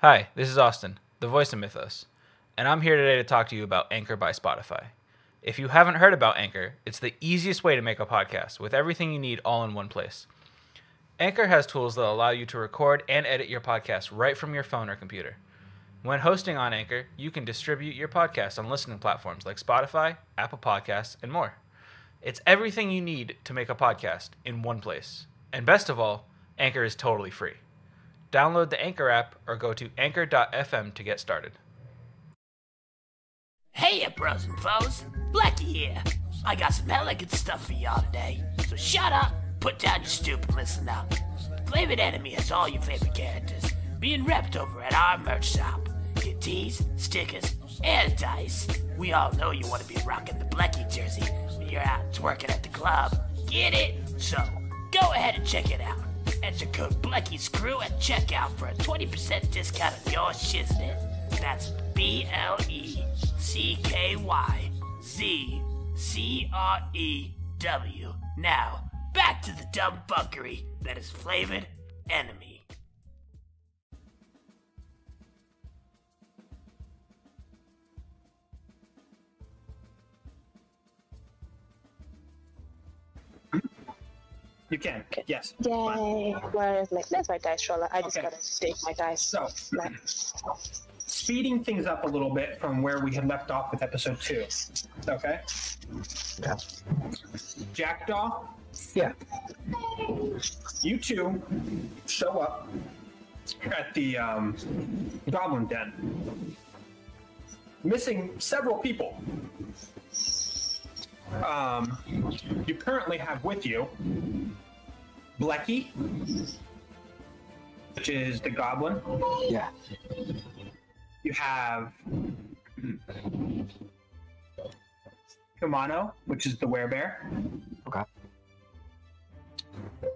Hi, this is Austin, the voice of Mythos, and I'm here today to talk to you about Anchor by Spotify. If you haven't heard about Anchor, it's the easiest way to make a podcast with everything you need all in one place. Anchor has tools that allow you to record and edit your podcast right from your phone or computer. When hosting on Anchor, you can distribute your podcast on listening platforms like Spotify, Apple Podcasts, and more. It's everything you need to make a podcast in one place. And best of all, Anchor is totally free. Download the Anchor app or go to anchor.fm to get started. Hey, bros and foes, Blackie here. I got some hella good stuff for y'all today. So shut up, put down your stupid, and listen up. Flavoured Enemy has all your favorite characters being repped over at our merch shop. Get tees, stickers, and dice. We all know you want to be rocking the Blackie jersey when you're out twerking at the club. Get it? So, go ahead and check it out. Enter code BLECKYSCREW at checkout for a 20% discount on your shiznit. That's BLECKYZCREW. Now, back to the dumb fuckery that is Flavoured Enemy. You can, yes. Yay! Where's my dice roller? I just gotta stake my dice. So, speeding things up a little bit from where we had left off with episode 2. Okay? Yeah. Jackdaw, Yeah. you two show up at the goblin den, missing several people. You currently have with you Blecky, which is the goblin. Yeah. You have Kumano, which is the werebear. Okay.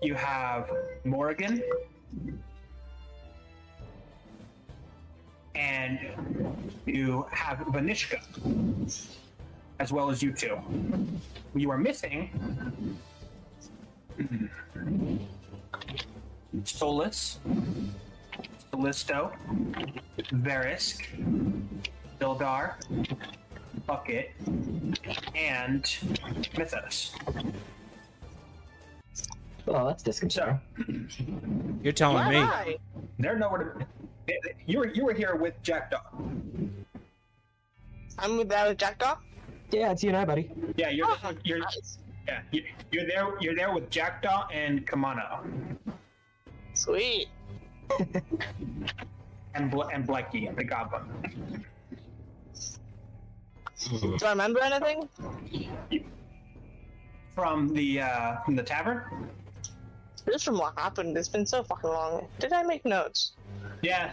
You have Morrigan. And you have Vanishka, as well as you two. You are missing Solus, Solisto, Verisk, Bildar, Bucket, and Mythos. Well, that's disconcerting. You're telling me. Why? They're nowhere to. You were here with Jackdaw. I'm with that with Jackdaw. Yeah, it's you and I, buddy. Yeah, you're Nice. yeah, you're there. You're there with Jackdaw and Kamano Sweet. and Blecky, the goblin. Do I remember anything? From the tavern. Just from what happened. It's been so fucking long. Did I make notes? Yeah.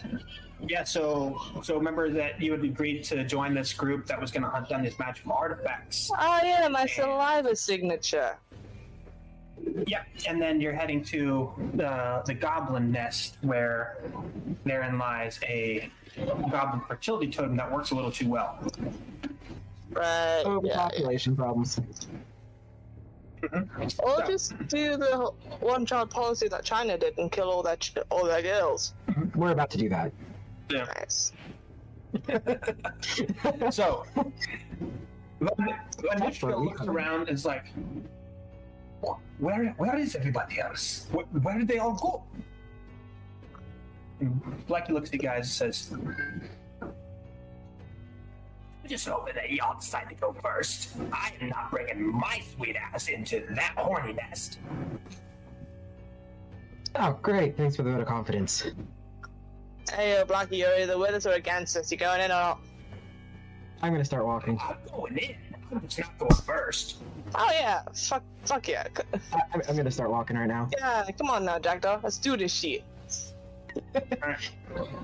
So remember that you had agreed to join this group that was going to hunt down these magical artifacts. Oh yeah, my saliva signature. Yep. And then you're heading to the goblin nest, where therein lies a goblin fertility totem that works a little too well. Right. Overpopulation problems. Or So- just do the one-child policy that China did and kill all their girls. We're about to do that. Yeah. Nice. So, Vanishka looks around and is like, where is everybody else? Where did they all go? And Blackie looks at you guys and says, I just hope that y'all decide to go first. I am not bringing my sweet ass into that horny nest. Oh, great. Thanks for the vote of confidence. Hey, Blackie, you're either with us or against us. You going in or not? I'm gonna start walking. I'm going in. I'm just not going first. Oh yeah, fuck yeah. I'm gonna start walking right now. Yeah, come on now, Jackdaw. Let's do this shit.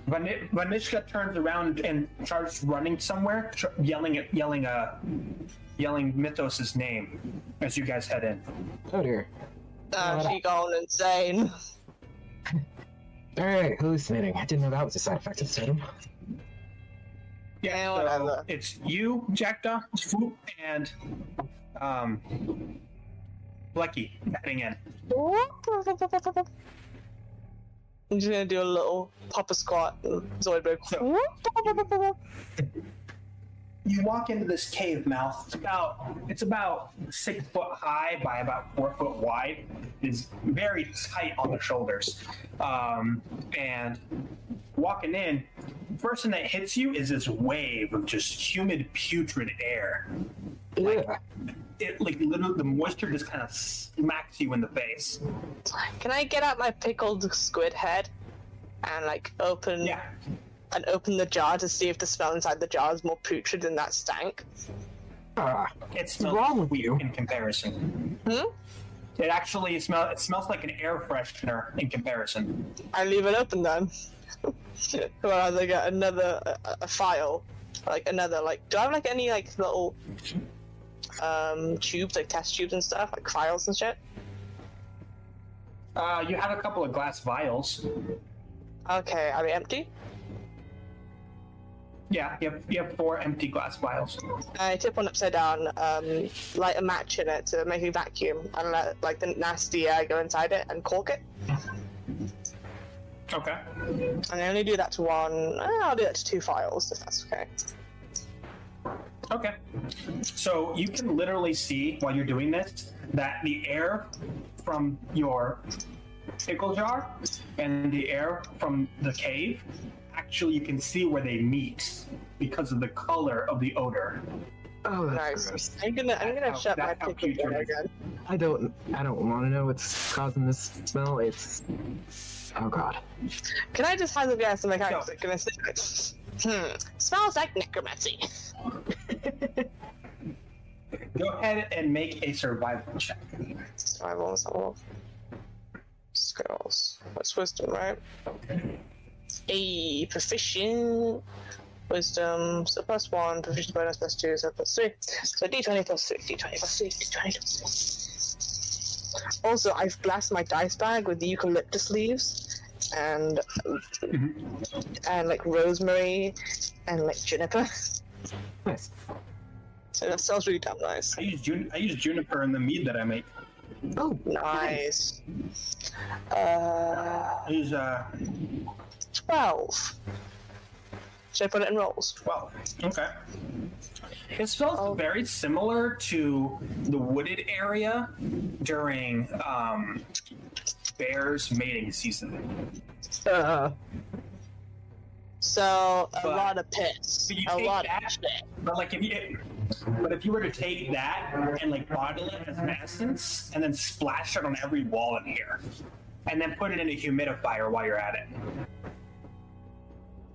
Vanishka turns around and starts running somewhere, yelling Mythos's name as you guys head in. Oh dear. She going insane. Alright, hallucinating. I didn't know that was a side effect of the totem. Yeah, So whatever. it's you, Jackdaw, Swoop, and Blecky heading in. I'm just gonna do a little pop a squat and Zoidberg. You walk into this cave mouth. It's about 6 foot high by about 4 foot wide. It's very tight on the shoulders. And walking in, the first thing that hits you is this wave of just humid, putrid air. Yeah. It like literally the moisture just kind of smacks you in the face. Can I get out my pickled squid head and like open the jar to see if the smell inside the jar is more putrid than that stank? It smells wrong with sweet you? in comparison. Hmm? It actually smells like an air freshener in comparison. I leave it open then. Well, as I get another a file, like another like. Do I have like any like little tubes, like test tubes and stuff, like files and shit? You have a couple of glass vials. Okay, are they empty? Yeah, you have 4 empty glass vials. I tip one upside down, light a match in it to make a vacuum, and let like the nasty air go inside it and cork it. Okay. And I only do that to one. I'll do that to 2 files if that's okay. Okay. So you can literally see while you're doing this that the air from your pickle jar and the air from the cave, actually you can see where they meet because of the color of the odor. Oh, that's Nice. gross. I'm gonna shut my that's how pickle jar putrid. again. I don't want to know what's causing this smell. It's... Oh god. Can I just hazard a guess and make out So- gonna say smells like necromancy. Go ahead and make a survival check. Survival. Skills. What's wisdom, right? A proficient. Wisdom, so +1, proficient bonus +2, so +3. So d20 +3, d20 +3, d20 +3. Also, I've blasted my dice bag with the eucalyptus leaves and like rosemary and like juniper. Nice. So that sounds really damn nice. I use juniper in the mead that I make. Oh, Nice. I use 12. Should I put it in rolls? 12. Okay. It smells very similar to the wooded area during bears mating season. So a But- lot of piss. But you A take lot that, of shit. but like if you were to take that and like bottle it as an essence and then splash it on every wall in here, and then put it in a humidifier while you're at it.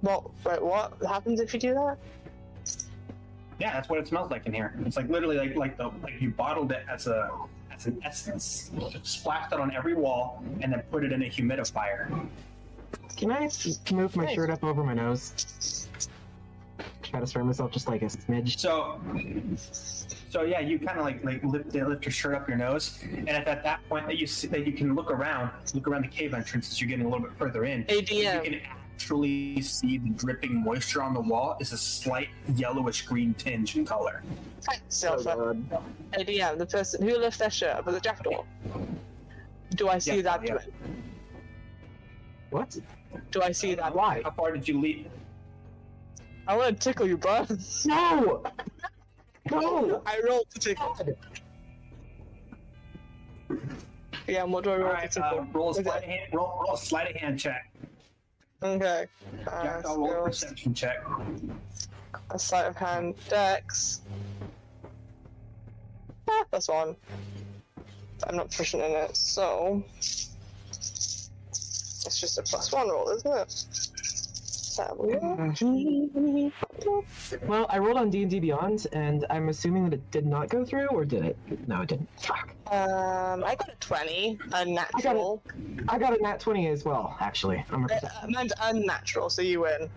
Well, wait, what happens if you do that? Yeah, that's what it smells like in here. It's like literally like you bottled it as an essence, splashed it on every wall, and then put it in a humidifier. can I move my Nice. shirt up over my nose? Try to spare myself just like a smidge. So yeah, you kind of like lift your shirt up your nose, and at that point that you see that you can look around the cave entrance as you're getting a little bit further in. You ADM. can actually see the dripping moisture on the wall is a slight yellowish green tinge in color. Silver. ADM, the person who lifts their shirt up with a jackdaw. Do I see Yeah, that yeah. do it? What? Do I see that? Why? How far did you leap? I want to tickle you, bro. No! No! I rolled to tickle. Yeah, what do I All roll right, to tickle? roll a Is it- sleight of hand. Roll a sleight of hand check. Okay. Jackdaw, roll a Skills. perception check. A sleight of hand dex. That's one. I'm not proficient in it, so it's just a +1 roll, isn't it? Well, I rolled on D&D Beyond, and I'm assuming that it did not go through, or did it? No, it didn't. Fuck. I got a 20, a natural. I got a nat 20 as well, actually. I'm a Mine's unnatural, so you win.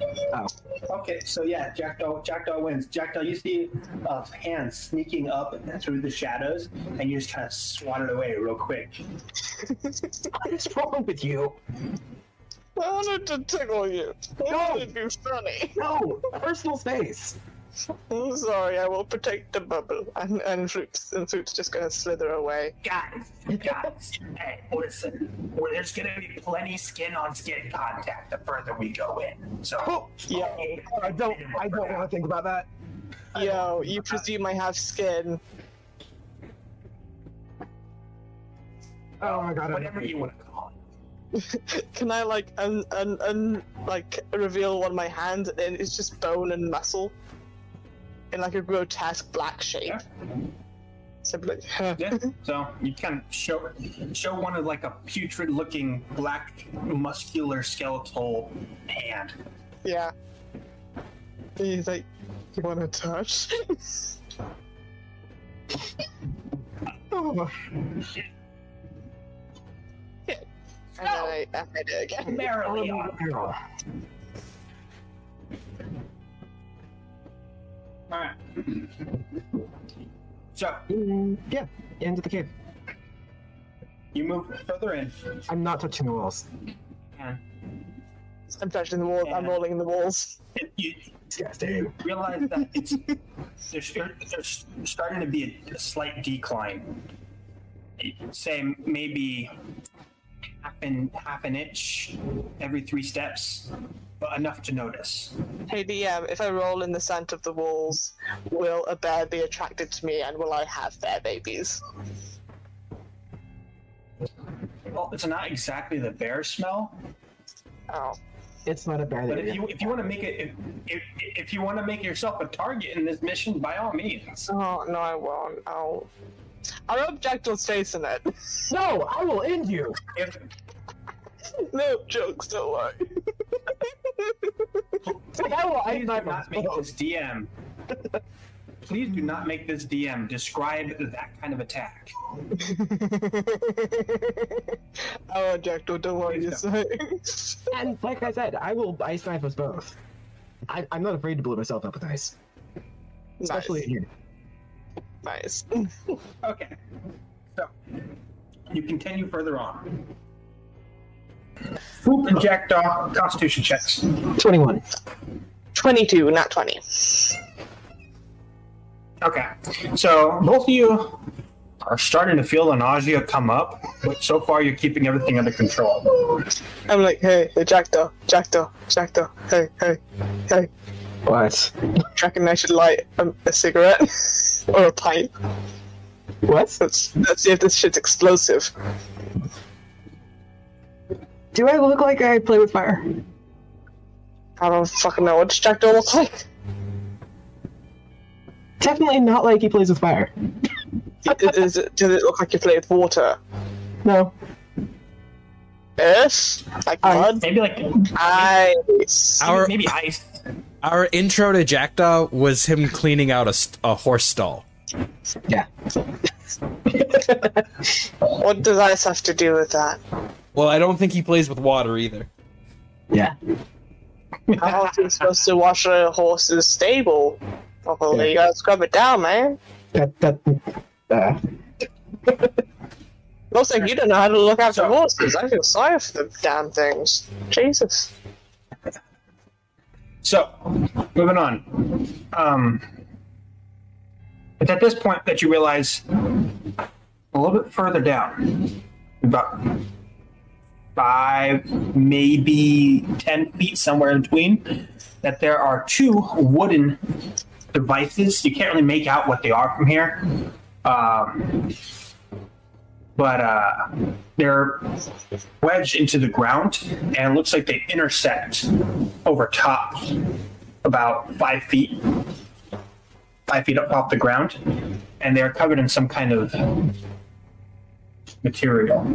Okay, so yeah, Jackdaw wins. Jackdaw, you see a hand sneaking up through the shadows, and you just kind of swat it away real quick. What is wrong with you? I wanted to tickle you. I wanted to be funny. No! Personal space! I'm sorry, I will protect the bubble. And Fruit's just gonna slither away. Guys, hey, listen. There's gonna be plenty skin on skin contact the further we go in. So, Yeah, I don't want to think about that. Yo, you presume I have skin. Oh my god, whatever you want to call it. Can I like like reveal one of my hands and it's just bone and muscle in like a grotesque black shape? Yeah. So like, Yeah. So you kind of show one of like a putrid-looking black muscular skeletal hand. yeah. He's like, you want to touch? Oh. And then I do it again. Merrily on. Alright. So, Yeah, into the cave. you move further in. I'm not touching the walls. And I'm touching the walls. I'm rolling in the walls. you Disgusting. realize that there's starting to be a slight decline. Say maybe half an inch every 3 steps, but enough to notice. Hey DM, if I roll in the scent of the walls, will a bear be attracted to me and will I have bear babies? Well, it's not exactly the bear smell, Oh. It's not a bad but idea. if you want to make it if you want to make yourself a target in this mission, by all means. Oh, no, I won't. Our object will stay in it. No, I will end you. If No jokes, don't worry. I will please end do my not make this DM. Please do not make this DM describe that kind of attack. Our object will, don't worry. Please Just And like I said, I will ice knife us both. I'm not afraid to blow myself up with ice. Especially in here. Nice. Okay. So you continue further on. Foop and Jackdaw Constitution checks. 21. 22, not 20. Okay. So both of you are starting to feel the nausea come up, but so far you're keeping everything under control. I'm like, hey, Jackdaw, hey. What? Reckon I should light a cigarette or a pipe. What? Let's see if this shit's explosive. Do I look like I play with fire? I don't fucking know. What does Jackdaw look like? Definitely not like he plays with fire. Does it look like you play with water? No. Yes? Like mud? Maybe like Ice. maybe ice. Our intro to Jackdaw was him cleaning out a horse stall. Yeah. What does ice have to do with that? Well, I don't think he plays with water either. Yeah. How else are you supposed to wash a horse's stable? Well, you gotta scrub it down, man. Looks like you don't know how to look after horses. I feel sorry for the damn things. Jesus. So, moving on. It's at this point that you realize a little bit further down, about 5, maybe 10 feet, somewhere in between, that there are 2 wooden devices. You can't really make out what they are from here. But they're wedged into the ground, and it looks like they intersect over top about 5 feet. 5 feet up off the ground, and they're covered in some kind of material.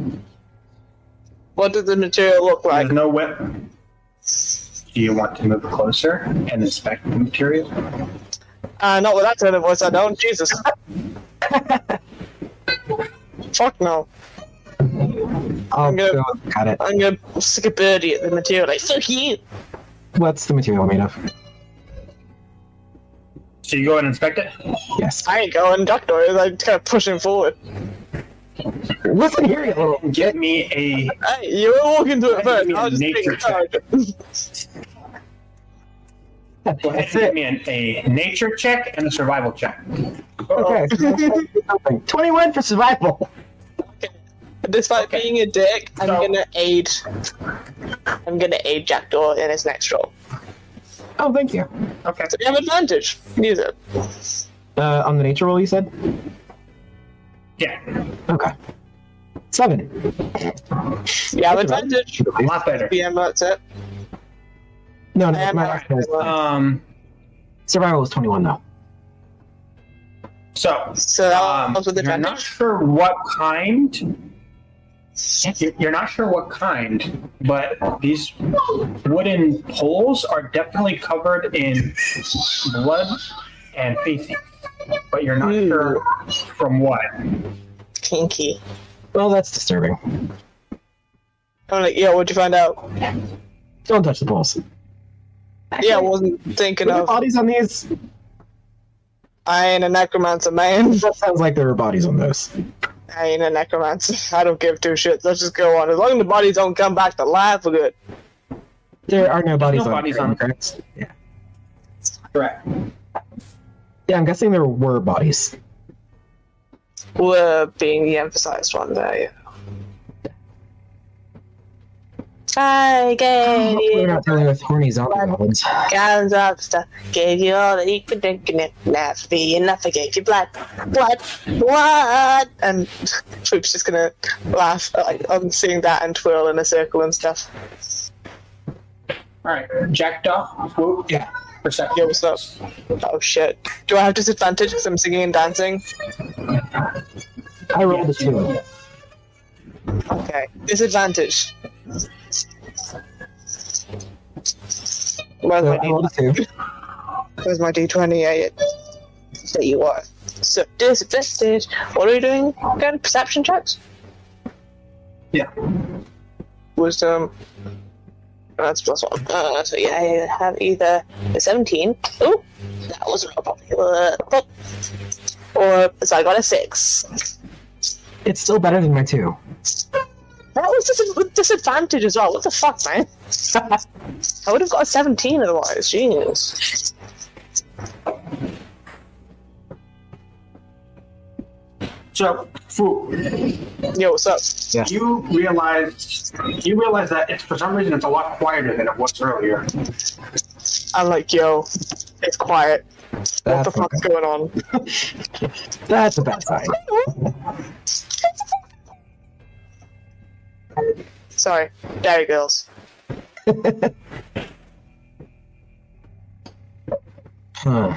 What does the material look like? There's no whip. Do you want to move closer and inspect the material? Not with that tone of voice, I don't. Jesus. Fuck no. I'll gonna- go cut it. I'm gonna stick a birdie at the material, like, fuck you! What's the material made of? So you go and inspect it? Yes. I ain't going, Jackdaw is like kind of pushing forward. Listen here, you little. Give me a... Hey, you were walking to it first, me a I'll just take nature a charge. Go ahead and give me a nature check and a survival check. Okay. 21 for survival. Despite being a dick, I'm gonna aid Jackdaw in his next roll. Oh, thank you. Okay. So you have advantage. Use it. On the nature roll, you said? Yeah. Okay. 7. You have advantage. A lot better. Yeah, that's it. No, I am my not. survival was 21 though. So that was with you're not advantage? sure what kind. You're not sure what kind, but these wooden poles are definitely covered in blood and feces. But you're not sure from what. Kinky. Well, that's disturbing. I'm like, yeah, what'd you find out? Don't touch the poles. Yeah, I wasn't thinking Were there of. bodies on these? I ain't a necromancer, man. That sounds like there were bodies on those. I ain't a necromancer. I don't give two shits. Let's just go on. As long as the bodies don't come back to life, we're good. There are no bodies No on bodies them, on- correct? Yeah. Correct. Yeah, I'm guessing there were bodies. We're being the emphasized one there, yeah. I gave We're you not dealing with horny zombie goblins. gallons of stuff. Gave you all that you could drink, and it never be enough. I gave you blood. What? And Swoop's just gonna laugh like, on seeing that and twirl in a circle and stuff. All right, Jackdaw, Swoop. Yeah. Perception. Yo, what's up? Oh shit. Do I have disadvantage because I'm singing and dancing? I rolled a 2. Okay. Disadvantage. Where's So my I rolled a 2. Where's my D20? Yeah. There you are. So, disadvantage. What are we doing again? Perception checks? Yeah. Wisdom. That's +1. So, yeah, I have either a 17. Oh, that wasn't a popular. Or, so I got a 6. It's still better than my 2. That was with disadvantage as well. What the fuck, man? I would have got a 17 otherwise. Jeez. So, Swoop, Yo, what's up? Yeah. you realize that it's for some reason it's a lot quieter than it was earlier. I'm like, yo, it's quiet. What the fuck's going on? That's a bad sign. Sorry, Dairy Girls. Huh.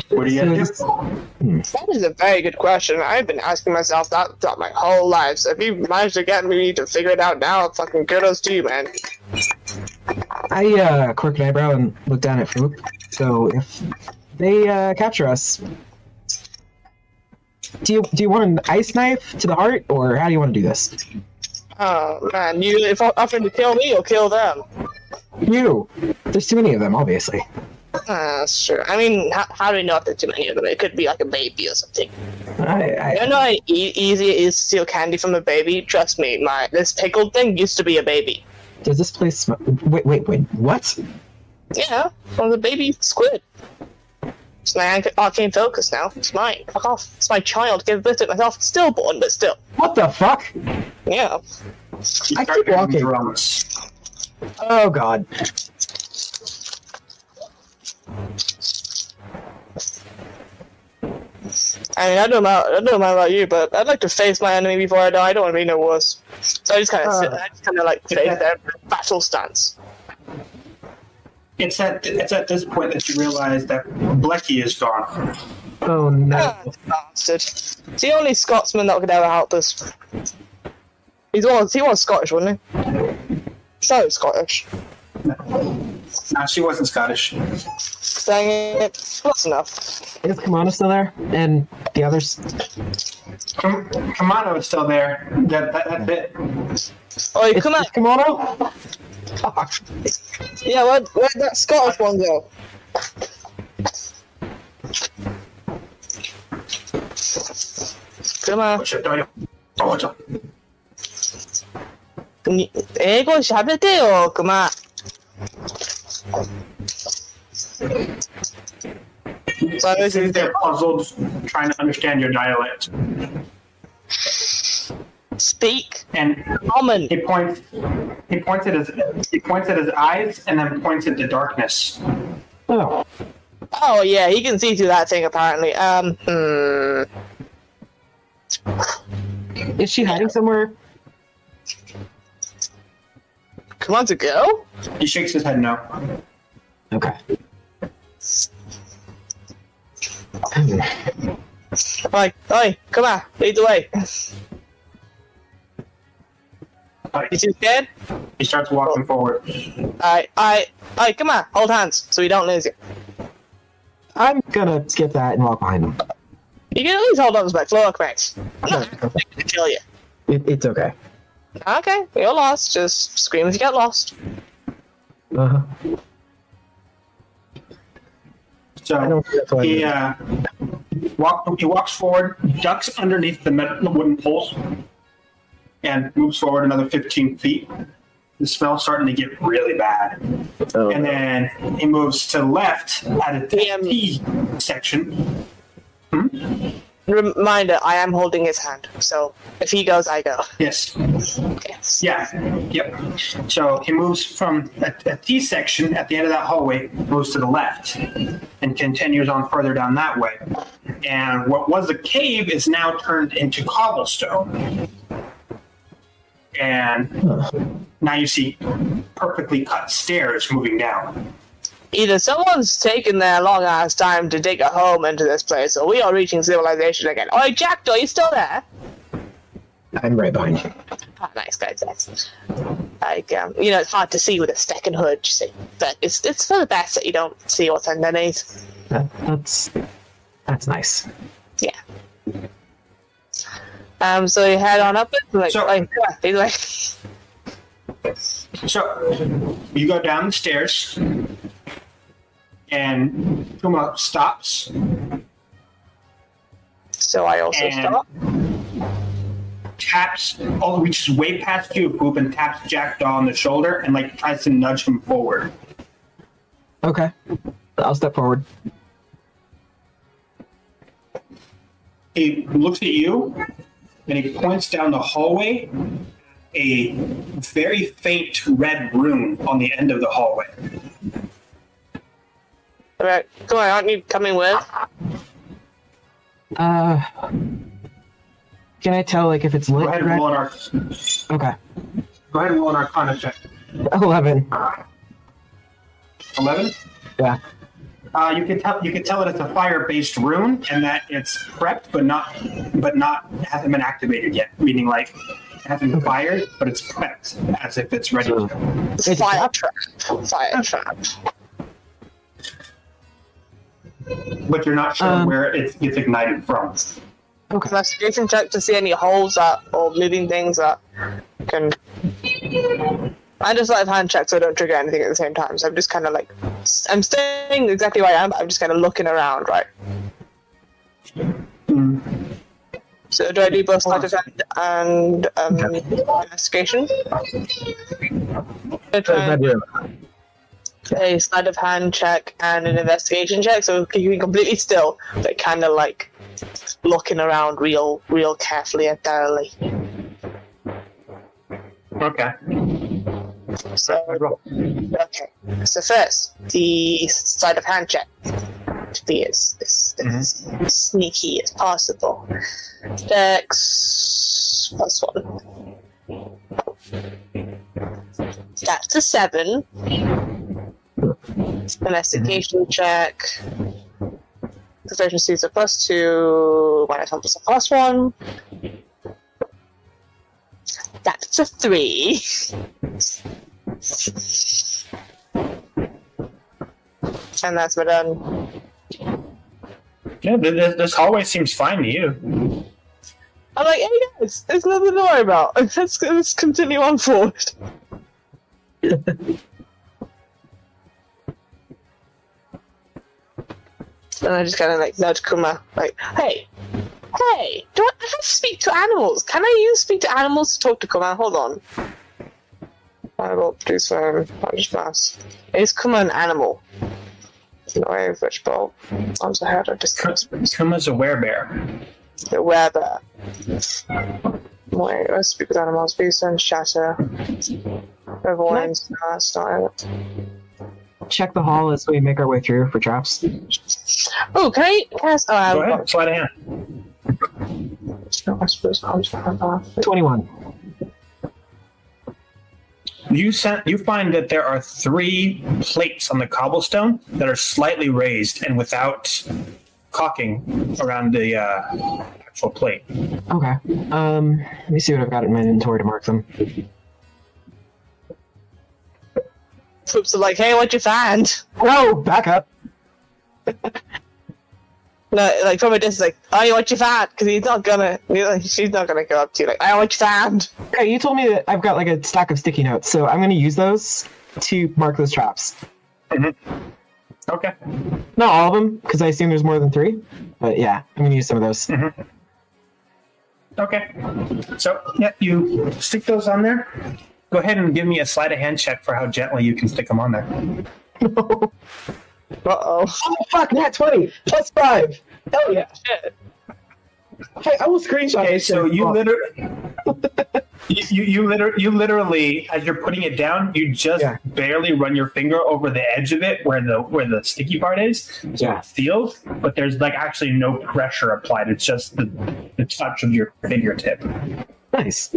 What do you do? That is a very good question. I've been asking myself that throughout my whole life. So if you managed to get me to figure it out now, fucking kudos to you, man. I quirked an eyebrow and looked down at Foop. So if they capture us, do you want an ice knife to the heart, or how do you want to do this? Oh man, you if offering to kill me or kill them? You. There's too many of them, obviously. That's true. I mean, how do we know if there's too many of them? It could be like a baby or something. You know how easy it is to steal candy from a baby? Trust me, this pickled thing used to be a baby. Does this place smell? Wait, what? Yeah, from the baby squid. It's my arcane focus now. It's mine. Fuck off. It's my child. Give birth to it myself. Stillborn, but still. What the fuck? Yeah. I keep walking. Drums. Oh god. I mean, I don't know about you, but I'd like to face my enemy before I die. I don't want to be no worse. So I just kind of sit there, like face there, battle stance. It's at this point that you realize that Blecky is gone. Oh no. Oh, bastard. It's the only Scotsman that could ever help us. He was Scottish, wasn't he? So Scottish. No, she wasn't Scottish. Dang it. Close enough. Is Kamana still there? And the others? Kamano is still there. That's it. Oh, come on. Kamano? Fuck. Yeah, where'd that Scottish one go? Come on. Ego, shabete o come on. So He sits there puzzled, trying to understand your dialect. speak And common. he points at his eyes and then points at the darkness. Oh, Oh yeah, he can see through that thing apparently. is she hiding somewhere? Come on to go? He shakes his head no. Okay. Oi, come on, lead the way. You too scared? He starts walking forward. Alright, come on, hold hands so we don't lose you. I'm gonna skip that and walk behind him. You can at least hold on to my floor, correct? I'm not going to kill you. It's okay. Okay, you're lost. Just scream if you get lost. Uh-huh. I So don't think that's what I he walks forward, ducks underneath the wooden poles, and moves forward another 15 feet. The smell's starting to get really bad. Oh. And then he moves to the left at a T section. Reminder, I am holding his hand, so if he goes, I go. Yes. Yes. Yeah. Yep. So he moves from a T section at the end of that hallway, moves to the left, and continues on further down that way. And what was a cave is now turned into cobblestone. And now you see perfectly cut stairs moving down. Either someone's taken their long ass time to dig a home into this place, or we are reaching civilization again. Oi, Jackdaw, you still there? I'm right behind you. Ah, nice, guys. Like, it's hard to see with a stacking hood, you see. But it's for the best that you don't see what's underneath. That's nice. Yeah. So you head on up it, like, So- come on, either way. So you go down the stairs, and Kuma stops So I also and stop. taps, reaches way past you, Poop, and taps Jackdaw on the shoulder and like tries to nudge him forward. Okay. I'll step forward. He looks at you and he points down the hallway, a very faint red rune on the end of the hallway. Alright, come on, aren't you coming with? Can I tell, like, if it's Go lit? ahead and red? roll Okay. an Arcana check. 11. 11? Yeah. You can tell that it's a fire-based rune and that it's prepped but not hasn't been activated yet. Meaning like it hasn't been fired, but it's prepped as if it's ready to go. It's Fire trap. Fire trap. But you're not sure where it gets ignited from. Okay. Investigation check to see any holes that or moving things that can. I just like hand check so I don't trigger anything at the same time. So I'm just kind of like, I'm staying exactly where I am, but I'm just kind of looking around, right? So do I do both sleight of hand and investigation? A sleight of hand check and an investigation check, so keeping completely still, but kind of like looking around real carefully and thoroughly. Okay. So, okay. So first, the sleight of hand check to be as sneaky as possible. Dex +1. That's a 7. Investigation check. Proficiency is a +2. Minus 1 plus a +1. That's a 3. And that's my done. Yeah, this hallway seems fine to you. I'm like, hey guys, there's nothing to worry about. Let's continue on forward. And I just kind of like nudge Kuma, like, hey, do I have to speak to animals? Can I use speak to animals to talk to Kuma? Hold on. I will do some. I'll just mass. Is Kuma an animal? No vegetable. Arms ahead of distance. Kuma's a werebear. The weather. Wait, let's speak with animals. Be sense shatter. Avoid start. Check the hall as we make our way through for traps. Oh, can I cast? Oh, Go ahead, slide a hand. I suppose I'm just 21. You find that there are 3 plates on the cobblestone that are slightly raised and without caulking around the actual plate. Okay. Let me see what I've got in my inventory to mark them. Troops are like, hey, what'd you find? No, back up. No, like from a distance, like, oh, what you found? Because she's not gonna go up to you like, oh, what you found? Okay, you told me that I've got like a stack of sticky notes, so I'm gonna use those to mark those traps. Mm-hmm. Okay. Not all of them, because I assume there's more than 3. But yeah, I'm gonna use some of those. Mm-hmm. Okay. So, yeah, you stick those on there. Go ahead and give me a sleight of hand check for how gently you can stick them on there. No. Uh-oh. Oh, fuck, nat 20! Plus 5! Hell yeah. Shit. Okay, I will screenshot Okay, this so shit. you literally, as you're putting it down, you just barely run your finger over the edge of it where the sticky part is. So it feels, but there's like actually no pressure applied. It's just the touch of your fingertip. Nice.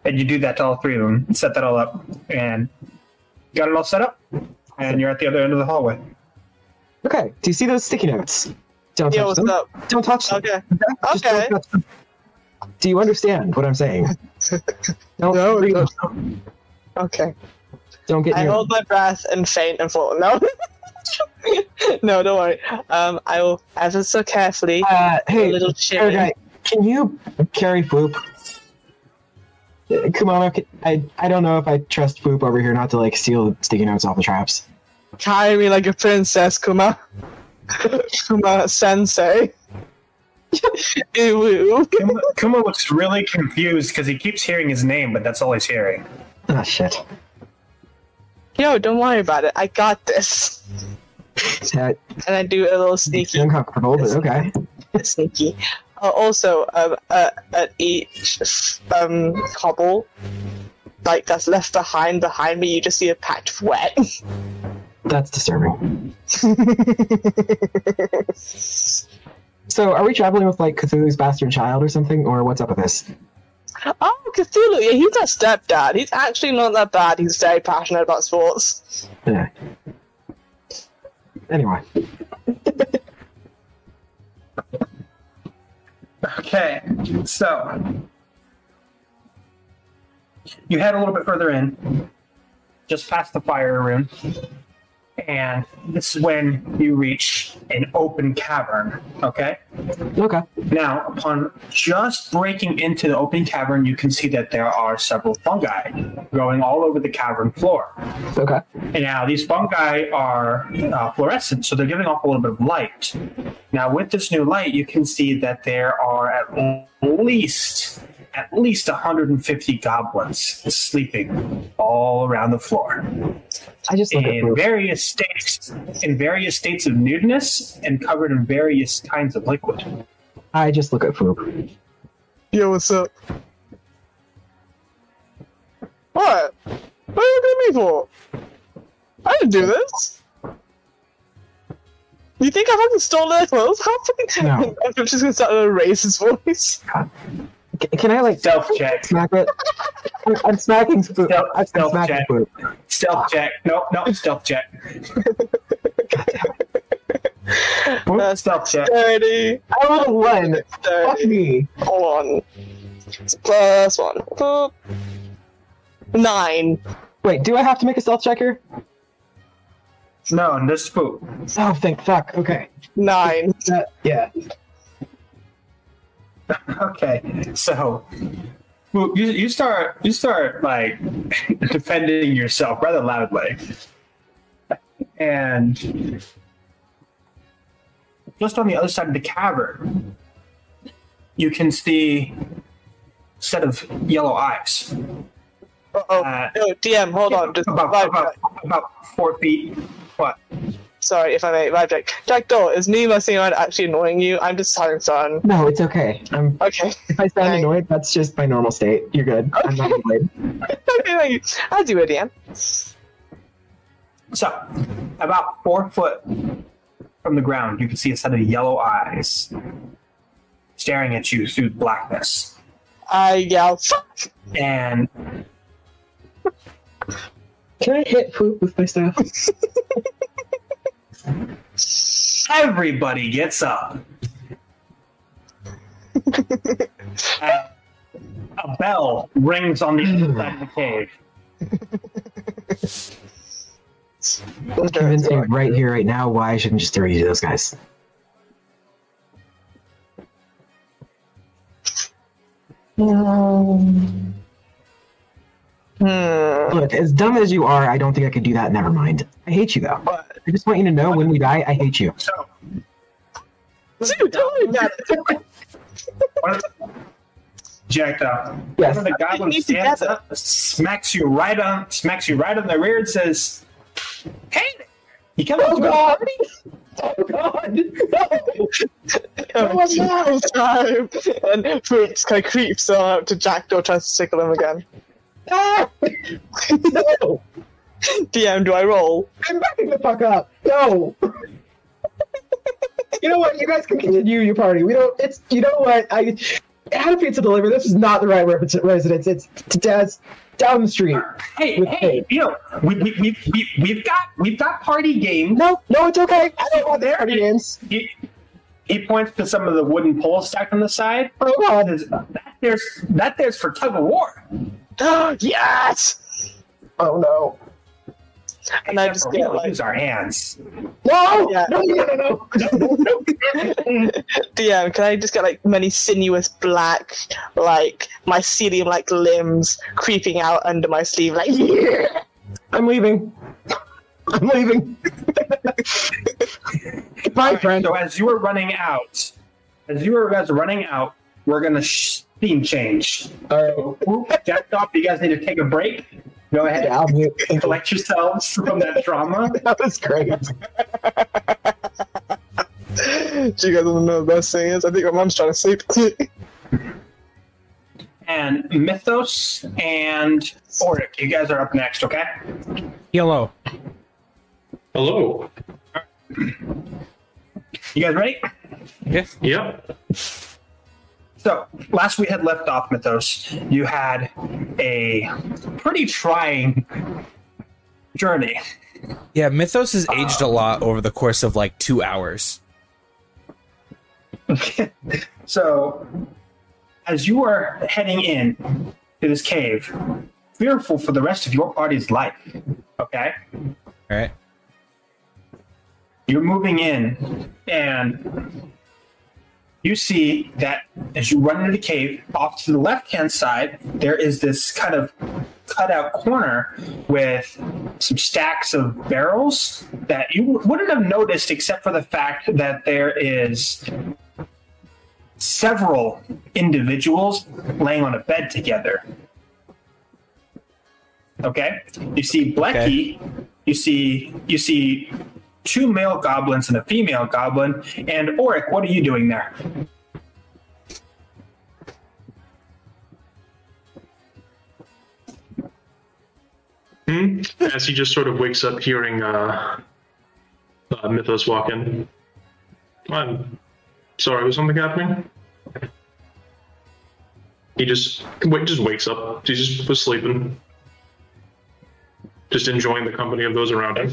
And you do that to all 3 of them. Set that all up, and got it all set up. And you're at the other end of the hallway. Okay, do you see those sticky notes? Don't Yeah, touch what's them. up? Don't touch them. Okay. Just Okay. don't touch them. Do you understand what I'm saying? No, read no. them. Okay. Don't get I near hold them. my breath and faint and fall. No. No, don't worry. I will ever so carefully. Hey, a little shimmy. guy, can you carry Foop? Kumano, I don't know if I trust Foop over here not to like steal sticky notes off the traps. Carry me like a princess, Kuma. Kuma sensei. Ew. Kuma looks really confused because he keeps hearing his name, but that's all he's hearing. Ah, shit. Yo, don't worry about it. I got this. That And I do a little makes sneaky. me uncomfortable, but okay. Sneaky. Also, at each cobble, like that's left behind me, you just see a patch of wet. That's disturbing. So, are we traveling with like Cthulhu's bastard child or something, or what's up with this? Oh, Cthulhu, yeah, he's our stepdad. He's actually not that bad. He's very passionate about sports. Yeah. Anyway. Okay, so you head a little bit further in, just past the fire room, and this is when you reach an open cavern, okay? Okay. Now, upon just breaking into the open cavern, you can see that there are several fungi growing all over the cavern floor. Okay. And now these fungi are fluorescent, so they're giving off a little bit of light. Now, with this new light, you can see that there are at least 150 goblins sleeping all around the floor I just look at in Foop. various states of nudeness and covered in various kinds of liquid. I just look at Foop. Yo, what's up? What? What are you looking at me for? I didn't do this. You think I fucking stole their clothes? How fucking... No. I'm just gonna start to raise his voice. Can I like Stealth check. smack it? I'm smacking Foop. I'm Stealth smacking check. Foop. Stealth check. No, stealth check. Stealth check. 30. I rolled a 1. Fuck 30. me. Hold on. It's plus 1. Boop. 9. Wait, do I have to make a stealth check here? No, this spook. Oh, thank fuck. Okay. 9. Yeah. Okay, so you start like defending yourself rather loudly, and just on the other side of the cavern, you can see a set of yellow eyes. Uh-oh. Yo, DM, hold on. Just Above, revive above. me. about 4 feet. What? Sorry if I may object. Jackdaw, is me messing around actually annoying you? I'm just having fun. No, it's okay. Okay. If I sound annoyed, that's just my normal state. You're good. I'm not annoyed. Okay, thank you. As you would, Ian. So, about 4 foot from the ground, you can see a set of yellow eyes staring at you through blackness. I yell, fuck! And Can I hit poop with my staff? everybody gets up. And a bell rings on the inside of the cave. I'm convincing right here, right now, why I shouldn't just throw you to those guys. Look, as dumb as you are, I don't think I could do that. Never mind. I hate you, though. I just want you to know, when we die, I hate you. So, Dude, don't do that. jacked up. Yes. One of the goblins stands up, smacks you right on the rear, and says, "Hey, there. You come Oh, to God! Oh, God! No! Oh, no, time. And Fruits kind of creeps up to Jackdaw, tries to tickle him again. Ah! No! DM, do I roll? I'm backing the fuck up. No! You know what? You guys can continue your party. We don't. It's. You know what? I had a pizza delivery. This is not the right residence. It's to Dad's down the street. Hey! You know, we've got party games. No, it's okay. I don't want There. party games. He points to some of the wooden poles stacked on the side. Oh God! There's for Tug-o-War. Oh, yes! Oh no! And I just We get don't like, use our hands. No! Yeah. No! DM, can I just get like many sinuous black, like mycelium like limbs creeping out under my sleeve, like, yeah! I'm leaving. I'm leaving. Bye, friend. So as you were running out, we're gonna theme change. All right. Jacked off. You guys need to take a break. Go ahead. Yeah, I'll mute. And collect yourselves from that trauma. That was great. Do you guys want to know the best thing is? I think my mom's trying to sleep. And Mythos and Oric, you guys are up next, okay? Hello. Hello. You guys ready? Yes. Yep. So, last we had left off, Mythos, you had a pretty trying journey. Yeah, Mythos has aged a lot over the course of like 2 hours. So, as you are heading in to this cave, fearful for the rest of your party's life, okay? All right. You're moving in, and you see that as you run into the cave, off to the left-hand side, there is this kind of cutout corner with some stacks of barrels that you wouldn't have noticed except for the fact that there is several individuals laying on a bed together. Okay? You see Blecky, you see two male goblins and a female goblin, and Oric, what are you doing there? As he just sort of wakes up hearing Mythos walk in. I'm sorry, was something happening? He just wakes up. He just was sleeping. Just enjoying the company of those around him.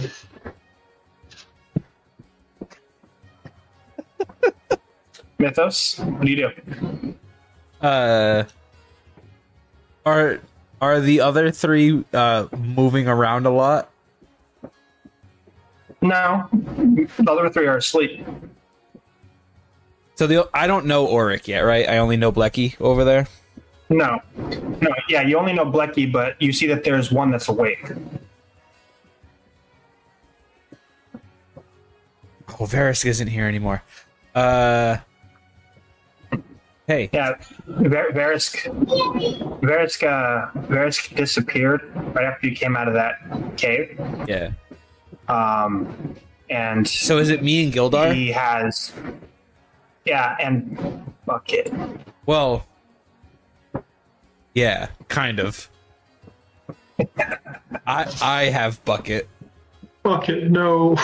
Mythos, what do you do? Are the other three moving around a lot? No, the other three are asleep. So I don't know Oric yet, right? I only know Blecky over there. No, yeah, you only know Blecky, but you see that there's one that's awake. Oh, Varys isn't here anymore. Hey, Hey. Yeah, Verisk disappeared right after you came out of that cave. Yeah. And So is it me and Gildar? he has, and Bucket. Well, yeah, kind of. I have Bucket. Bucket, no.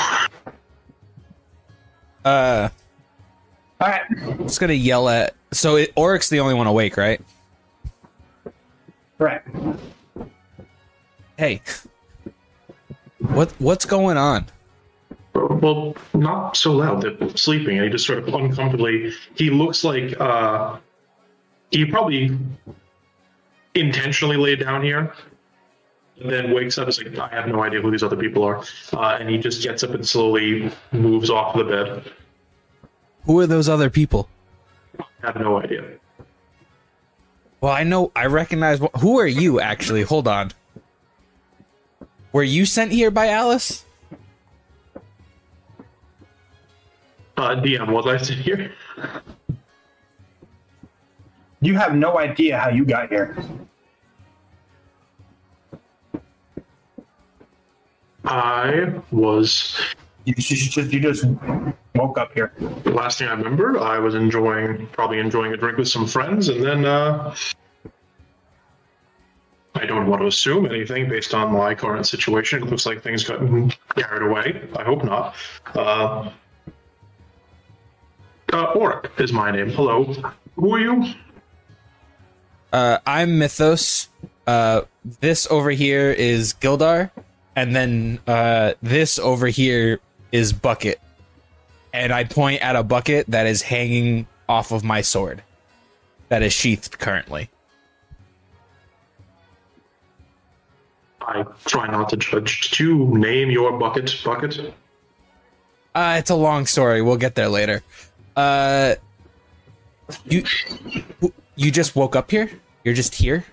All right. Just gonna yell at. So Oric's the only one awake, right? Right. Hey, what's going on? Well, not so loud. They're sleeping, and he just sort of uncomfortably. He looks like he probably intentionally laid down here, and then wakes up. It's like, I have no idea who these other people are, and he just gets up and slowly moves off the bed. Who are those other people? I have no idea. Well, I recognize. Who are you, actually? Hold on. Were you sent here by Alice? DM, was I sit here? You have no idea how you got here. I was. You just woke up here. The last thing I remember, I was probably enjoying a drink with some friends, and then I don't want to assume anything based on my current situation. It looks like things got carried away. I hope not. Oric is my name. Hello. Who are you? I'm Mythos. This over here is Gildar, and then this over here is Bucket. And I point at a bucket that is hanging off of my sword, that is sheathed currently. I try not to judge. Did you name your bucket? It's a long story. We'll get there later. You just woke up here? You're just here?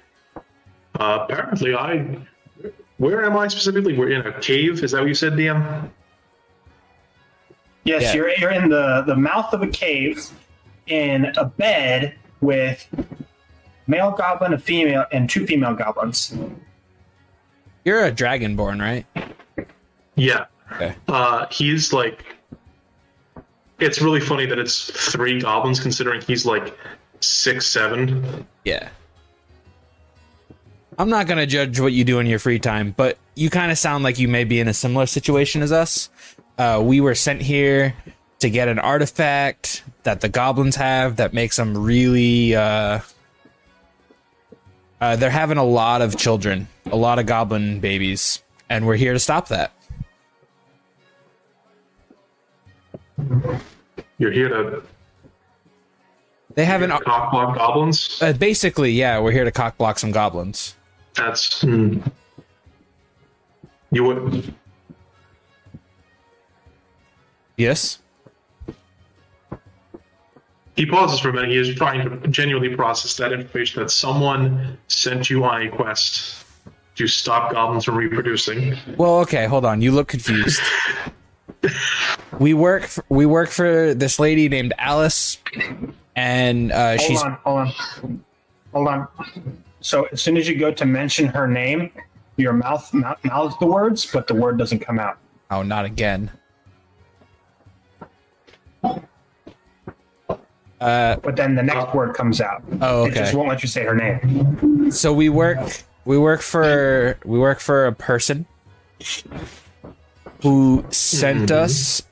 Apparently, where am I specifically? We're in a cave. Is that what you said, DM? Yes, Yeah. you're in the mouth of a cave in a bed with male goblin, a female, and two female goblins. You're a dragonborn, right? Yeah. Okay. He's like. It's really funny that it's 3 goblins, considering he's like 6'7". Yeah. I'm not going to judge what you do in your free time, but you kind of sound like you may be in a similar situation as us. We were sent here to get an artifact that the goblins have that makes them really... they're having a lot of children, a lot of goblin babies, and we're here to stop that. You're here to They have an... cockblock goblins? basically, yeah, we're here to cockblock some goblins. That's... You would... Yes? He pauses for a minute. He is trying to genuinely process that information that someone sent you on a quest to stop goblins from reproducing. Well, okay, hold on. You look confused. We work for this lady named Alice, and she's... Hold on. So as soon as you go to mention her name, your mouths the words, but the word doesn't come out. Oh, not again. But then the next word comes out. Oh, It just okay. won't let you say her name. So we work for a person who sent us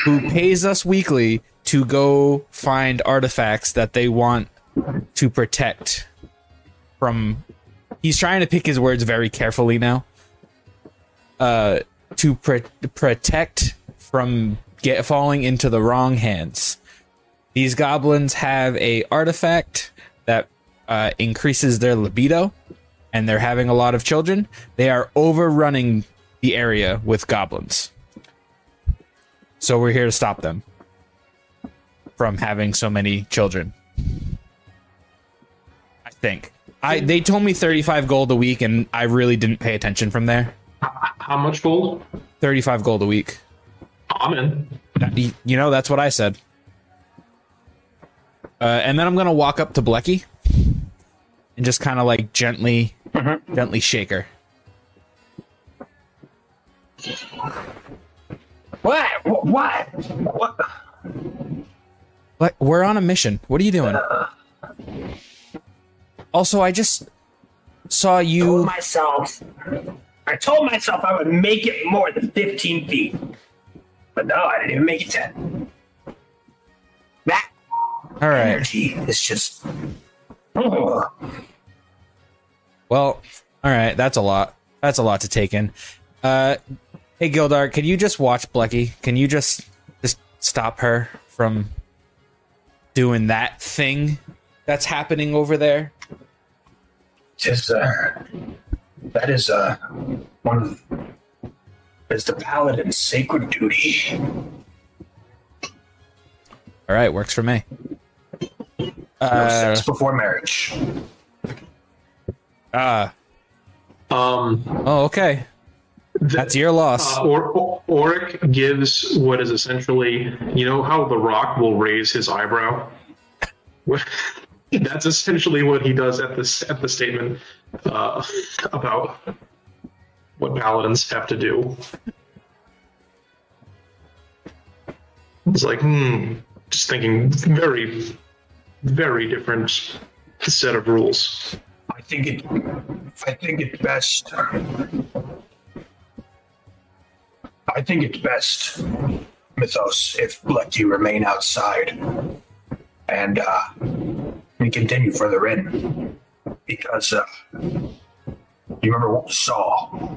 who pays us weekly to go find artifacts that they want to protect from... He's trying to pick his words very carefully now. To protect from falling into the wrong hands. These goblins have a artifact that increases their libido, and they're having a lot of children. They are overrunning the area with goblins. So we're here to stop them from having so many children. I think. They told me 35 gold a week, and I really didn't pay attention from there. How much gold? 35 gold a week. I'm in. You know, that's what I said. And then I'm gonna walk up to Blecky and just kind of like gently shake her. What? But we're on a mission. What are you doing? Also, I just saw you. I told myself I would make it more than 15 feet. But no, I didn't even make it 10. That All right. energy is just. Oh. Well, all right. That's a lot. That's a lot to take in. Hey, Gildar, can you just watch Blecky? Can you just stop her from doing that thing that's happening over there? That is one of the paladin's sacred duty. All right, works for me. No sex before marriage. Oh, okay. That's your loss. Oric gives what is essentially, you know how The Rock will raise his eyebrow? That's essentially what he does at the statement about what paladins have to do. It's like, just thinking very, very different set of rules. I think it's best. I think it's best, Mythos, if Blecky remain outside and we continue further in, because you remember what we saw.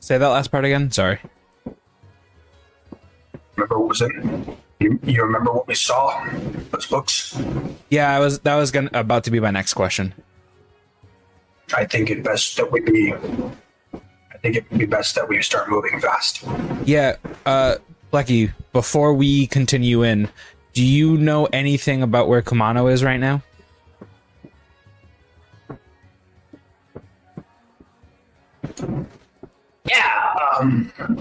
Say that last part again. Sorry. Remember what was in? You remember what we saw? Those books. Yeah, that was about to be my next question. I think it'd be best that we start moving fast. Yeah, Blecky, before we continue in, do you know anything about where Kumano is right now? Yeah,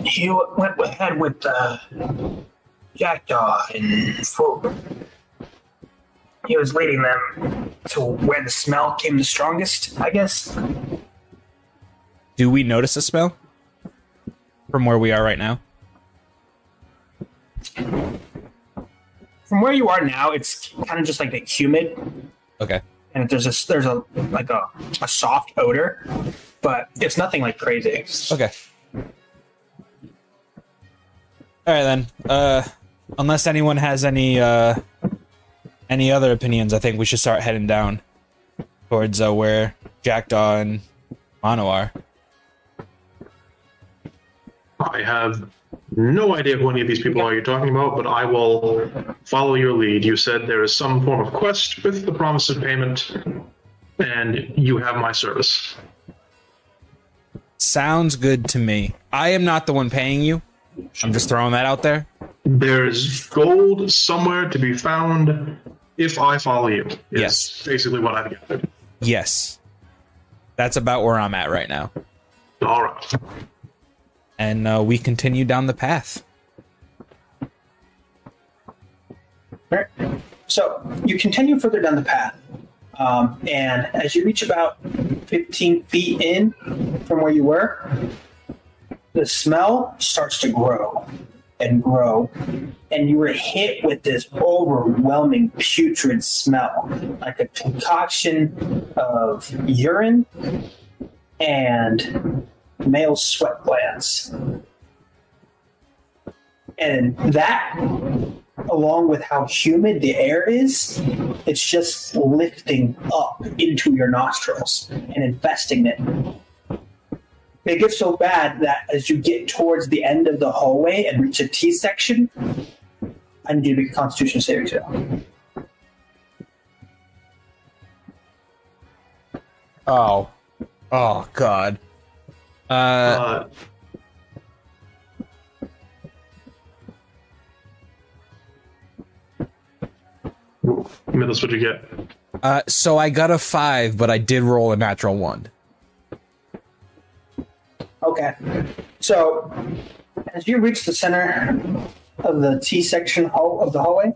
he went ahead with Jackdaw and Folk. He was leading them to where the smell came the strongest, I guess. Do we notice a smell from where we are right now? From where you are now, it's kind of just like a humid, Okay. and there's a soft odor, but it's nothing like crazy. Okay. All right then. Unless anyone has any other opinions, I think we should start heading down towards where Jackdaw and Mono are. I have no idea who any of these people are you're talking about, but I will follow your lead. You said there is some form of quest with the promise of payment, and you have my service. Sounds good to me. I am not the one paying you. I'm just throwing that out there. There's gold somewhere to be found if I follow you. Yes. Basically what I've gathered. Yes. That's about where I'm at right now. All right. And we continue down the path. Right. So you continue further down the path, and as you reach about 15 feet in from where you were, the smell starts to grow and grow, and you were hit with this overwhelming putrid smell, like a concoction of urine and male sweat glands. And that, along with how humid the air is, it's just lifting up into your nostrils and infesting it. It gets so bad that as you get towards the end of the hallway and reach a T section, I need you to make a Constitution saving throw. Oh. Oh, God. Mythos, what'd you get? So I got a 5, but I did roll a natural 1. Okay. So, as you reach the center of the T section of the hallway,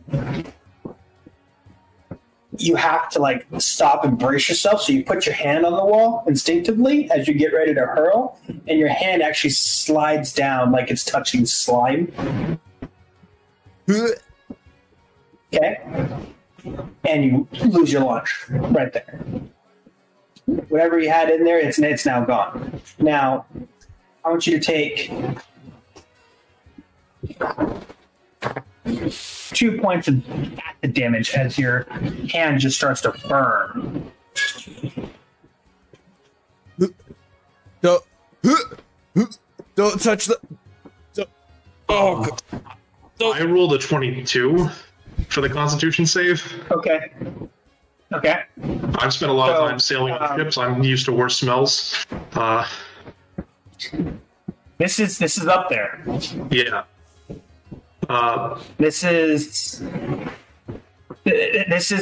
you have to like stop and brace yourself. So you put your hand on the wall instinctively as you get ready to hurl, and your hand actually slides down like it's touching slime. Okay? And you lose your launch right there. Whatever you had in there, it's now gone. Now, I want you to take 2 points of acid damage as your hand just starts to burn. Don't touch the. Oh, I rolled a 22 for the Constitution save. Okay. I've spent a lot of time sailing on ships. I'm used to worse smells. This is up there. Yeah. This is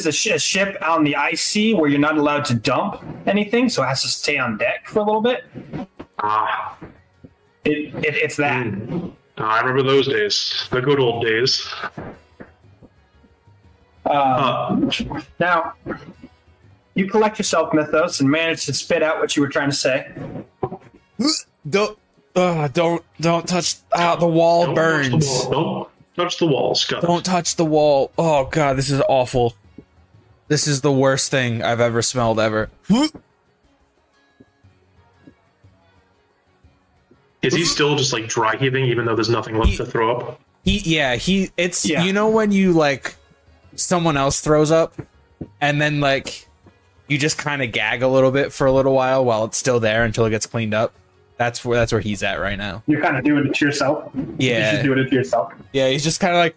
a ship out on the IC where you're not allowed to dump anything, so it has to stay on deck for a little bit. It's that. I remember those days, the good old days. Now, you collect yourself, Mythos, and manage to spit out what you were trying to say. Don't touch. The wall Don't burns. Don't touch the wall, Scott. Don't touch the wall. Oh god, this is awful. This is the worst thing I've ever smelled ever. Is he still just like dry heaving, even though there's nothing left to throw up? You know when you like someone else throws up, and then like you just kind of gag a little bit for a little while it's still there until it gets cleaned up. That's where he's at right now. You're kind of doing it to yourself. Yeah, you're just doing it to yourself. Yeah, he's just kind of like.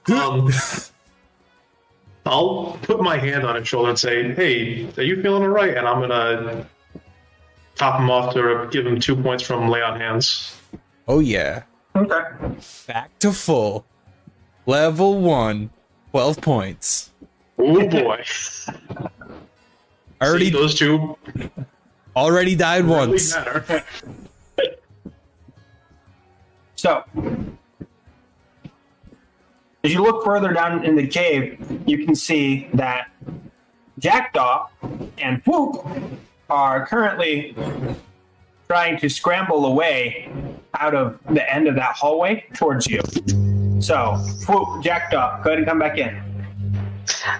I'll put my hand on his shoulder and say, "Hey, are you feeling alright?" And I'm gonna top him off to give him 2 points from lay on hands. Oh yeah. Okay. Back to full. Level 1, 12 points. Oh boy. Already See, those two already died really once. matter. So, as you look further down in the cave, you can see that Jackdaw and Whoop are currently trying to scramble away out of the end of that hallway towards you. So, Whoop, Jackdaw, go ahead and come back in.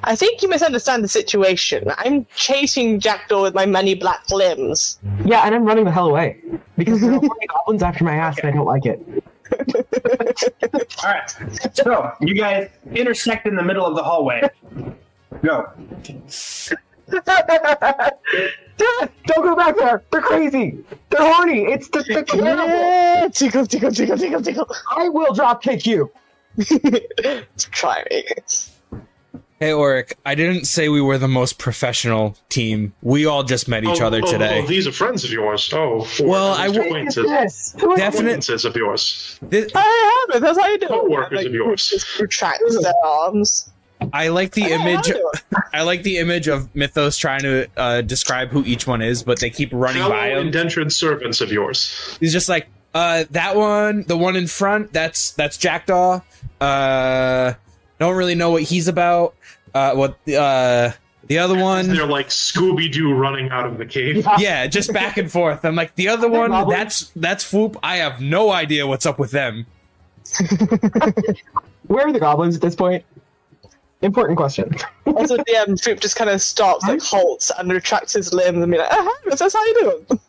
I think you misunderstand the situation. I'm chasing Jackdaw with my many black limbs. Yeah, and I'm running the hell away because there are goblins after my ass, and I don't like it. All right. So, you guys intersect in the middle of the hallway. Go. Dad, don't go back there. They're crazy. They're horny. It's the Yeah, tickle, tickle, tickle, tickle, tickle. I will drop kick you. Try me. Hey, Oric, I didn't say we were the most professional team. We all just met each other today. Oh, these are friends of yours. Well, acquaintances. Acquaintances of yours. I have it. That's how you do it. Co-workers of yours. Just retracts their arms. I like the image. how do I like the image of Mythos trying to describe who each one is, but they keep running Fellow by him. indentured servants of yours. He's just like, that one, the one in front. That's Jackdaw. Don't really know what he's about. The other one. They're like Scooby-Doo running out of the cave. Yeah, just back and forth. I'm like, the other one, that's Foop. I have no idea what's up with them. Where are the goblins at this point? Important question. Also, Foop just kind of stops, like halts, and retracts his limbs and be like, that's how you do it.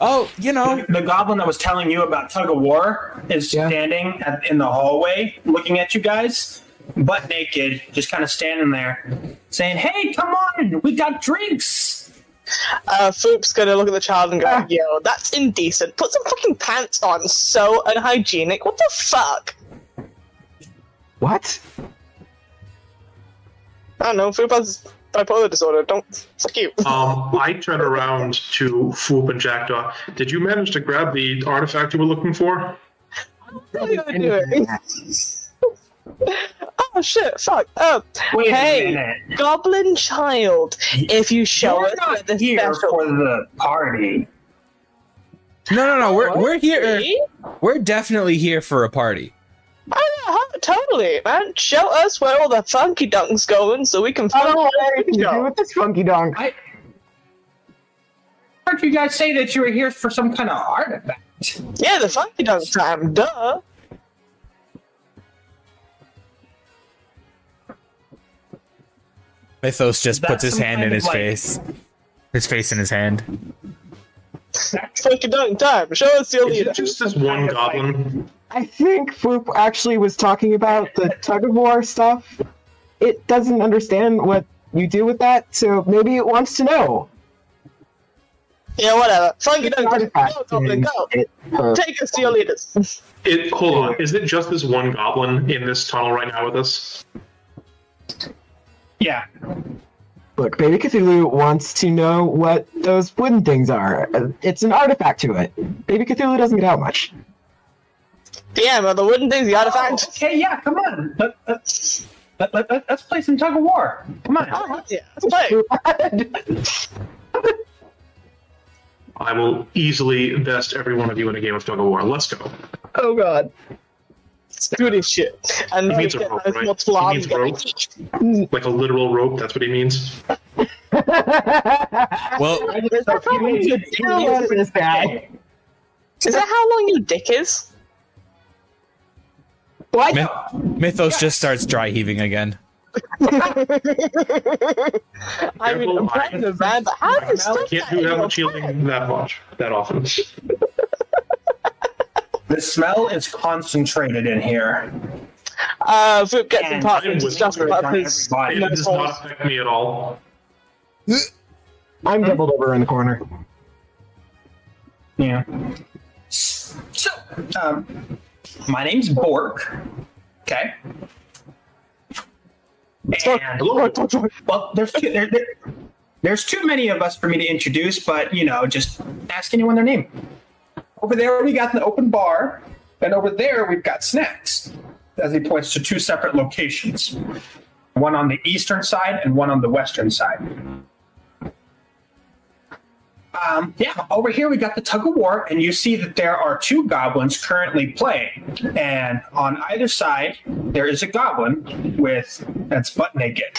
Oh, you know. The goblin that was telling you about Tug-o-War is standing in the hallway looking at you guys, butt naked, just kind of standing there, saying, "Hey, come on, we got drinks." Foop's gonna look at the child and go, "Yo, that's indecent. Put some fucking pants on. So unhygienic. What the fuck?" What? I don't know. Foop has bipolar disorder. Don't fuck you. I turn around to Foop and Jackdaw. Did you manage to grab the artifact you were looking for? What are you gonna do? Oh shit! Fuck! Wait a Hey, minute. Goblin child, if you show You're us where not the here special... for the party. No. We're here. Me? We're definitely here for a party. Oh, yeah, totally, man. Show us where all the funky dunk's going so we can I don't find want anything to do with this funky dunk. I heard you guys say that you were here for some kind of artifact. Yeah, the funky dunk time, duh. Mythos just That's puts his some hand kind in of, his like- face. His face in his hand. Funky dunk time. Show us your Is leader. it just this one goblin? I think Foop actually was talking about the tug-of-war stuff. It doesn't understand what you do with that, so maybe it wants to know. Yeah, whatever. Funky It's dunk time. artifact, Go, goblin, go. and Take us to your leaders. Hold on. Is it just this one goblin in this tunnel right now with us? Yeah. Look, Baby Cthulhu wants to know what those wooden things are. It's an artifact to it. Baby Cthulhu doesn't get out much. Damn, are the wooden things the artifact? Okay, yeah, come on. Let's play some tug-of-war. Come on. Oh, yeah, let's play. I will easily best every one of you in a game of Tug-o-War. Let's go. Oh god. Let's do this shit. And He means a get rope, those right? multiple He arms means together. rope? Like a literal rope, that's what he means? Well, This guy. Is that how long your dick is? What? Mythos just starts dry heaving again. I mean, Careful, impressive, man, but how do you stop Can't that do in that your much healing that often. The smell is concentrated in here. Foop gets And important it was just very about done his everybody. It does not affect me at all. I'm doubled over in the corner. Yeah. So, my name's Bork. Okay. And well, there's too many of us for me to introduce, but just ask anyone their name. Over there we got the open bar, and over there we've got snacks. As he points to two separate locations, one on the eastern side and one on the western side. Over here we got the tug-of-war, and you see that there are two goblins currently playing. And on either side, there is a goblin that's butt naked.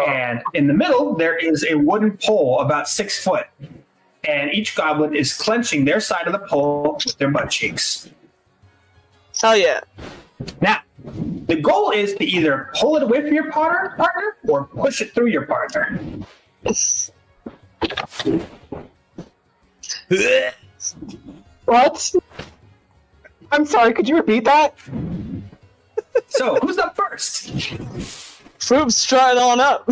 And in the middle, there is a wooden pole about 6 foot. And each goblin is clenching their side of the pole with their butt cheeks. Hell yeah. Now, the goal is to either pull it away from your partner or push it through your partner. What? I'm sorry, could you repeat that? So, who's up first? Foop's trying on up.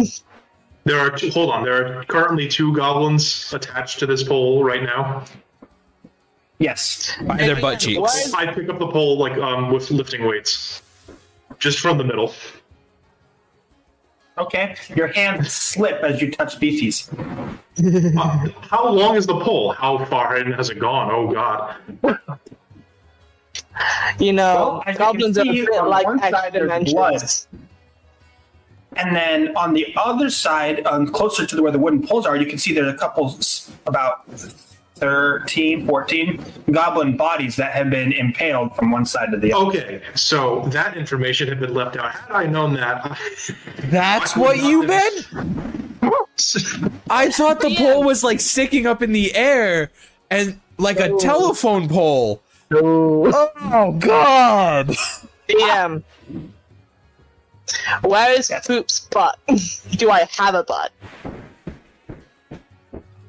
There are currently two goblins attached to this pole right now. Yes. By their butt cheeks. I pick up the pole with lifting weights. Just from the middle. Okay. Your hands slip as you touch feces. How long is the pole? How far in has it gone? Oh god. Well, as you goblins are can a see, bit on like one side extra there's blood. dimensions. And then on the other side, closer to where the wooden poles are, you can see there's a couple, about 13, 14 goblin bodies that have been impaled from one side to the other. Okay, so that information had been left out. Had I known that, That's I would what not you have- meant? I thought the pole was like sticking up in the air and like a telephone pole. Oh god! Damn. Where is Foop's butt? Do I have a butt?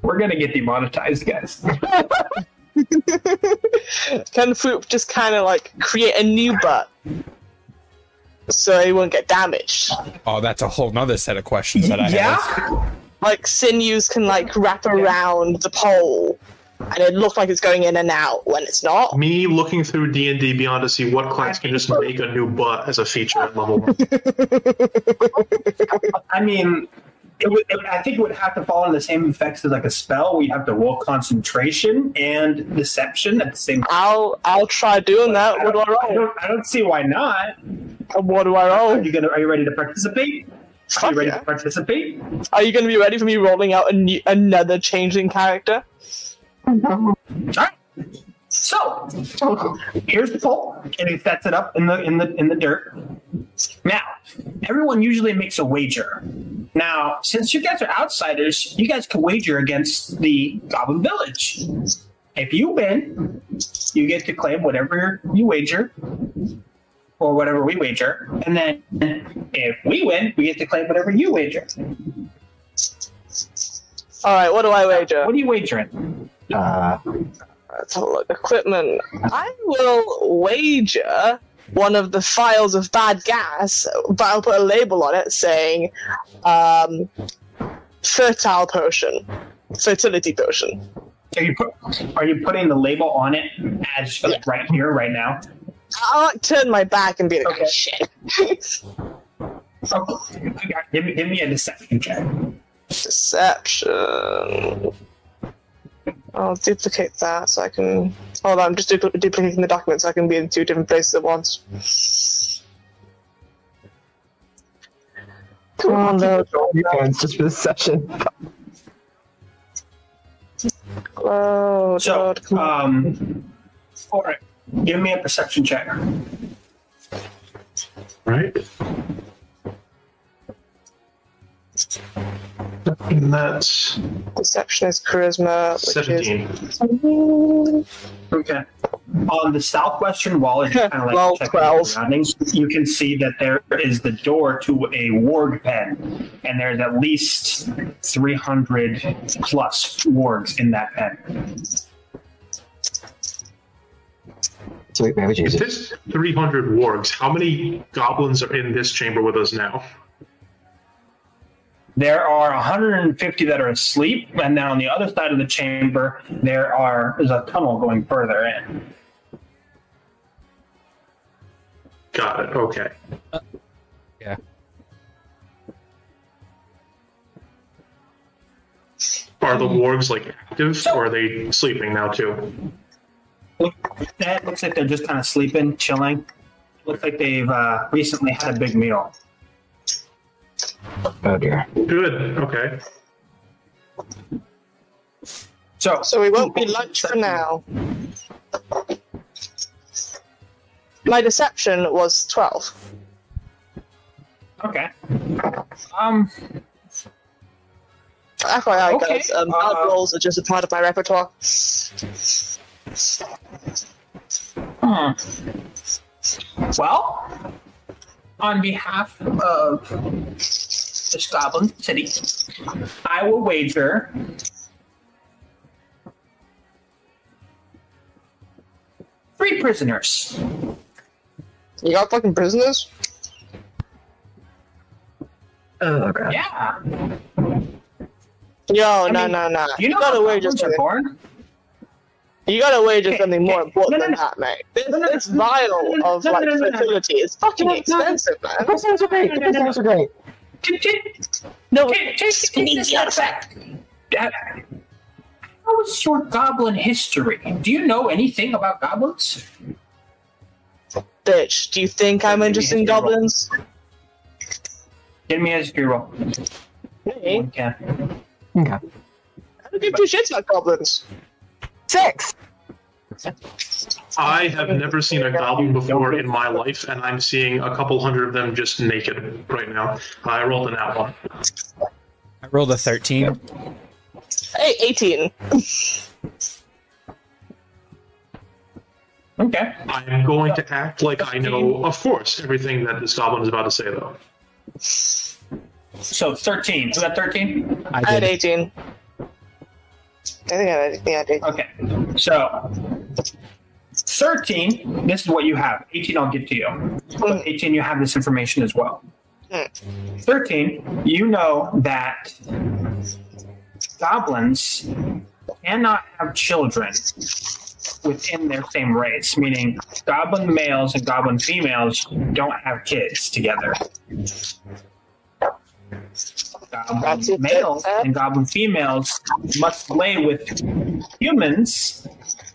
We're going to get demonetized, guys. Can Foop just kind of create a new butt so he won't get damaged? Oh, that's a whole nother set of questions that I have. Like sinews can wrap around the pole, and it looks like it's going in and out when it's not. me looking through D&D Beyond to see what class can just make a new butt as a feature at level 1. I mean, I think it would have to fall in the same effects as a spell. We have to roll concentration and deception at the same time. I'll try doing that. What do I roll? I don't see why not. What do I roll? Are you ready to participate? Are you ready to participate? Are you going to be ready for me rolling out another changeling character? All right. So here's the pole, and he sets it up in the dirt. Now, everyone usually makes a wager. Now, since you guys are outsiders, you guys can wager against the Goblin Village. If you win, you get to claim whatever you wager, or whatever we wager, and then if we win, we get to claim whatever you wager. All right, what do I wager? What are you wagering? Let's have a look. Equipment. I will wager one of the files of bad gas, but I'll put a label on it saying fertile potion. Fertility potion. Are you putting the label on it as like, right here, right now? I'll like, turn my back and be like, Okay. oh, shit. Give me a deception check. Deception. I'll duplicate that so I can... Hold on, I'm just duplicating the document so I can be in 2 different places at once. Come on, load. Just for this session. Load, So, load, come on. all right, give me a perception check. Right? And that's Deception is charisma, which 17. is... Okay. On the southwestern wall, it's kind of like Well, checking 12. the surroundings. You can see that there is the door to a warg pen, and there's at least 300 plus wargs in that pen. Sweet, man, we If choose it. there's 300 wargs, how many goblins are in this chamber with us now? There are 150 that are asleep, and then on the other side of the chamber, there's a tunnel going further in. Got it, okay. Yeah. Are the wargs like active, or are they sleeping now too? That looks like they're just kind of sleeping, chilling. Looks like they've recently had a big meal. Oh dear. Good, okay. So we won't be lunch for now. My deception was 12. Okay. FYI, Okay, guys, bad rolls are just a part of my repertoire. Well, on behalf of this Goblin City, I will wager 3 prisoners. You got fucking prisoners? Oh god. Yeah. Yo, I no. You know gotta how wager goblins are something. born? You gotta wager Okay, something more okay. important No, than no, that, mate. no, no, This vial of like fertility is fucking expensive, The man. prisoners are great. The prisoners are great. No, Take this artifact. How is your goblin history? Do you know anything about goblins? bitch. Do you think I'm interested in goblins? Give me a history roll. Me? Okay. Okay. I don't give 2 shits about goblins. 6. I have never seen a goblin before in my life, and I'm seeing a couple hundred of them just naked right now. I rolled an out one. I rolled a 13. Hey, 18. Okay. I'm going to act like I know, of course, everything that this goblin is about to say, though. So 13. Who got 13? I had 18. I think I did. Okay. So 13, this is what you have. 18, I'll get to you. But 18, you have this information as well. 13, you know that goblins cannot have children within their same race, meaning goblin males and goblin females don't have kids together. Goblin males and goblin females must lay with humans,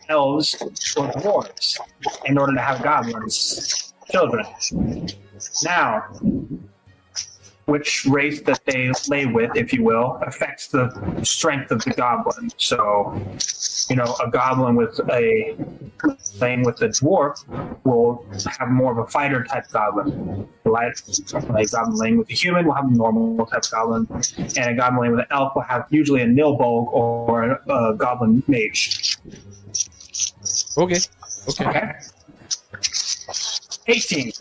elves, or dwarves in order to have goblins children. Now, which race that they lay with, if you will, affects the strength of the goblin. So, a goblin laying with a dwarf will have more of a fighter type goblin. A goblin laying with a human will have a normal type goblin, and a goblin laying with an elf will have usually a nilbog or a goblin mage. Okay. 18.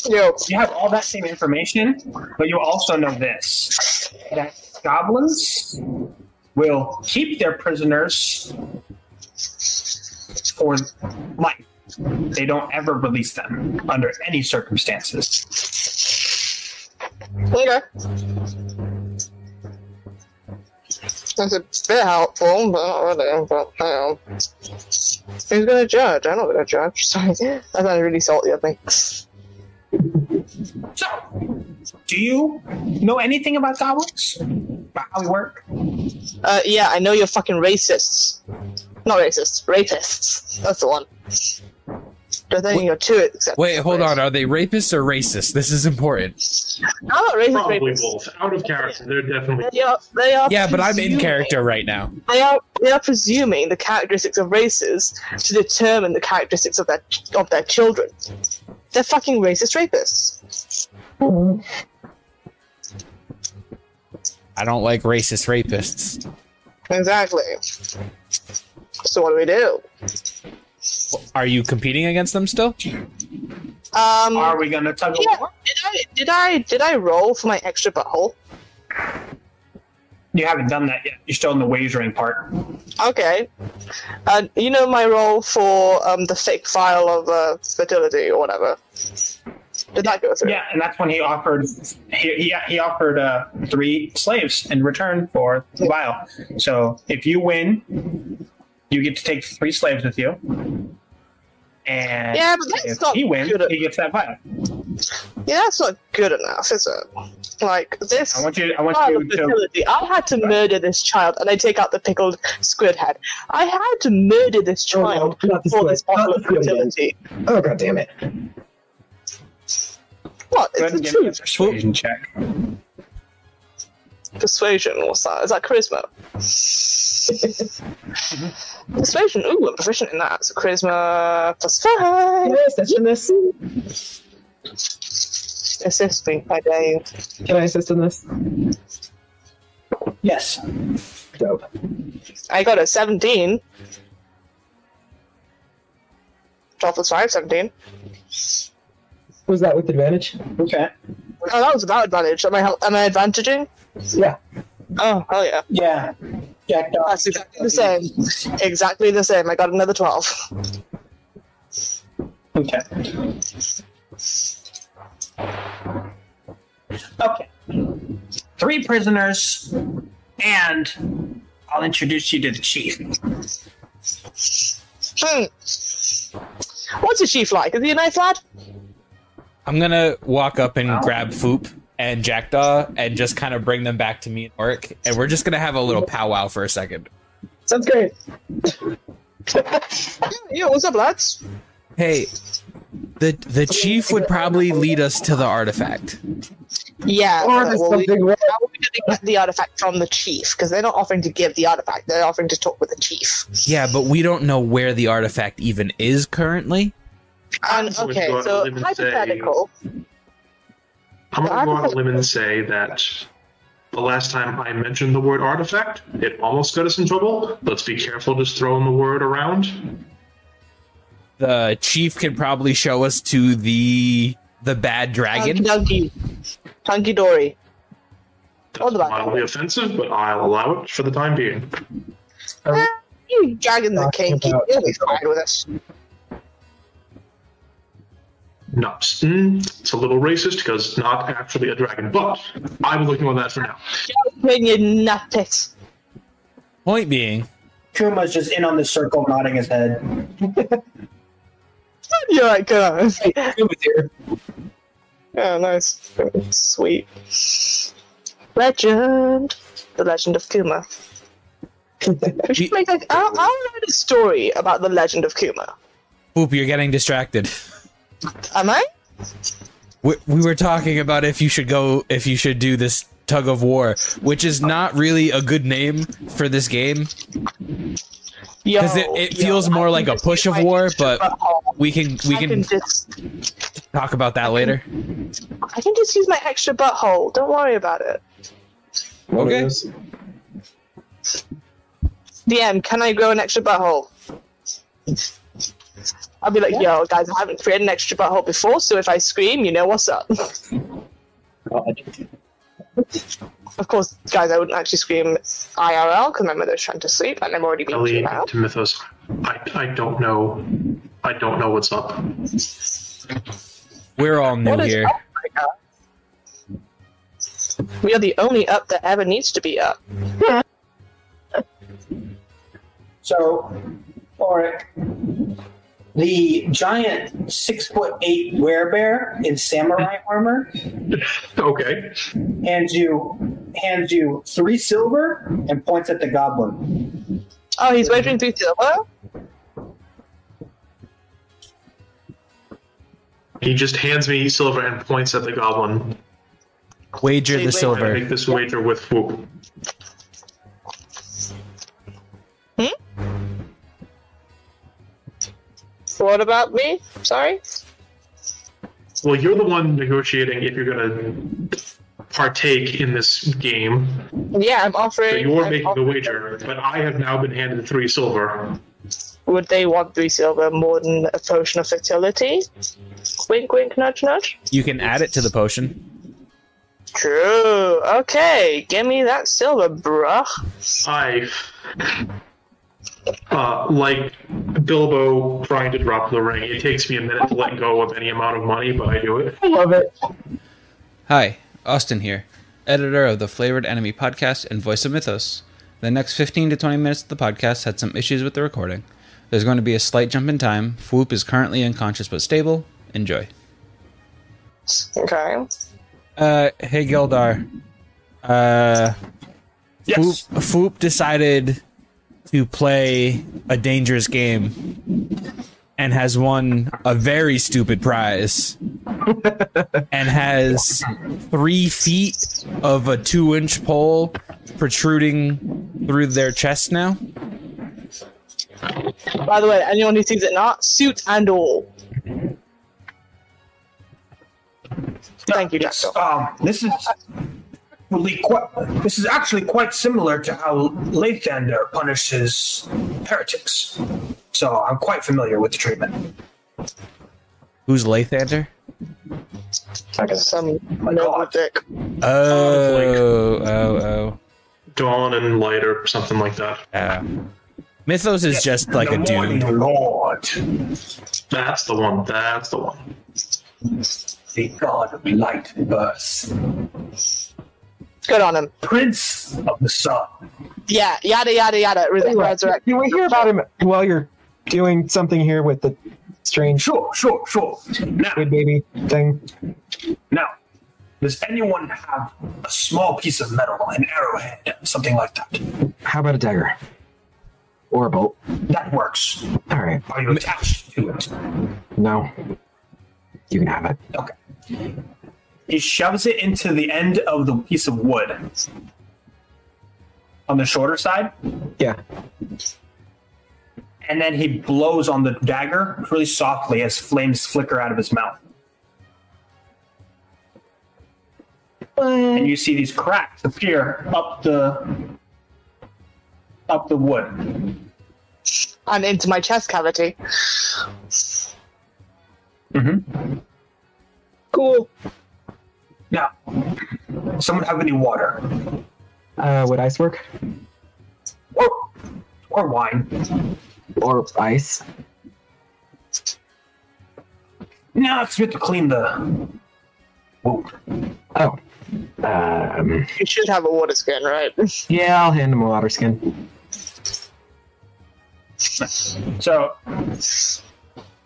Yo. You have all that same information, but you also know this: that goblins will keep their prisoners for life. They don't ever release them under any circumstances. Okay. That's a bit helpful, but not really. But, who's gonna judge? I'm not gonna judge. Sorry. That sounded really salty of me. So, do you know anything about goblins? About how we work? Yeah, I know you're fucking racists. Not racists, rapists. That's the one. Don't think you're too accepting. Wait, hold on. Are they rapists or racist? This is important. I'm not racist. Probably rapists. both. Out of character, they're definitely. They are Yeah, but I'm in presuming- character right now. They are presuming the characteristics of races to determine the characteristics of their children. They're fucking racist rapists. I don't like racist rapists. Exactly. So what do we do? Are you competing against them still? Are we gonna tug of Yeah. war? Did I roll for my extra butthole? You haven't done that yet. You're still in the wagering part. Okay. You know my role for the fake file of fertility or whatever. Did that go through? Yeah, and that's when he offered he offered 3 slaves in return for the vial. So if you win, you get to take 3 slaves with you. And Yeah, but that's if not he wins, good. he gets that vial. Yeah, that's not good enough, is it? Like this. I want you file of to fertility. I had to murder this child, and I take out the pickled squid head. I had to murder this Oh, no, child not the for squid. this bottle Not of the squid again. fertility. Oh, god damn it. What? go It's ahead and the give me a truth. persuasion check. Persuasion, what's that? Is that charisma? Persuasion, ooh, I'm proficient in that. So charisma +5. Can I assist in this? Assist me, I dare you. Can I assist in this? Yes. Dope. I got a 17. 12 plus 5, 17. Was that with advantage? Okay. Oh, that was without advantage. Am I advantaging? Yeah. Oh, hell yeah. Yeah. Jack dog. That's exactly the same. Exactly the same. I got another 12. Okay. Okay. 3 prisoners, and I'll introduce you to the chief. What's the chief like? Is he a nice lad? I'm gonna walk up and grab Foop and Jackdaw and just kind of bring them back to me and Orc, and we're just gonna have a little powwow for a second. Sounds great. Yeah, what's up, lads? Hey, the chief would probably lead us to the artifact. Yeah, Or there's well, something wrong. how are we going to get the artifact from the chief? Because they're not offering to give the artifact; they're offering to talk with the chief. Yeah, but we don't know where the artifact even is currently. And So okay, go out so on a limb and say- hypothetical. I'm going to go out on a limb and say that the last time I mentioned the word artifact, it almost got us in trouble. Let's be careful just throwing the word around. The chief can probably show us to the bad dragon. Hunky Dory. That's mildly offensive, but I'll allow it for the time being. You dragons are Talking kinky. about- You'll be fine with us. No, it's a little racist because it's not actually a dragon, but I'm looking on that for now. When you nut pit. Point being, Kuma's just in on the circle, nodding his head. You're right, good on. It was here. Yeah, nice. Sweet. Legend. The Legend of Kuma. We should make like, I'll write a story about the Legend of Kuma. Foop, you're getting distracted. Am I? We were talking about if you should do this Tug of War, which is not really a good name for this game. Because it feels more like a push of war, but we can talk about that later. I can just use my extra butthole. Don't worry about it. Okay. DM, can I grow an extra butthole? I'll be like, yo, guys, I haven't created an extra butthole before, so if I scream, you know what's up. Of course, guys, I wouldn't actually scream IRL because my mother's trying to sleep and I'm already being too loud. To Mythos, I don't know. I don't know what's up. We're all new here. We are the only up that ever needs to be up. So, Oric, the giant 6'8" werebear in samurai armor Okay. hands you 3 silver and points at the goblin. Oh, he's wagering 3 silver? He just hands me silver and points at the goblin. Wager the I silver. make this wager with Whoop. What about me? Sorry? Well, you're the one negotiating if you're going to partake in this game. Yeah, I'm offering... So you're I'm making the offering- wager, but I have now been handed 3 silver. Would they want 3 silver more than a potion of fertility? Wink, wink, nudge, nudge. You can add it to the potion. True. Okay, give me that silver, bruh. Like Bilbo trying to drop the ring. It takes me a minute to let go of any amount of money, but I do it. I love it. Hi, Austin here, editor of the Flavored Enemy podcast and voice of Mythos. The next 15 to 20 minutes of the podcast had some issues with the recording. There's going to be a slight jump in time. Fwoop is currently unconscious but stable. Enjoy. Okay. Hey Gildar. Yes. Fwoop decided to play a dangerous game and has won a very stupid prize and has 3 feet of a 2-inch pole protruding through their chest now. By the way, anyone who sees it not, suit and all. Thank you, Yes, Jackal. this is actually quite similar to how Lathander punishes heretics. So I'm quite familiar with the treatment. Who's Lathander? Some noble dick. Oh. Dawn and Light or something like that. Mythos is just like a the morning dude. Lord, That's the one. That's the one. the god of light and birth, Good on him. prince of the sun. Yeah, yada yada yada. Resurrect. Can we hear about him while you're doing something here with the strange Sure. Now, good baby thing? does anyone have a small piece of metal, an arrowhead, something like that? How about a dagger? Or a bolt? That works. All right. Are you attached to it? No. You can have it. Okay. He shoves it into the end of the piece of wood. On the shorter side. Yeah. And then he blows on the dagger really softly as flames flicker out of his mouth. And you see these cracks appear up the wood. And into my chest cavity. Mm-hmm. Cool. Now, someone have any water? Would ice work? Or wine? Or ice? No, it's meant to clean the wound. Oh. You should have a water skin, right? Yeah, I'll hand him a water skin. So,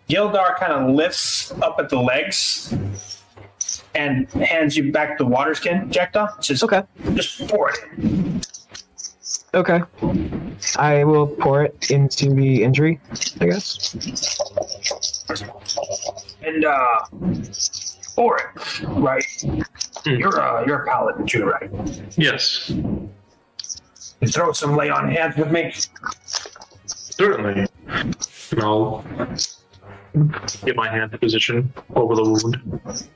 Gildar kind of lifts up at the legs and hands you back the water skin, Jekta. Says, Okay. Just pour it in. Okay. I will pour it into the injury, I guess. And Oric, right? You're a paladin too, right? Yes, You throw some lay on hands with me. certainly. And I'll get my hand in position over the wound.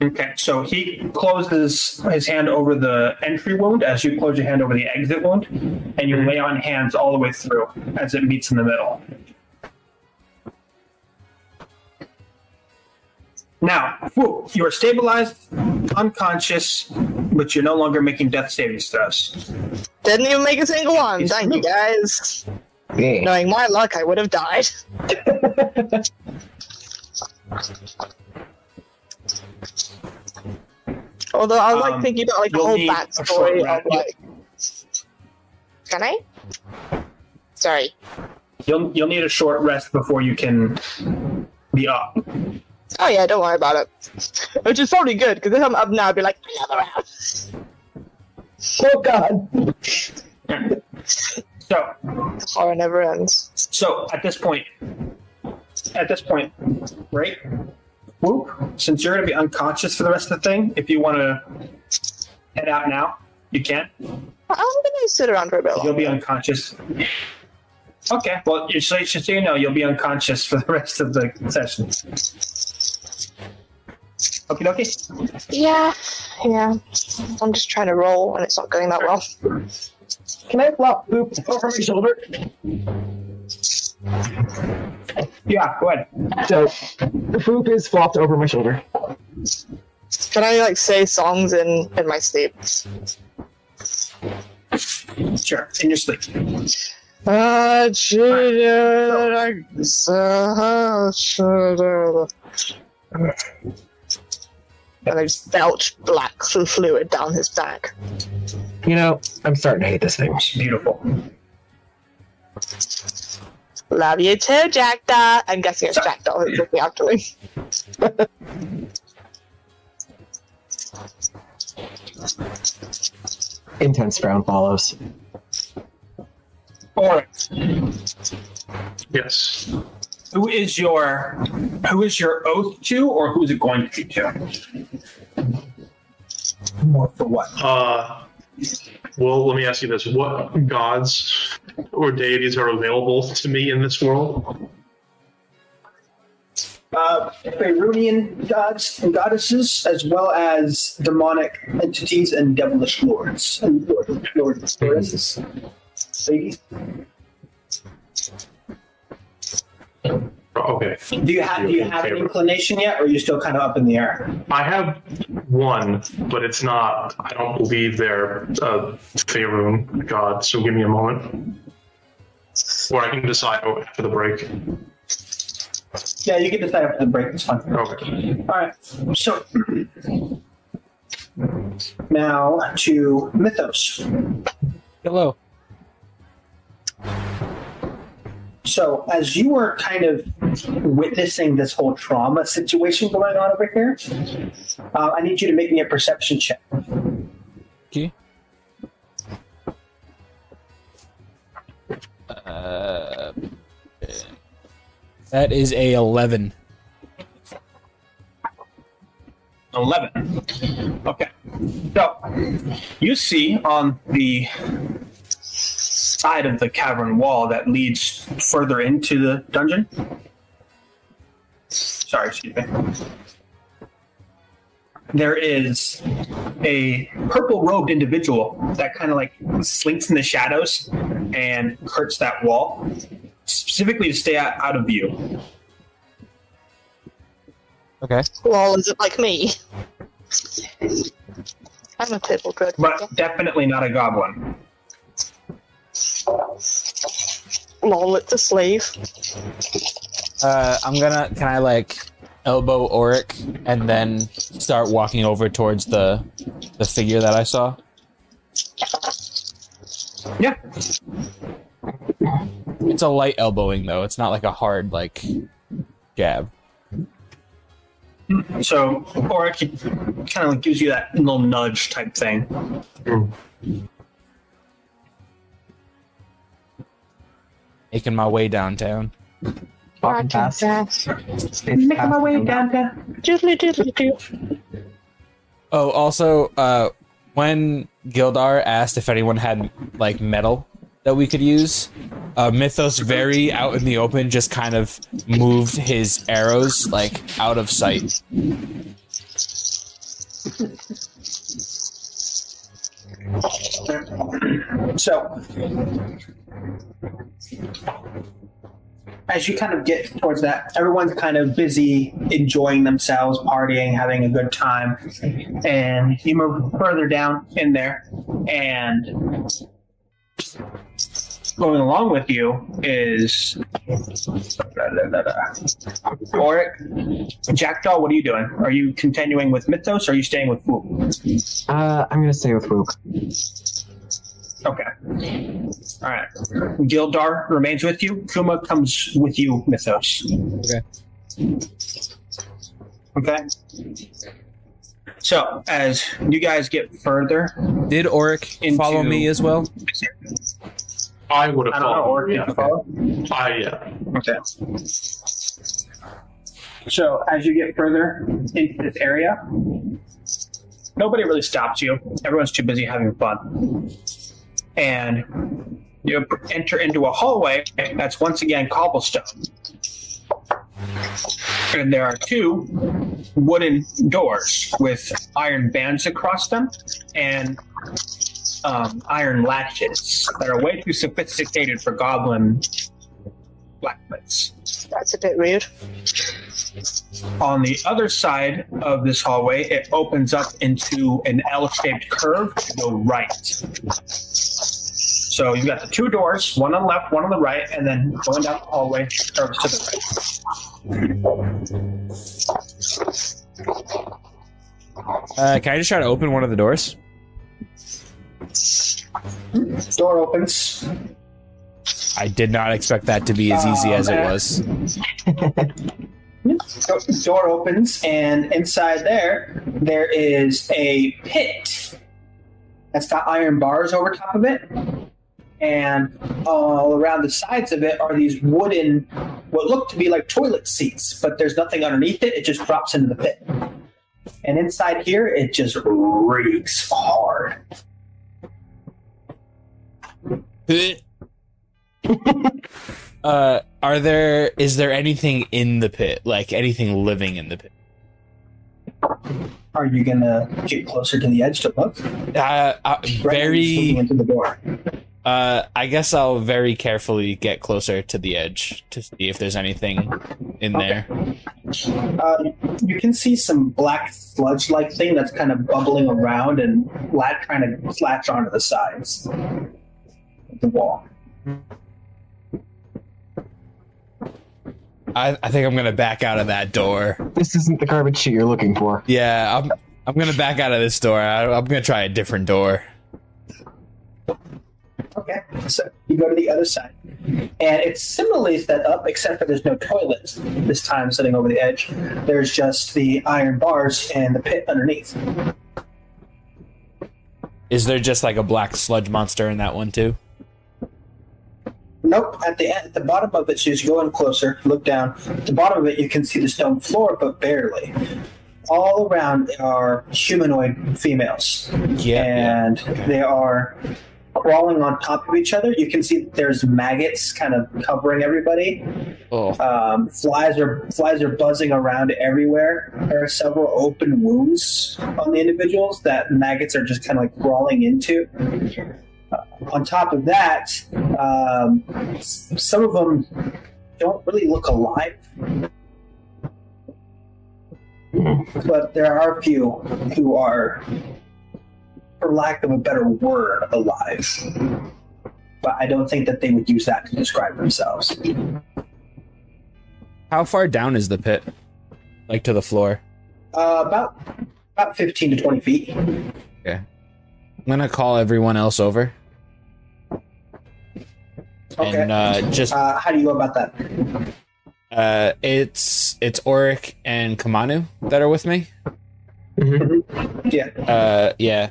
Okay, so he closes his hand over the entry wound as you close your hand over the exit wound, and you lay on hands all the way through as it meets in the middle. Now, you are stabilized, unconscious, but you're no longer making death saving throws. Didn't even make a single one. Thank you, guys. Yeah. Knowing my luck, I would have died. Although I was like thinking about like the you'll whole need a backstory short of rest. like. Can I? Sorry. You'll need a short rest before you can be up. Oh yeah, don't worry about it. Which is probably good because if I'm up now, I'd be like another round. Oh God. So, Horror never ends. so at this point, right? Whoop. Since you're going to be unconscious for the rest of the thing, if you want to head out now, you can. I'm gonna sit around for a bit You'll longer. be unconscious. Okay, well, so you know, you'll be unconscious for the rest of the session. Okie dokie. Yeah. I'm just trying to roll and it's not going that well. Can I flop poop over my shoulder? Yeah, go ahead. So the poop is flopped over my shoulder. Can I like say songs in my sleep? Sure, in your sleep. And I just belch black fluid down his back. You know, I'm starting to hate this thing. Beautiful. Love you too, Jackdaw. I'm guessing it's Jackdaw who's looking after me. Intense frown follows. Alright. Yes. Who is your oath to, or who is it going to be to? Or for what? Well, let me ask you this: what gods or deities are available to me in this world? Faerunian gods and goddesses, as well as demonic entities and devilish lords and lords. Ladies. Okay. Do you have an inclination yet, or are you still kind of up in the air? I have one, but it's not. I don't believe they're Faerun god. So give me a moment, or I can decide after the break. Yeah, you can decide after the break. It's fine. Okay. All right. So now to Mythos. Hello. So as you were kind of witnessing this whole trauma situation going on over here, I need you to make me a perception check. Okay. That is a 11. 11. Okay. So you see on the side of the cavern wall that leads further into the dungeon. Sorry, excuse me. There is a purple-robed individual that kind of like slinks in the shadows and hurts that wall, specifically to stay out of view. Okay. Lol, is it like me? I'm a purple good. But definitely not a goblin. Lol, it's a slave. Can I like elbow Oric and then start walking over towards the figure that I saw? Yeah. It's a light elbowing though. It's not like a hard like jab. So, or it kind of gives you that little nudge type thing. Making my way downtown. Walking fast. Making my way downtown. Doodly doodly doo. Oh, also, when Gildar asked if anyone had like metal that we could use, Mythos, very out in the open, just kind of moved his arrows like out of sight. So, as you kind of get towards that, everyone's kind of busy enjoying themselves, partying, having a good time, and you move further down in there, and going along with you is Oric. Jackdaw, what are you doing? Are you continuing with Mythos, or are you staying with Fook? I'm gonna stay with Fook. Okay. All right. Gildar remains with you. Kuma comes with you, Mythos. Okay. Okay. So, as you guys get further, Did Oric follow me as well? I would have I don't know, followed. Oric, did you follow? Yeah. Okay. So, as you get further into this area, nobody really stops you. Everyone's too busy having fun. And you enter into a hallway that's once again cobblestone. And there are two wooden doors with iron bands across them and iron latches that are way too sophisticated for goblin blacksmiths. That's a bit rude. On the other side of this hallway, it opens up into an L-shaped curve to the right. So you've got the two doors, one on the left, one on the right, and then going down the hallway, curves to the right. Can I just try to open one of the doors? Door opens. I did not expect that to be as easy as it was. Door opens, and inside there is a pit that's got iron bars over top of it. And all around the sides of it are these wooden, what look to be like toilet seats, but there's nothing underneath it. It just drops into the pit. And inside here, it just reeks hard. Is there anything in the pit? Like anything living in the pit? Are you gonna get closer to the edge to look? Very. Into the door. I guess I'll very carefully get closer to the edge to see if there's anything in there. You can see some black sludge-like thing that's kind of bubbling around and trying to latch onto the sides of the wall. I think I'm gonna back out of that door. This isn't the garbage chute you're looking for. Yeah, I'm gonna back out of this door. I'm gonna try a different door. Okay, so you go to the other side, and it's similarly set up, except for there's no toilets this time sitting over the edge. There's just the iron bars and the pit underneath. Is there just like a black sludge monster in that one too? Nope. At the bottom of it, so as you go in closer, look down. At the bottom of it, you can see the stone floor, but barely. All around are humanoid females, and they are crawling on top of each other. You can see there's maggots kind of covering everybody. Oh. Flies are buzzing around everywhere. There are several open wounds on the individuals that maggots are just kind of like crawling into. On top of that, some of them don't really look alive. But there are a few who are, for lack of a better word, alive. But I don't think that they would use that to describe themselves. How far down is the pit? Like to the floor? About 15 to 20 feet. Okay. I'm gonna call everyone else over. Okay. And just how do you go about that? it's Oric and Kamanu that are with me. Mm-hmm. Yeah. Yeah.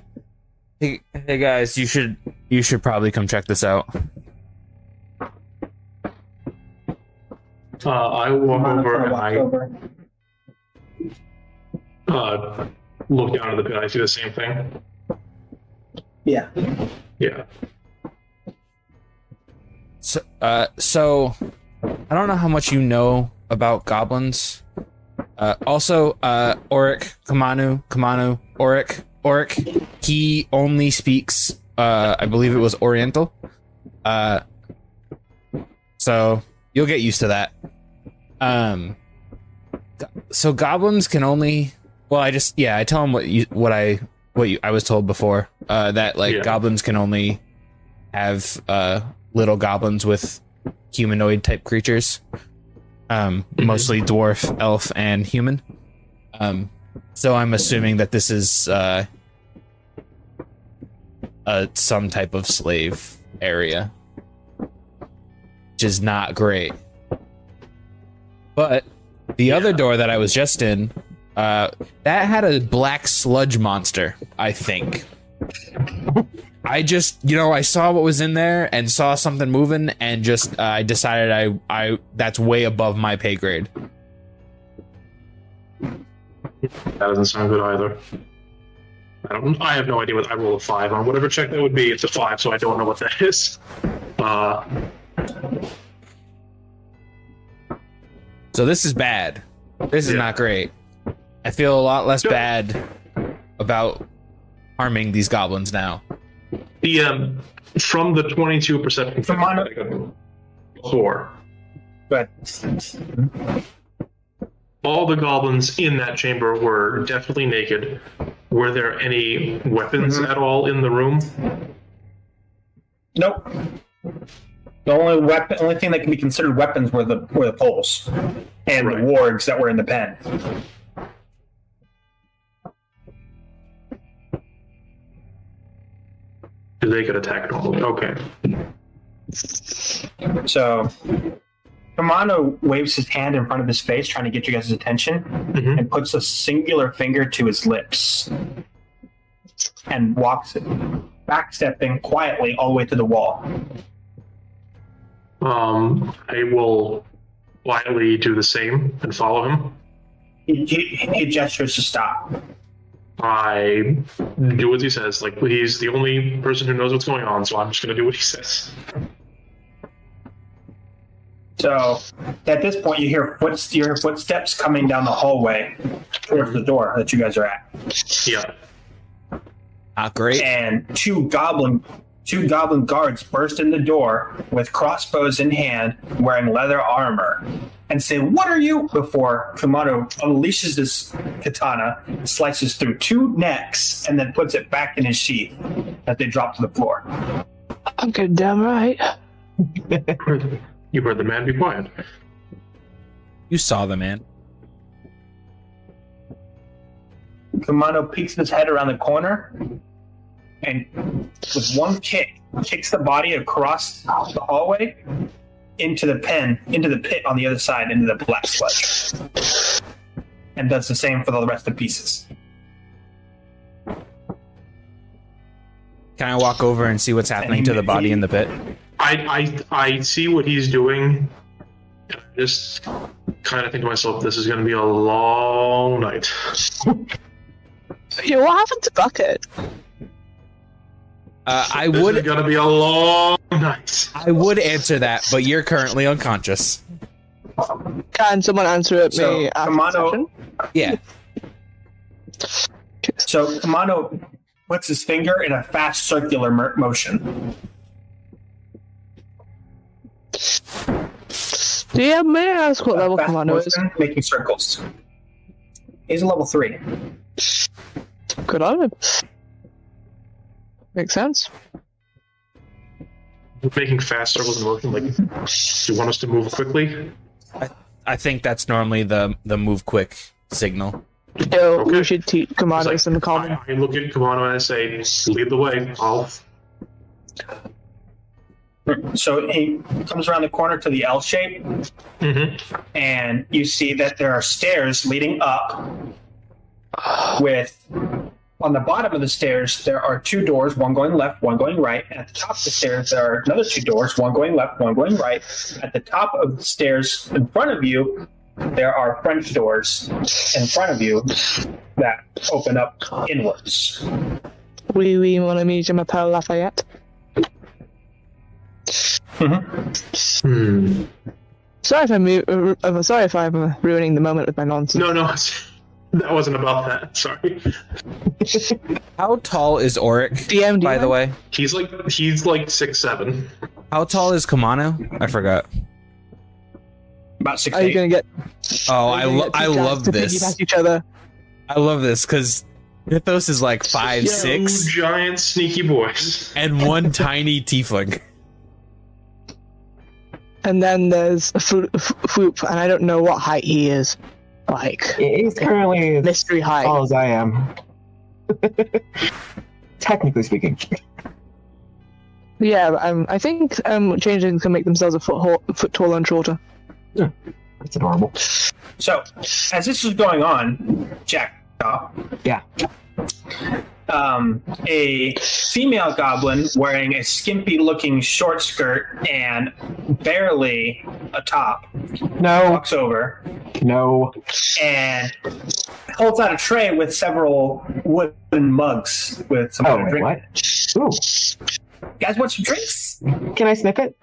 Hey guys, you should probably come check this out. I walk over and Walks over. look down at the pit. I see the same thing. Yeah. Yeah. So, I don't know how much you know about goblins. Also, Auric, Kamanu, Auric, he only speaks, I believe it was Oriental. So you'll get used to that. So goblins can only, well, I tell him what I was told before, that goblins can only have, little goblins with humanoid type creatures. Mostly dwarf, elf, and human. So I'm assuming that this is some type of slave area, which is not great. But the other door that I was just in, that had a black sludge monster, I think. I just, I saw what was in there and saw something moving, and just I decided I that's way above my pay grade. That doesn't sound good either. I have no idea what I roll a 5 on. Whatever check that would be, it's a 5, so I don't know what that is. So this is bad. This is not great. I feel a lot less bad about harming these goblins now. The from the 22 perception check, I got a 4. But all the goblins in that chamber were definitely naked. Were there any weapons at all in the room? nope. The only thing that can be considered weapons were the poles and the wargs that were in the pen. They could attack normally. Okay. So, Kamano waves his hand in front of his face, trying to get you guys' attention, and puts a singular finger to his lips, and walks backstepping quietly all the way to the wall. I will quietly do the same and follow him. He gestures to stop. I do what he says. Like, he's the only person who knows what's going on, so I'm just going to do what he says. So, at this point, you hear footsteps coming down the hallway towards the door that you guys are at. Yeah. Not great. And two goblin guards burst in the door with crossbows in hand, wearing leather armor, and say, "What are you?" before Kumano unleashes his katana, slices through 2 necks, and then puts it back in his sheath as they drop to the floor. I'm good, damn right. You heard the man, be quiet. You saw the man. Kumano peeks his head around the corner and with one kick, kicks the body across the hallway into the pit on the other side, into the black sludge. And does the same for the rest of the pieces. Can I walk over and see what's happening to the body in the pit? I see what he's doing. I just kind of think to myself, this is going to be a long night. Yeah, what happened to Bucket? This is going to be a long night. I would answer that, but you're currently unconscious. Can someone answer it me after the session? Yeah. So Kamano puts his finger in a fast circular motion. Yeah, may I ask what level Kamano is? Making circles. He's a level 3. Good on him. Makes sense. Making fast circles in motion, like, do you want us to move quickly? I think that's normally the move quick signal. Yo, we should teach Kamano some common. I look at Kamano and I say, lead the way. So he comes around the corner to the L shape, and you see that there are stairs leading up with On the bottom of the stairs, there are 2 doors, one going left, one going right. At the top of the stairs, there are another 2 doors, one going left, one going right. At the top of the stairs in front of you, there are French doors in front of you that open up inwards. Oui, mon ami, je m'appelle Lafayette. Mm-hmm. Sorry if I'm ruining the moment with my nonsense. No, that wasn't about that. Sorry. How tall is Auric, DM, by the way? He's like 6'7". How tall is Kamano? I forgot. About 6'8". Are you gonna get? Oh, I love this. Past each other. I love this because Mythos is like 5'6", Giant sneaky boys. and one tiny tiefling. And then there's Foop, and I don't know what height he is. Like, He's currently mystery as height. tall as I am. Technically speaking. Yeah, but, I think changelings can make themselves a foot taller and shorter. That's adorable. So, as this is going on, Jack, Yeah. A female goblin wearing a skimpy-looking short skirt and barely a top No. walks over No. and holds out a tray with several wooden mugs with some Oh, kind of wait, drink. what? Ooh. Guys want some drinks? Can I sniff it?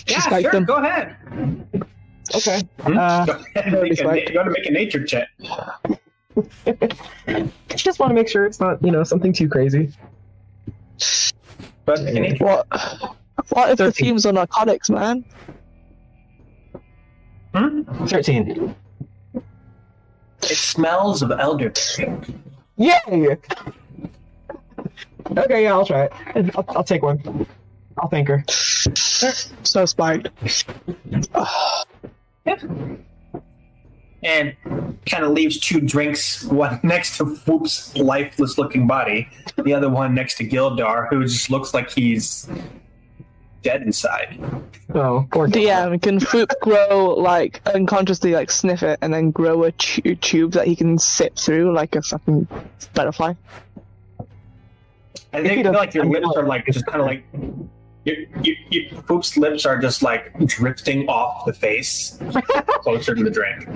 Yeah, like sure. them. Go ahead. Okay. Go ahead and that'd be smart. go to make a nature check. Just want to make sure it's not, something too crazy. But make a nature. What if the fumes are narcotics, man? 13. It smells of elder. Yay! Okay, yeah, I'll try it. I'll take one. I'll thank her. So spiked. Yeah. And kind of leaves 2 drinks, one next to Whoop's lifeless-looking body, the other one next to Gildar, who just looks like he's dead inside. Oh, poor guy. DM, can Foop grow, like, unconsciously, like, sniff it and then grow a tube that he can sip through like a fucking butterfly? I feel like your lips are like just kind of like Foop's lips are just like drifting off the face closer to the drink.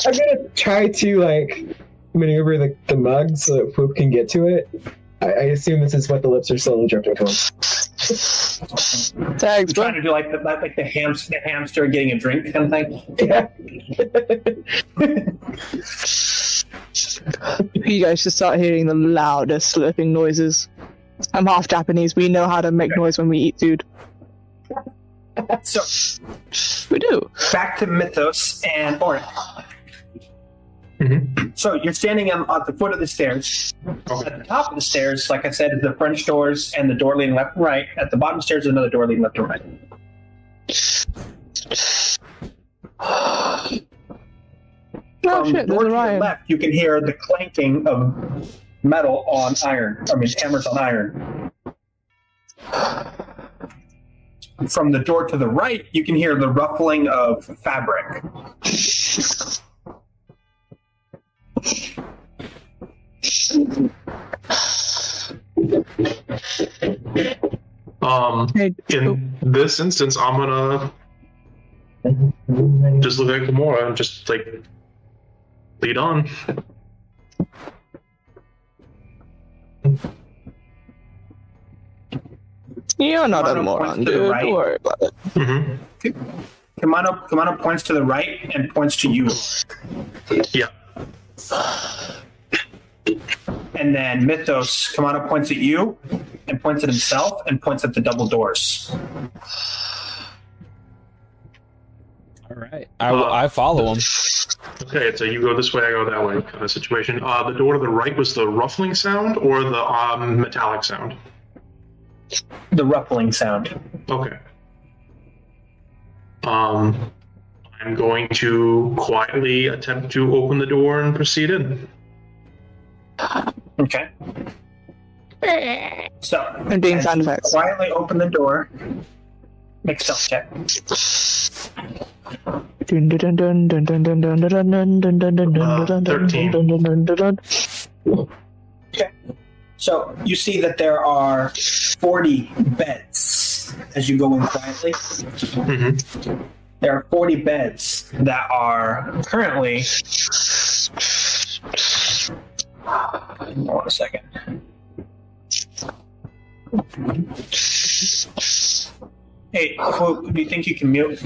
I'm gonna try to, maneuver the mug so that Poop can get to it. I assume this is what the lips are slowly drifting towards. Thanks, bro. Trying to do like the hamster getting a drink kind of thing. Yeah. You guys should start hearing the loudest slurping noises. I'm half Japanese. We know how to make noise when we eat food. So We do. back to Mythos and Orin. Mm-hmm. So you're standing at the foot of the stairs. Okay. At the top of the stairs, like I said, is the French doors and the door leading left and right. At the bottom of the stairs is another door leading left and right. Oh From shit, the there's door to the Orion. left, you can hear the clanking of metal on iron. I mean, hammers on iron. From the door to the right, you can hear the ruffling of fabric. Hey, In this instance, I'm gonna just look at Gamora and just lead on. You're not a Kamano moron, points to the dude. right. Don't worry about it. Mm-hmm. Kamano points to the right and points to you. Yeah. And then Mythos, Kamano points at you and points at himself and points at the double doors. All right. I follow him. Okay, so you go this way, I go that way, kind of situation. The door to the right was the ruffling sound or the metallic sound? The ruffling sound. Okay. I'm going to quietly attempt to open the door and proceed in. Okay. So, I'm doing as sound you effects. quietly open the door. Make a stealth check. Okay. So you see that there are 40 beds as you go in quietly. Mm-hmm. There are 40 beds that are currently. Hold on a second. Hey, do you think you can mute?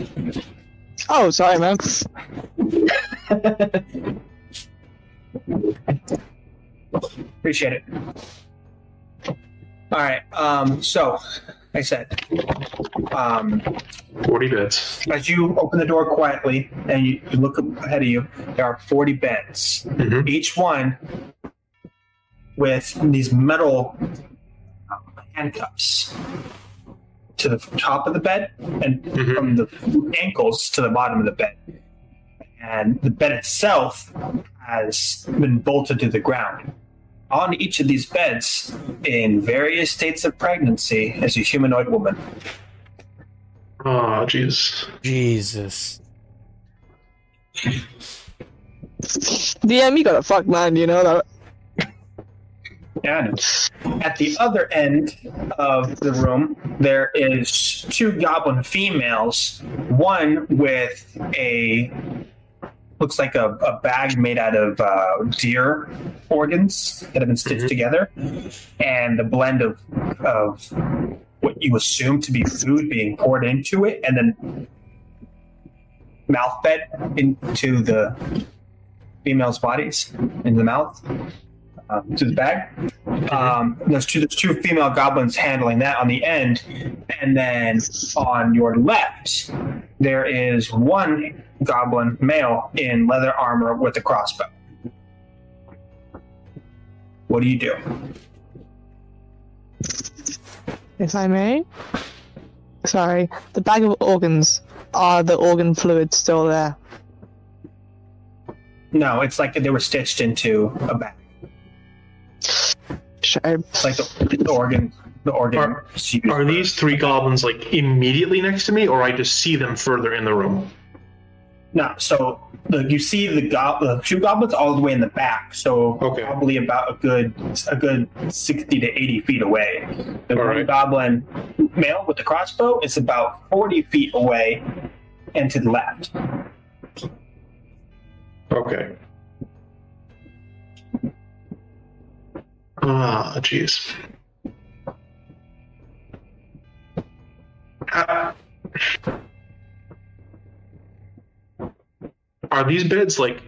Oh, sorry, man. Appreciate it. All right. So, like I said, 40 beds. as you open the door quietly and you look up ahead of you, there are 40 beds. Mm-hmm. Each one with these metal handcuffs to the top of the bed and from the ankles to the bottom of the bed. And the bed itself has been bolted to the ground. On each of these beds, in various states of pregnancy, is a humanoid woman. Oh, jeez. Jesus. DM, you gotta fuck, man, you know that. Yeah, I know. At the other end of the room, there is two goblin females. One with looks like a bag made out of deer organs that have been stitched together, and a blend of what you assume to be food being poured into it, and then mouth fed into the females' bodies, into the mouth. To the bag. There's two female goblins handling that on the end, and then on your left there is one goblin male in leather armor with a crossbow. What do you do? If I may? Sorry, the bag of organs, are the organ fluids still there? No, it's like they were stitched into a bag. Sure. It's like the organ. Are these three goblins like immediately next to me, or I just see them further in the room? No, so you see the two goblins all the way in the back, so probably about a good 60 to 80 feet away. The one goblin male with the crossbow is about 40 feet away and to the left. Okay. Ah, jeez. Are these beds like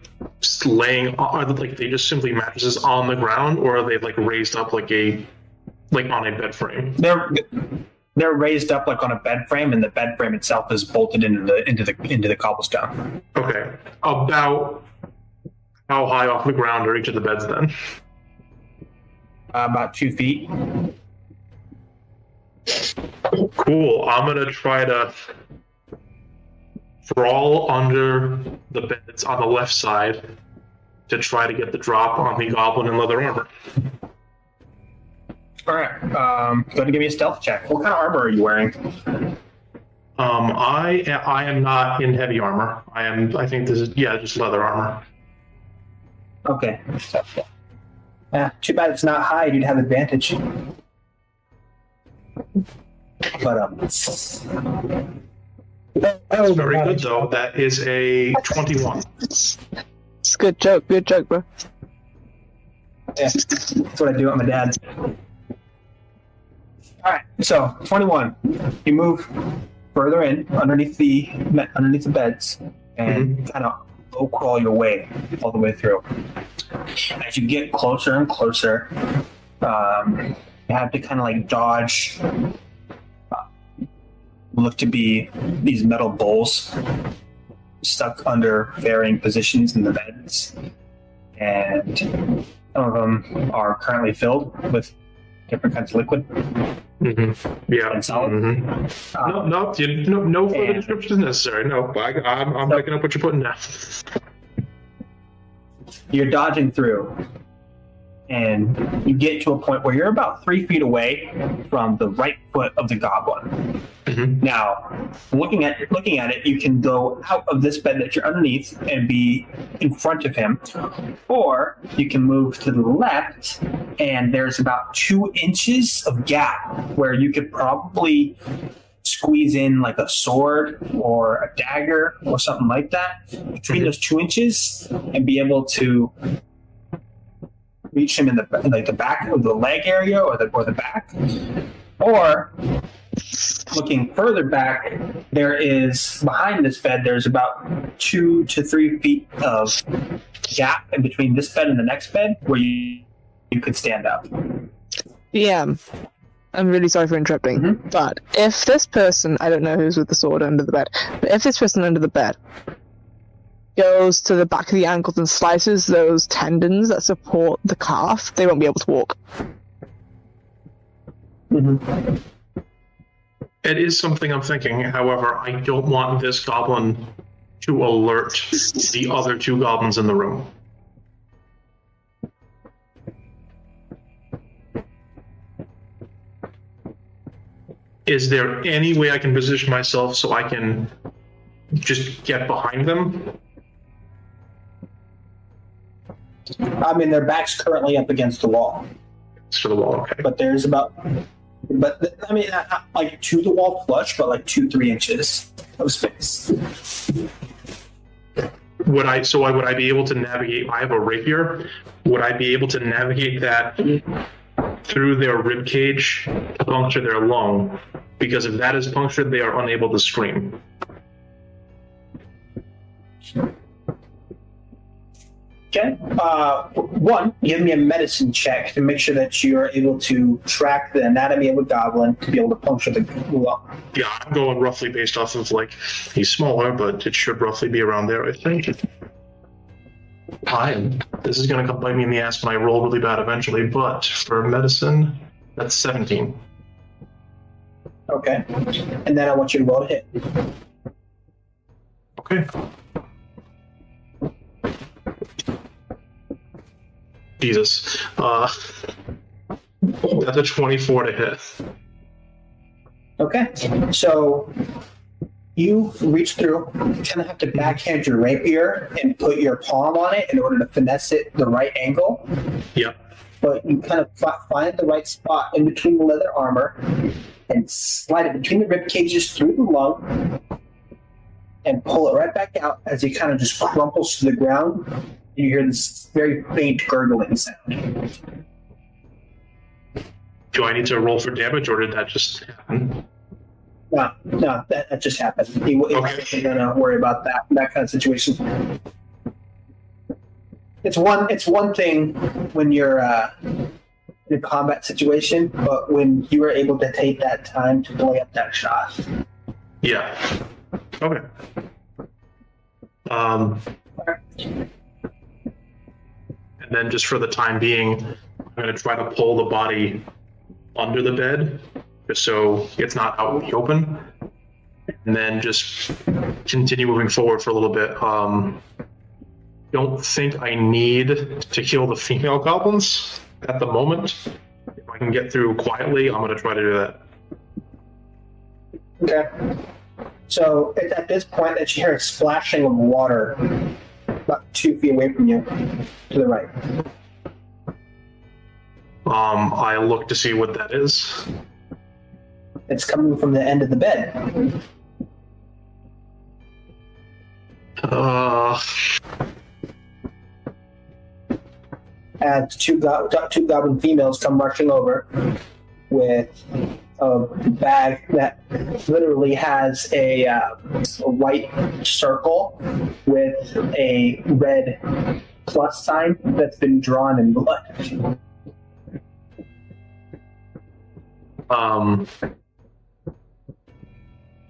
laying? Are they like they just simply mattresses on the ground, or are they like raised up like on a bed frame? They're raised up like on a bed frame, and the bed frame itself is bolted into the cobblestone. Okay. About how high off the ground are each of the beds then? About 2 feet. Cool. I'm gonna try to crawl under the beds on the left side to try to get the drop on the goblin in leather armor. All right. Go ahead and give me a stealth check. What kind of armor are you wearing? I am not in heavy armor. I think this is just leather armor. Okay. Too bad it's not hide. You'd have advantage. But That's very good though. That is a 21. It's a good joke, bro. Yeah, that's what I do with my dad. All right, so 21. You move further in underneath the beds and kind of low crawl your way all the way through. As you get closer and closer, you have to kind of like dodge. Look to be these metal bowls stuck under varying positions in the beds, and some of them are currently filled with different kinds of liquid. Mm-hmm. Yeah, and solid. Mm-hmm. No further description is necessary. No, I'm picking up what you're putting down. You're dodging through, and you get to a point where you're about 3 feet away from the right foot of the goblin. Mm-hmm. Now, looking at it, you can go out of this bed that you're underneath and be in front of him, or you can move to the left, and there's about 2 inches of gap where you could probably squeeze in like a sword or a dagger or something like that between those 2 inches and be able to reach him in the back of the leg area or the back. Or looking further back, there is behind this bed, there's about 2 to 3 feet of gap in between this bed and the next bed where you could stand up. Yeah. I'm really sorry for interrupting, but if this person, I don't know who's with the sword under the bed, but if this person under the bed goes to the back of the ankles and slices those tendons that support the calf, they won't be able to walk. Mm-hmm. It is something I'm thinking. However, I don't want this goblin to alert the other 2 goblins in the room. Is there any way I can position myself so I can just get behind them? I mean, their back's currently up against the wall. To the wall, okay. But there's not like to the wall flush, but like 2-3 inches of space. Would I be able to navigate? I have a rapier. Would I be able to navigate that through their rib cage to puncture their lung? Because if that is punctured, they are unable to scream. Okay. One, give me a medicine check to make sure that you are able to track the anatomy of a goblin to be able to puncture the lung. Yeah, I'm going roughly based off of, like, he's smaller, but it should roughly be around there, I think. This is going to come bite me in the ass when I roll really bad eventually, but for medicine, that's 17. Okay. And then I want you to roll to hit. Okay. Jesus. That's a 24 to hit. Okay. So you reach through, you kind of have to backhand your rapier and put your palm on it in order to finesse it the right angle. Yep. But you kind of find the right spot in between the leather armor and slide it between the rib cages through the lung and pull it right back out as he kind of just crumples to the ground. You hear this very faint gurgling sound. Do I need to roll for damage, or did that just happen? No, that just happened. He wasn't gonna worry about that kind of situation. It's one thing when you're in a combat situation, but when you were able to take that time to play up that shot. Yeah. Okay. And then just for the time being, I'm going to try to pull the body under the bed, just so it's not out in the open. And then just continue moving forward for a little bit. Don't think I need to kill the female goblins at the moment. If I can get through quietly, I'm going to try to do that. Okay. So it's at this point that you hear a splashing of water about 2 feet away from you, to the right. I look to see what that is. It's coming from the end of the bed. As two goblin females come marching over with a bag that literally has a white circle with a red plus sign that's been drawn in blood.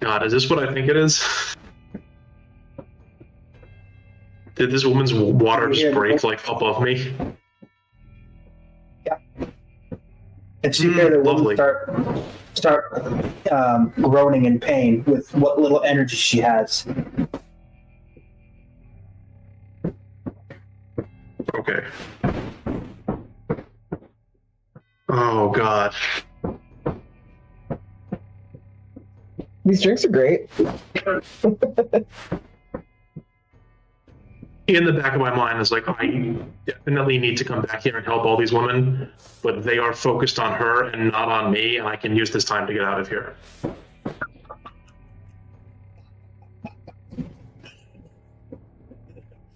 God, is this what I think it is? Did this woman's water just break, like, above me? Yeah. And so you hear the woman start groaning in pain with what little energy she has. Okay. Oh God. These drinks are great. In the back of my mind is like, I definitely need to come back here and help all these women, but they are focused on her and not on me, and I can use this time to get out of here.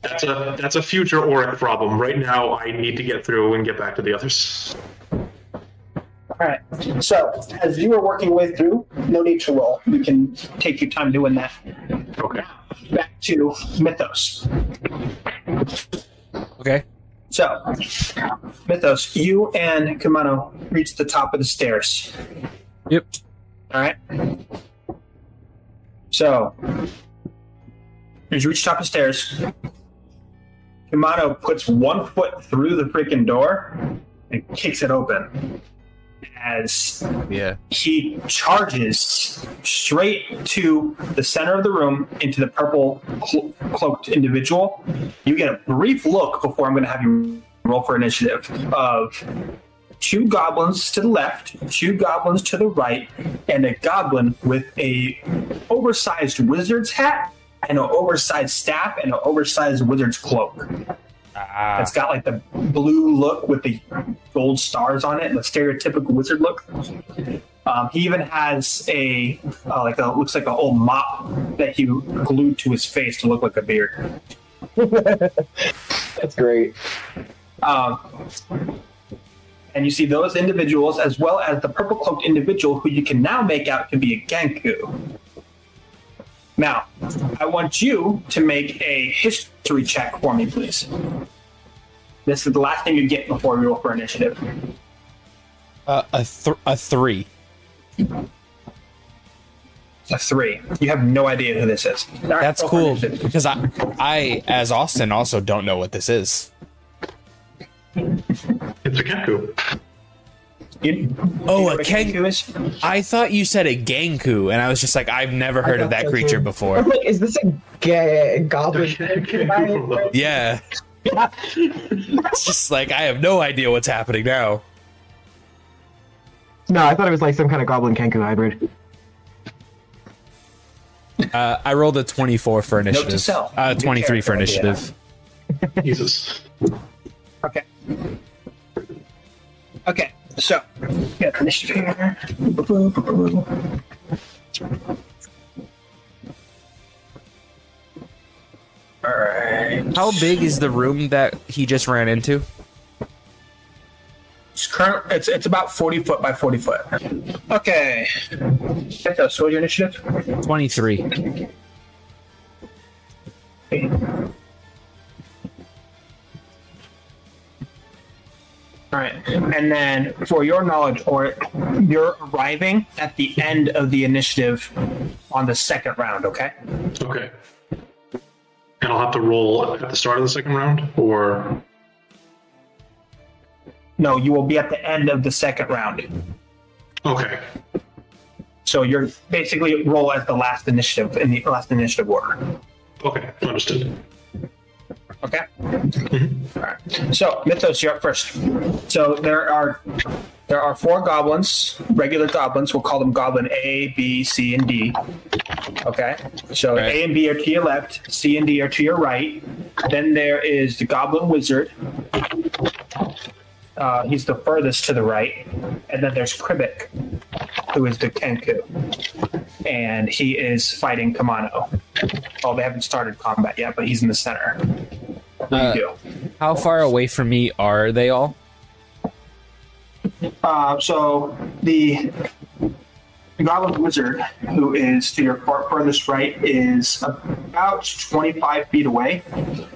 That's a future Auric problem. Right now, I need to get through and get back to the others. All right. So, as you are working your way through, no need to roll. You can take your time doing that. Okay. Back to Mythos. Okay. So, Mythos, you and Kumano reach the top of the stairs. Yep. All right. So, as you reach the top of the stairs, Kumano puts 1 foot through the freaking door and kicks it open as he charges straight to the center of the room into the purple cloaked individual. You get a brief look before I'm going to have you roll for initiative of 2 goblins to the left, 2 goblins to the right, and a goblin with a oversized wizard's hat and an oversized staff and an oversized wizard's cloak. It's got like the blue look with the gold stars on it, the stereotypical wizard look. He even has a looks like an old mop that he glued to his face to look like a beard. That's great. And you see those individuals as well as the purple cloaked individual who you can now make out to be a Genku. Now, I want you to make a history check for me, please. This is the last thing you get before we roll for initiative. A 3. A 3. You have no idea who this is. All right, That's roll for cool initiative. because I, as Austin, also don't know what this is. It's a Kenku. Oh, a Kenku is? I thought you said a Genku, and I was just like, I've never heard of that creature before. I'm like, is this a goblin? Yeah. It's just like, I have no idea what's happening now. No, I thought it was like some kind of goblin Kenku hybrid. I rolled a 24 for initiative. Note to self. 23 for initiative. Jesus. Okay. Okay, so get initiative here. All right. How big is the room that he just ran into? It's about 40 foot by 40 foot. Okay. So what's your initiative? 23. All right, and then for your knowledge, or you're arriving at the end of the initiative on the second round, okay? Okay. And I'll have to roll at the start of the second round, or... No, you will be at the end of the second round. Okay. So you're basically roll as the last initiative in the last initiative order. Okay, understood. Okay. All right. So Mythos, you're up first. So there are 4 goblins, regular goblins. We'll call them Goblin A, B, C, and D. Okay. So Right. A and B are to your left. C and D are to your right. Then there is the Goblin Wizard. He's the furthest to the right. And then there's Kribik, who is the Kenku. And he is fighting Kamano. Oh, they haven't started combat yet, but he's in the center. What do you do? How far away from me are they all? So the Goblin Wizard, who is to your furthest right, is about 25 feet away.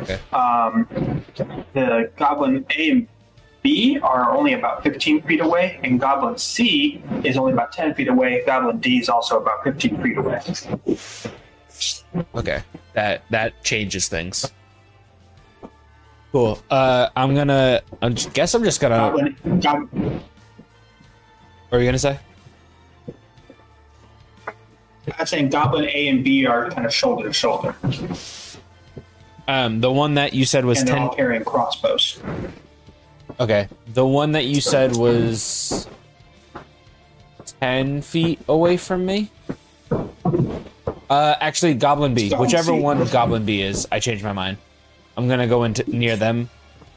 Okay. The Goblin A and B are only about 15 feet away, and Goblin C is only about 10 feet away. Goblin D is also about 15 feet away. Okay. That changes things. Cool. I guess I'm just gonna. What were you gonna say? I'm saying Goblin A and B are kind of shoulder to shoulder, The one that you said was and they're 10. all carrying crossbows. Okay, the one that you said was 10 feet away from me. Actually, Goblin B. Whichever one Goblin B is, I changed my mind. I'm gonna go into near them,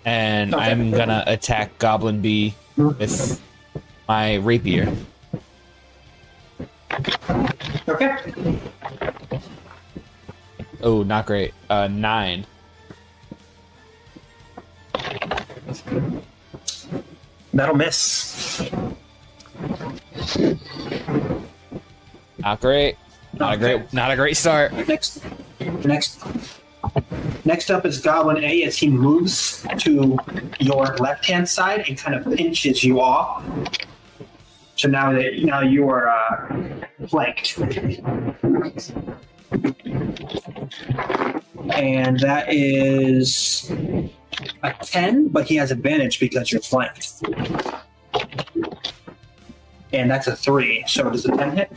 and I'm gonna attack Goblin B with my rapier. Okay. Oh, not great. 9. That'll miss. Not great. Not a great start. Next up is Goblin A as he moves to your left-hand side and kind of pinches you off. So now you are flanked. And that is a 10, but he has advantage because you're flanked. And that's a 3. So does the 10 hit?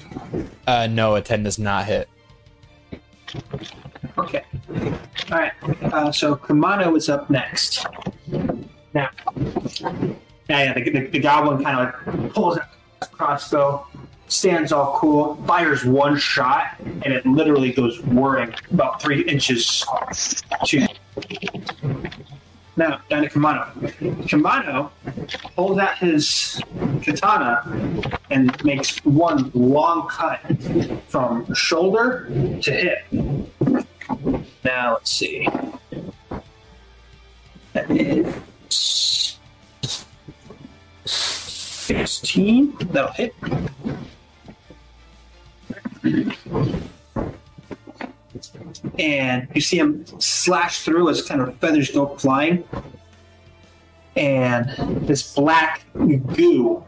No, a 10 does not hit. Okay. All right. So Kumano is up next. Now, the goblin kind of pulls out his crossbow, stands all cool, fires one shot, and it literally goes whirring about 3 inches to. Now, down to Kumano. Kumano pulls out his katana and makes one long cut from shoulder to hip. Now, let's see. That is 16. That'll hit. And you see him slash through as kind of feathers go flying. And this black goo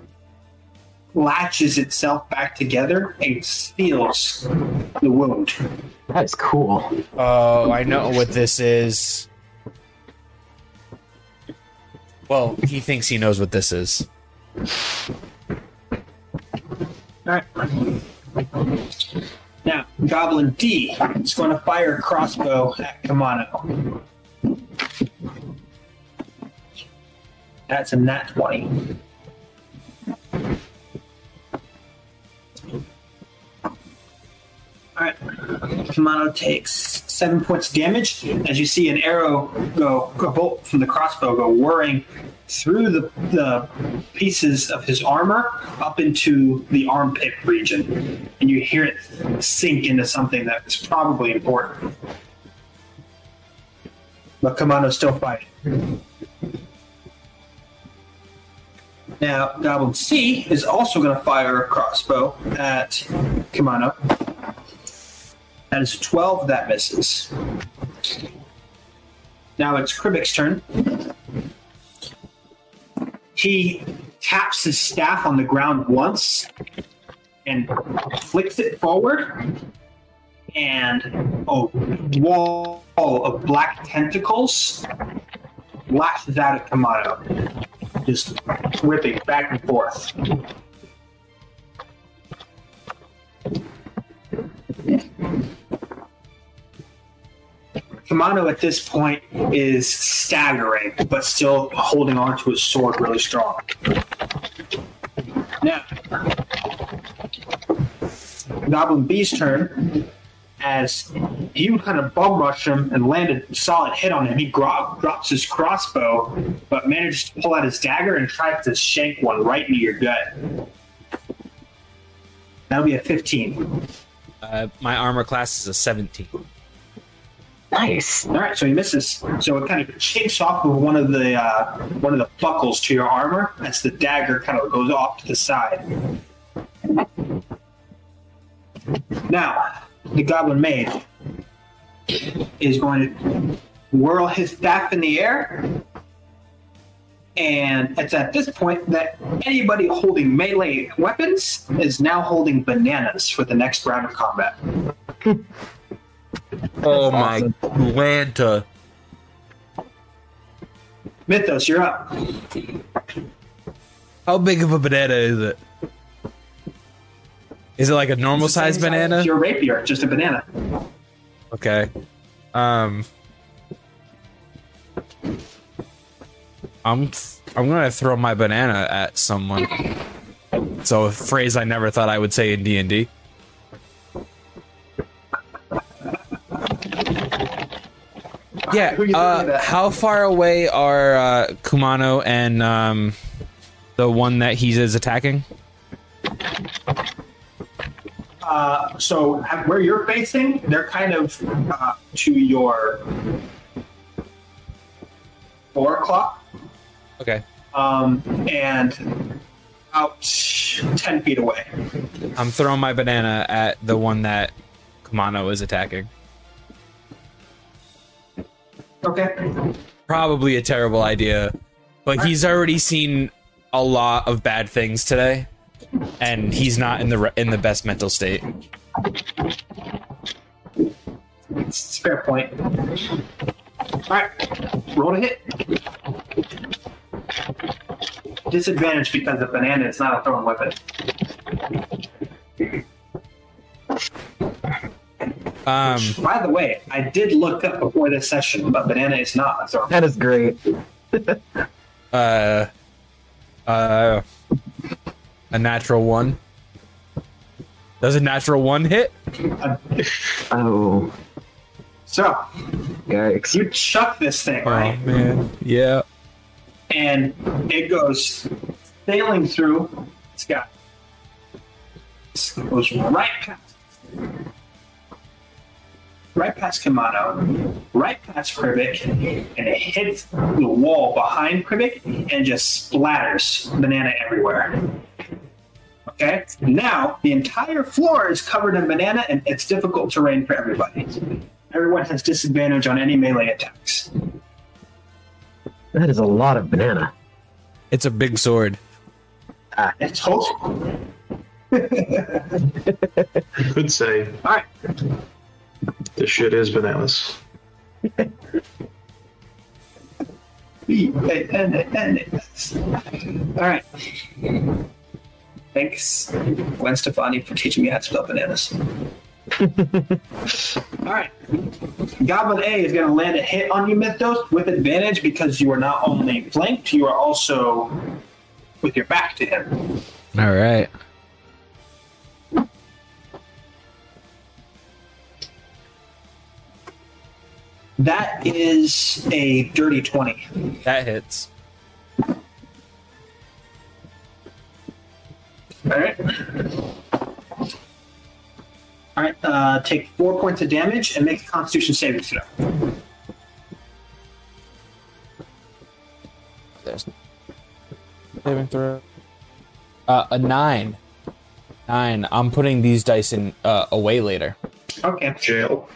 latches itself back together and seals the wound. That's cool. Oh, I know what this is. Well, he thinks he knows what this is. Alright. Now, Goblin D is going to fire a crossbow at Kumano. That's a nat 20. Alright. Kumano takes 7 points of damage as you see an arrow a bolt from the crossbow go whirring through the pieces of his armor up into the armpit region. And you hear it sink into something that's probably important. But Kumano's still fighting. Now, Goblin C is also going to fire a crossbow at Kumano. That is 12, that misses. Now it's Kribik's turn. He taps his staff on the ground once and flicks it forward, and a wall of black tentacles lashes out at Kumano, just whipping back and forth. Kumano at this point is staggering, but still holding on to his sword really strong. Now, Goblin B's turn. As you kind of bum rush him and landed a solid hit on him, he drops his crossbow, but manages to pull out his dagger and tries to shank one right into your gut. That'll be a 15. My armor class is a 17. Nice. All right, so he misses. So it kind of chinks off of one of the buckles to your armor as the dagger kind of goes off to the side. Now, the Goblin Mage is going to whirl his staff in the air, and it's at this point that anybody holding melee weapons is now holding bananas for the next round of combat. Oh my Lanta. Mythos, you're up. How big of a banana is it? Is it like a normal size banana? It's your rapier, just a banana. Okay. I'm I'm gonna throw my banana at someone. So a phrase I never thought I would say in D&D. Yeah. Who you throwing it at? How far away are Kumano and the one that he is attacking? So where you're facing, they're kind of to your 4 o'clock, Okay. and about 10 feet away. I'm throwing my banana at the one that Kumano is attacking. Okay. Probably a terrible idea, but he's already seen a lot of bad things today, and he's not in the best mental state. It's a fair point. Alright, roll to hit. Disadvantage because the banana is not a thrown weapon. By the way, I did look up before this session, but banana is not a thrown weapon. That is great. A natural 1. Does a natural 1 hit? Oh, So, yikes. you chuck this thing, right? Oh man, yeah. And it goes sailing through. It's got. It goes right past Kamano, right past Krivik, and it hits the wall behind Krivik and just splatters banana everywhere. Okay? Now, the entire floor is covered in banana, and it's difficult terrain for everybody. Everyone has disadvantage on any melee attacks. That is a lot of banana. It's a big sword. It's total. Could say Alright. this shit is bananas. Alright. Thanks, Gwen Stefani, for teaching me how to spell bananas. Alright. Goblin A is going to land a hit on you, Mythos, with advantage because you are not only flanked, you are also with your back to him. All right. That is a dirty 20. That hits. Alright. Alright, take 4 points of damage and make a Constitution saving throw. There's saving throw. A 9. 9. I'm putting these dice in away later. Okay. Jail.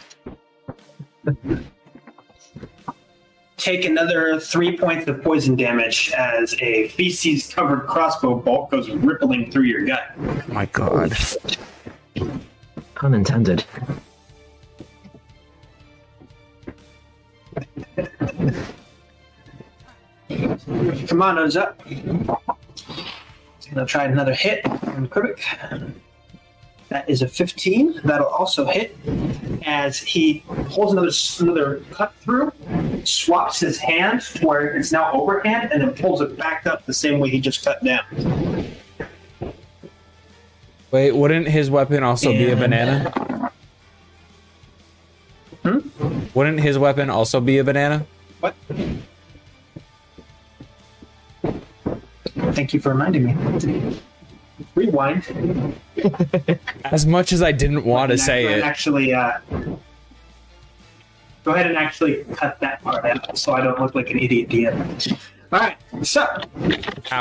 Take another 3 points of poison damage as a feces-covered crossbow bolt goes rippling through your gut. Oh my god. Pun intended. Kamano's up. He's gonna try another hit on Krivik. That is a 15. That'll also hit as he pulls another cut through, swaps his hand to where it's now overhand, and then pulls it back up the same way he just cut down. Wait, wouldn't his weapon also be a banana? Wouldn't his weapon also be a banana? What? Thank you for reminding me. Rewind. As much as I didn't want to say it. Actually, go ahead and actually cut that part out so I don't look like an idiot DM. All right, so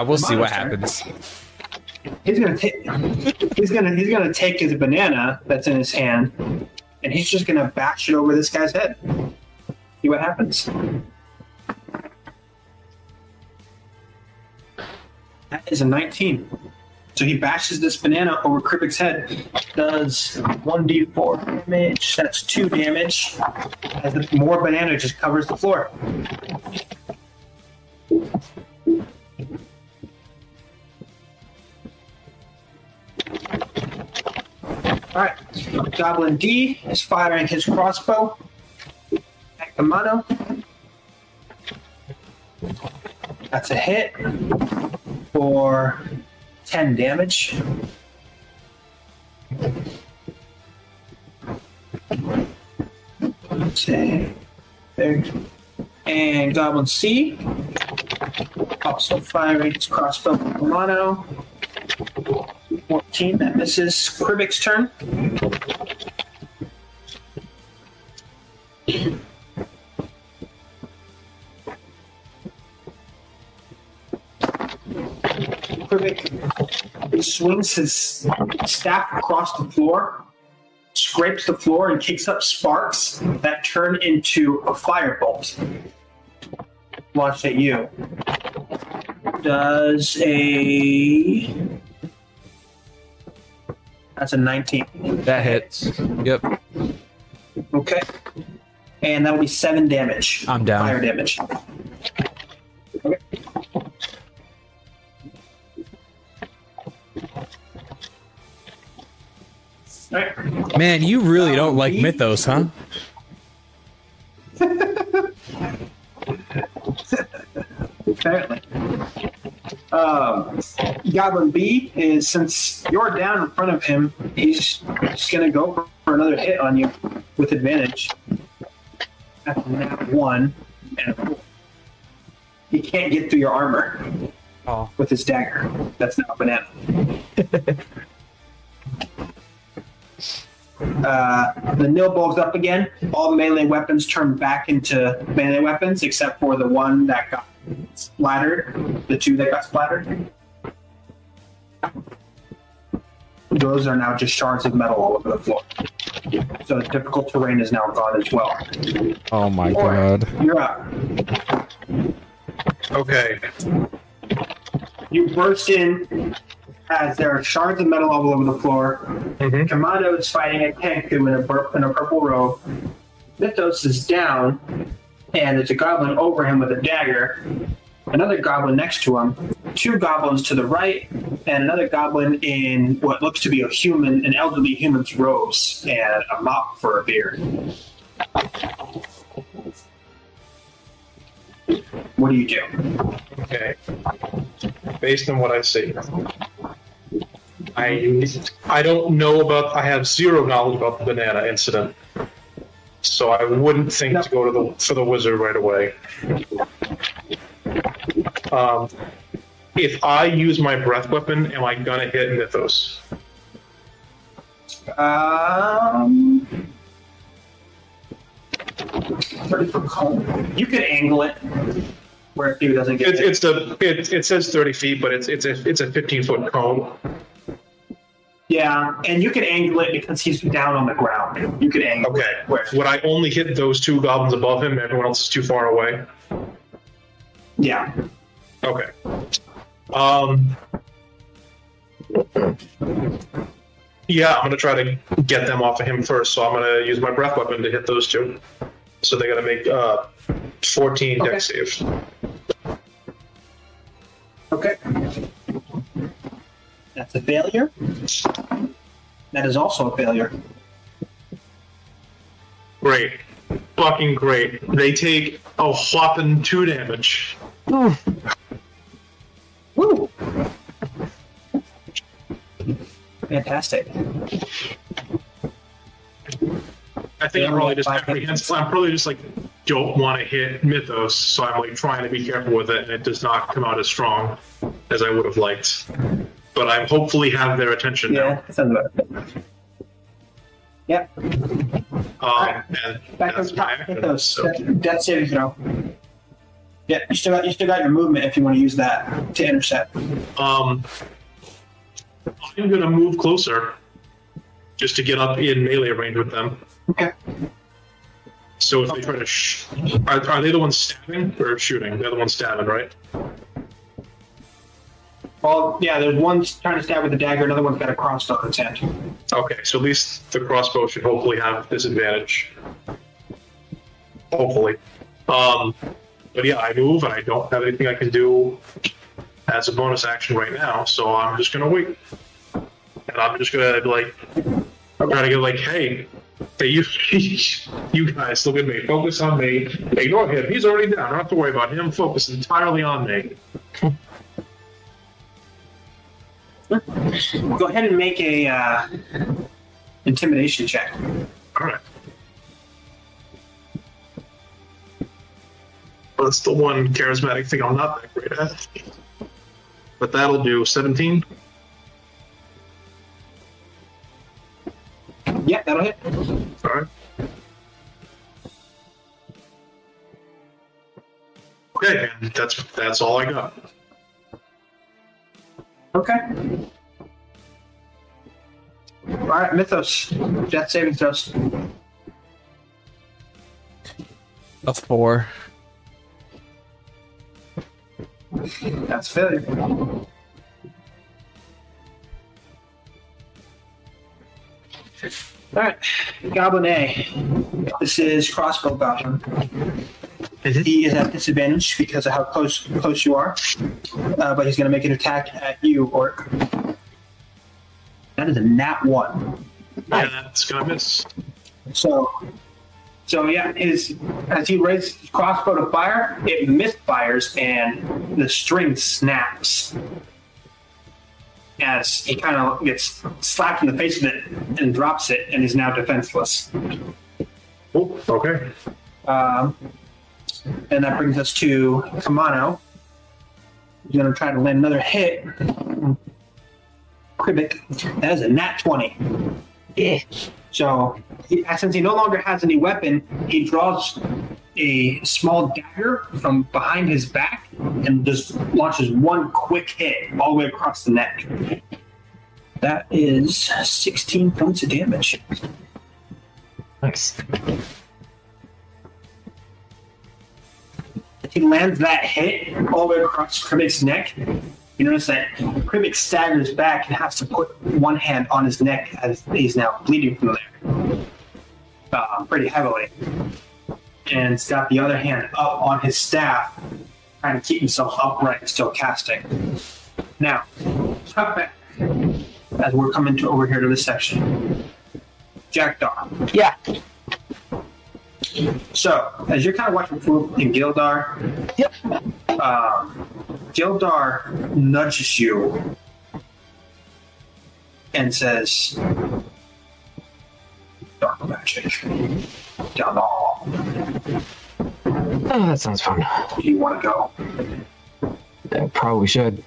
We'll see what Kamano's turn. happens. He's gonna take his banana that's in his hand, and he's just gonna bash it over this guy's head. See what happens. That is a 19. So he bashes this banana over Krivik's head. Does 1d4 damage. That's 2 damage. As the more banana just covers the floor. Alright. Goblin D is firing his crossbow at Kamano. That's a hit for 10 damage. Okay. There. And Goblin C. Also firing its crossbow with mono. 14, that misses. Kribik's turn. Kribik swings his staff across the floor, scrapes the floor, and kicks up sparks that turn into a firebolt. Launched at you. Does a... That's a 19. That hits. Yep. Okay. And that'll be 7 damage. I'm down. Fire damage. Okay. Alright. Man, you really don't like Mythos, huh? Apparently. Goblin B is, since you're down in front of him, he's just going to go for another hit on you with advantage. That's nat 1 and a 4. He can't get through your armor with his dagger. That's now a banana. The nil bulbs up again. All melee weapons turn back into melee weapons, except for the one that got splattered. The 2 that got splattered. Those are now just shards of metal all over the floor. So the difficult terrain is now gone as well. Oh my god. You're up. Okay. You burst in as there are shards of metal all over the floor. Mm-hmm. Kamado is fighting a Kenku in a purple robe. Mythos is down, and there's a goblin over him with a dagger. Another goblin next to him. 2 goblins to the right, and another goblin in what looks to be an elderly human's robes, and a mop for a beard. What do you do? Okay. Based on what I see, I don't know about. I have 0 knowledge about the banana incident, so I wouldn't think to go to for the wizard right away. If I use my breath weapon, am I gonna hit Mythos? 30-foot cone. You could angle it where he doesn't get hit. It says 30 feet, but it's a 15-foot cone. Yeah, and you can angle it because he's down on the ground. You could angle it. Okay. Would I only hit those 2 goblins above him? Everyone else is too far away? Yeah. Okay. Yeah, I'm going to try to get them off of him first, so I'm going to use my breath weapon to hit those 2. So they got to make 14 dex saves. Okay. That's a failure. That is also a failure. Great. Fucking great. They take a whopping 2 damage. Woo! Fantastic. I think I'm probably just apprehensive. I'm probably just like, don't want to hit Mythos, so I'm like trying to be careful with it, and it does not come out as strong as I would have liked. But I hopefully have their attention now. Yeah, sounds better. Yep. And Back that's on my top. action, Mythos. so. Death saving throw. Yeah, you still got your movement if you want to use that to intercept. I'm gonna move closer, just to get up in melee range with them. Okay. So if they try to, are they the ones stabbing or shooting? They're the ones stabbing, right? Well, yeah, there's one trying to stab with a dagger, another one's got a crossbow in its hand. Okay, so at least the crossbow should hopefully have disadvantage. Hopefully. But yeah, I move and I don't have anything I can do as a bonus action right now, so I'm just gonna wait. And I'm just gonna like try to get like, hey, Hey, you guys, look at me. Focus on me. Ignore him. He's already down. I don't have to worry about him. Focus entirely on me. Go ahead and make a intimidation check. All right. Well, that's the one charismatic thing I'm not that great at. But that'll do 17. Yeah, that'll hit. All right. Okay, and that's all I got. Okay. All right, Mythos. Death saving throws. A 4. That's failure. All right, Goblin A. This is crossbow goblin. He is at disadvantage because of how close you are, but he's going to make an attack at you, Orc. That is a nat 1. Yeah, that's gonna miss. So yeah, as he raises his crossbow to fire, it misfires and the string snaps. As he kind of gets slapped in the face with it and drops it and is now defenseless. Oh, okay. And that brings us to Kamano. He's going to try to land another hit. Kribik. That is a nat 20. Yeah. So, since he no longer has any weapon, he draws a small dagger from behind his back and just launches one quick hit all the way across the neck. That is 16 points of damage. Nice. If he lands that hit all the way across Kribik's neck, you notice that Kribik staggers back and has to put one hand on his neck as he's now bleeding from there. Pretty heavily. And he's got the other hand up on his staff, trying to keep himself upright and still casting. Now, cut back as we're coming to over here to this section. Jackdaw. Yeah. So, as you're kind of watching Foop and Gildar, Yep. Gildar nudges you and says, "Dark magic down the hall. Oh, that sounds fun. Do you want to go?" Probably should.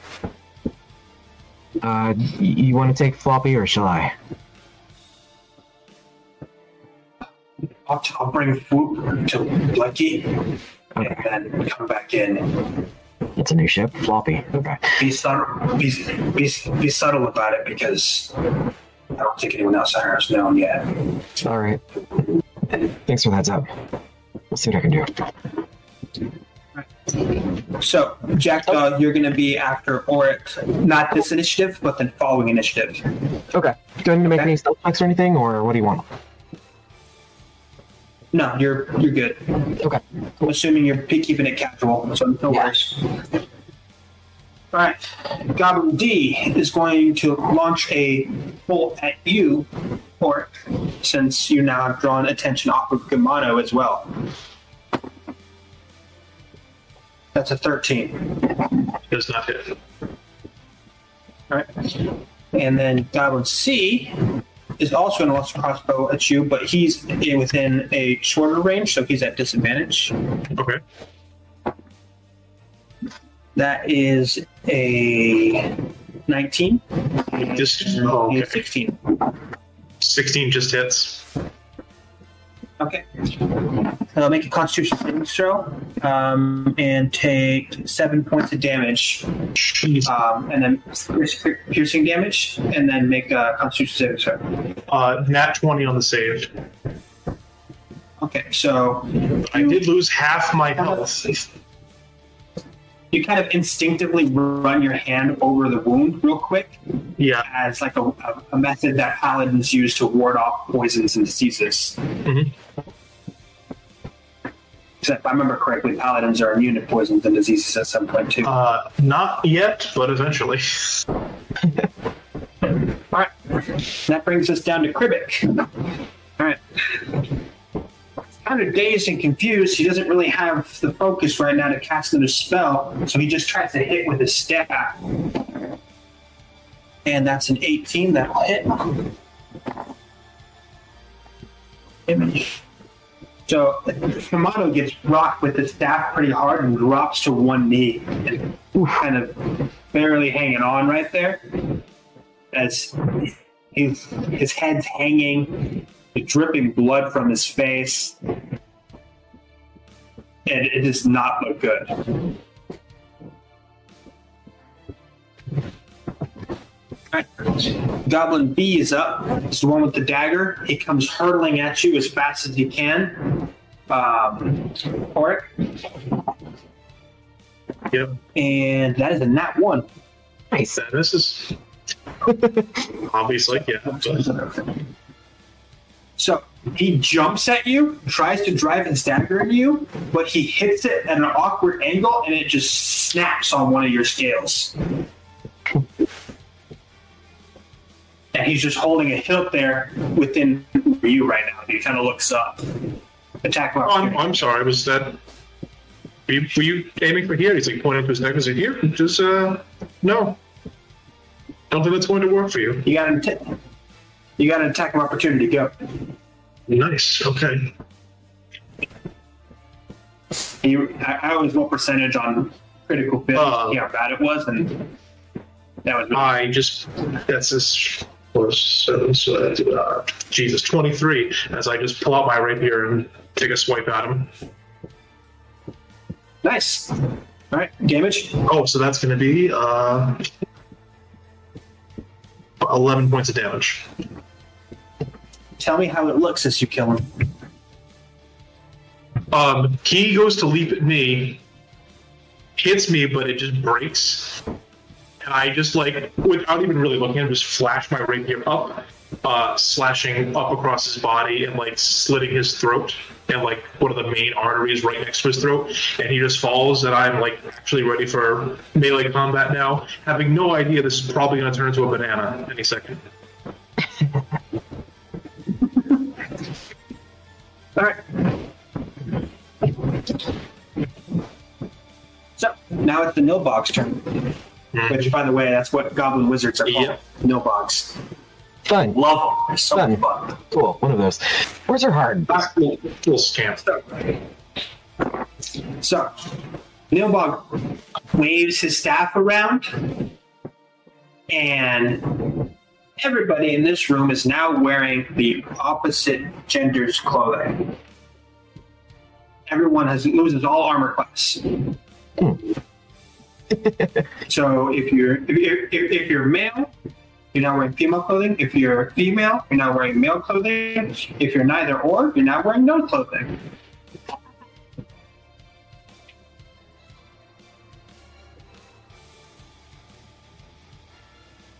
You want to take Floppy or shall I? I'll bring Foop to Lucky Okay. and then come back in. It's a new ship, Floppy. Okay. Be subtle. Be subtle about it because I don't think anyone else out here has known yet. All right. Thanks for the heads up. Let's see what I can do. So, Jackdaw, you're going to be after Oric, not this initiative, but the following initiative. Okay. Do I need to make Okay. any stealth checks or anything, or what do you want? No, you're good. Okay. I'm assuming you're keeping it casual, so no Yeah. worries. All right, Goblin D is going to launch a bolt at you, Oric, since you now have drawn attention off of Gamano as well. That's a 13. Does not hit. All right. And then Goblin C is also going to launch a crossbow at you, but he's within a shorter range, so he's at disadvantage. Okay. That is a 19. Okay. 16. 16 just hits. Okay. Make a Constitution saving throw and take 7 points of damage, and then piercing damage, and then make a Constitution saving throw. Nat 20 on the save. Okay, so I did lose half my health. you kind of instinctively run your hand over the wound real quick Yeah. as like a method that paladins use to ward off poisons and diseases. Mm-hmm. Except if I remember correctly, paladins are immune to poisons and diseases at some point too. Not yet, but eventually. All right, that brings us down to Kribik. All right, kind of dazed and confused. He doesn't really have the focus right now to cast another spell, so he just tries to hit with his staff. And that's an 18 that'll hit. So Shimano gets rocked with the staff pretty hard and drops to one knee and kind of barely hanging on right there as his head's hanging, dripping blood from his face, and it does not look good. Right. Goblin B is up. It's the one with the dagger. He comes hurtling at you as fast as he can. Oric. Yep. And that is a nat 1. Nice. This is obviously, yeah. So he jumps at you, tries to drive his dagger at you, but he hits it at an awkward angle and it just snaps on one of your scales. And he's just holding a hilt there within you right now. He kind of looks up. Attack of opportunity. I'm sorry, was that... Were you aiming for here? He's like pointing to his neck. Is it here? Just, no. Don't think that's going to work for you. You got an attack of opportunity. Go. Nice, okay. I always roll percentage on critical fail, see how bad it was, and that was... That's this... Jesus, 23, as I just pull out my rapier and take a swipe at him. Nice. All right, damage. Oh, so that's going to be 11 points of damage. Tell me how it looks as you kill him. He goes to leap at me, hits me, but it just breaks. And I just, like, without even really looking at him, just flash my rapier up, slashing up across his body and, like, slitting his throat and, like, one of the main arteries right next to his throat. And he just falls, and I'm, like, actually ready for melee combat now, having no idea this is probably going to turn into a banana any second. All right. So, now it's the Nilbog's turn. Which, by the way, that's what Goblin Wizards are called. Yep. Nilbogs. Fun. Love them. They're so Fun. fun. Cool. One of those. Words are hard. Little scamp. So, Nilbog waves his staff around, and everybody in this room is now wearing the opposite gender's clothing. Everyone loses all armor class. So if you're male, you're now wearing female clothing. If you're female, you're now wearing male clothing. If you're neither or, you're now wearing no clothing.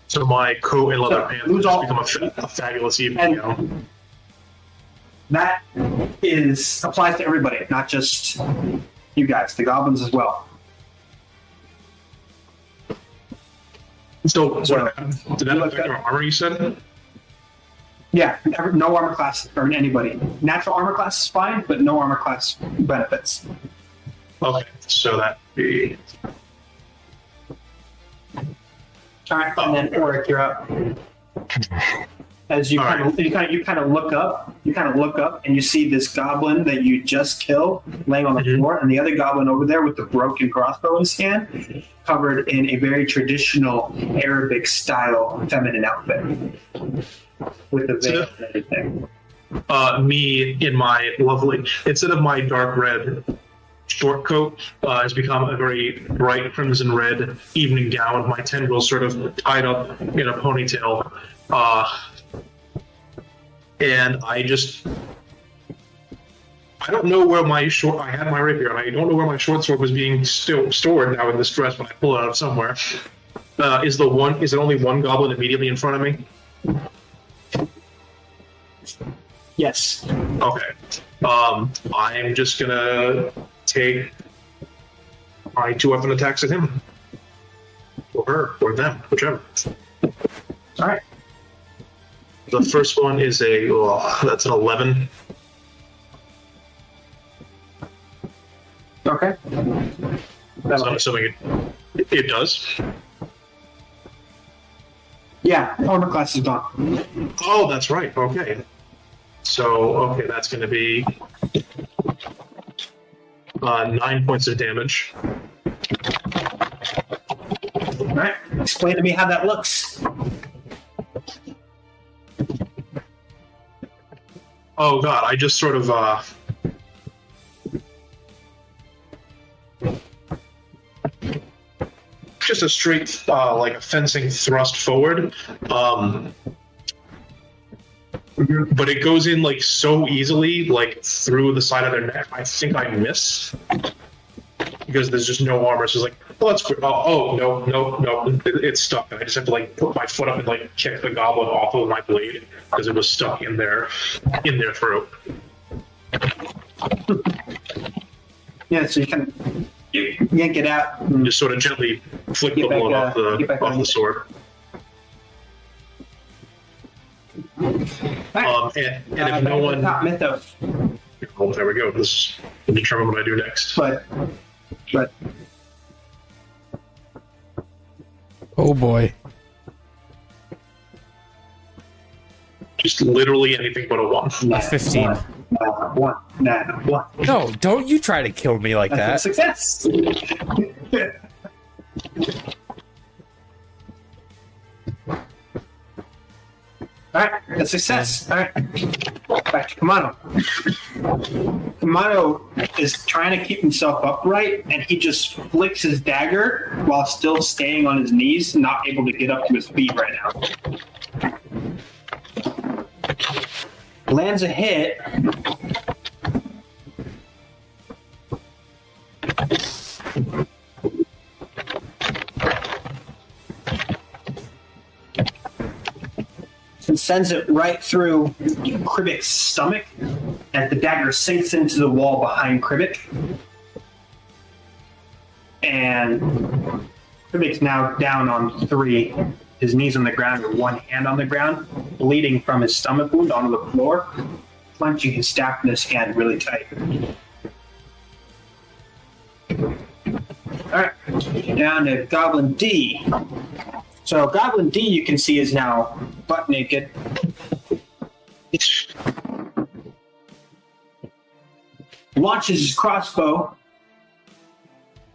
So my coat and leather So, pants lose just all- become a fabulous evening gown. That applies to everybody, not just you guys, the goblins as well. So, So, did that affect our armor, you said? Yeah, no armor class or anybody. Natural armor class is fine, but no armor class benefits. Okay, so that'd be... All right, and then Oric, you're up. As you kind of look up, and you see this goblin that you just killed laying on the floor, and the other goblin over there with the broken crossbow in his hand, covered in a very traditional Arabic style feminine outfit with the veil and everything. Me in my lovely, instead of my dark red short coat, has become a very bright crimson red evening gown with my tendrils sort of tied up in a ponytail. And I don't know where I had my rapier, and I don't know where my short sword was being stored now in this dress when I pull it out of somewhere. Is it only one goblin immediately in front of me? Yes. Okay. I'm just gonna take my 2 weapon attacks at him. Or her, or them, whichever. All right. The first one is that's an 11. Okay. So I'm assuming it does. Yeah, armor class is gone. Oh, that's right. Okay. So, okay, that's going to be 9 points of damage. All right. Explain to me how that looks. Oh god, I just sort of just a straight like a fencing thrust forward. But it goes in like so easily, like through the side of their neck. I think I miss because there's just no armor. So it's like, oh, that's quick. Oh, no, it's stuck. I just have to like put my foot up and like kick the goblin off of my blade because it was stuck in their throat. Yeah, so you can yank it out. And Just sort of gently flick the Get back, blood off on the you. sword. Alright. And if no one, Not mythos, oh, there we go. This will determine what I do next. but Oh boy. Just literally anything but a 1. A 15. one. No, don't you try to kill me like That's a that. success. Alright, a success. Alright. Back to Kamano. Kamano is trying to keep himself upright, and he just flicks his dagger while still staying on his knees, not able to get up to his feet right now. Lands a hit. And sends it right through Kribik's stomach as the dagger sinks into the wall behind Kribik. And Kribik's now down on 3, his knees on the ground with one hand on the ground, bleeding from his stomach wound onto the floor, clenching his staff in his hand really tight. Alright, down to Goblin D. So Goblin D, you can see, is now butt naked. Launches his crossbow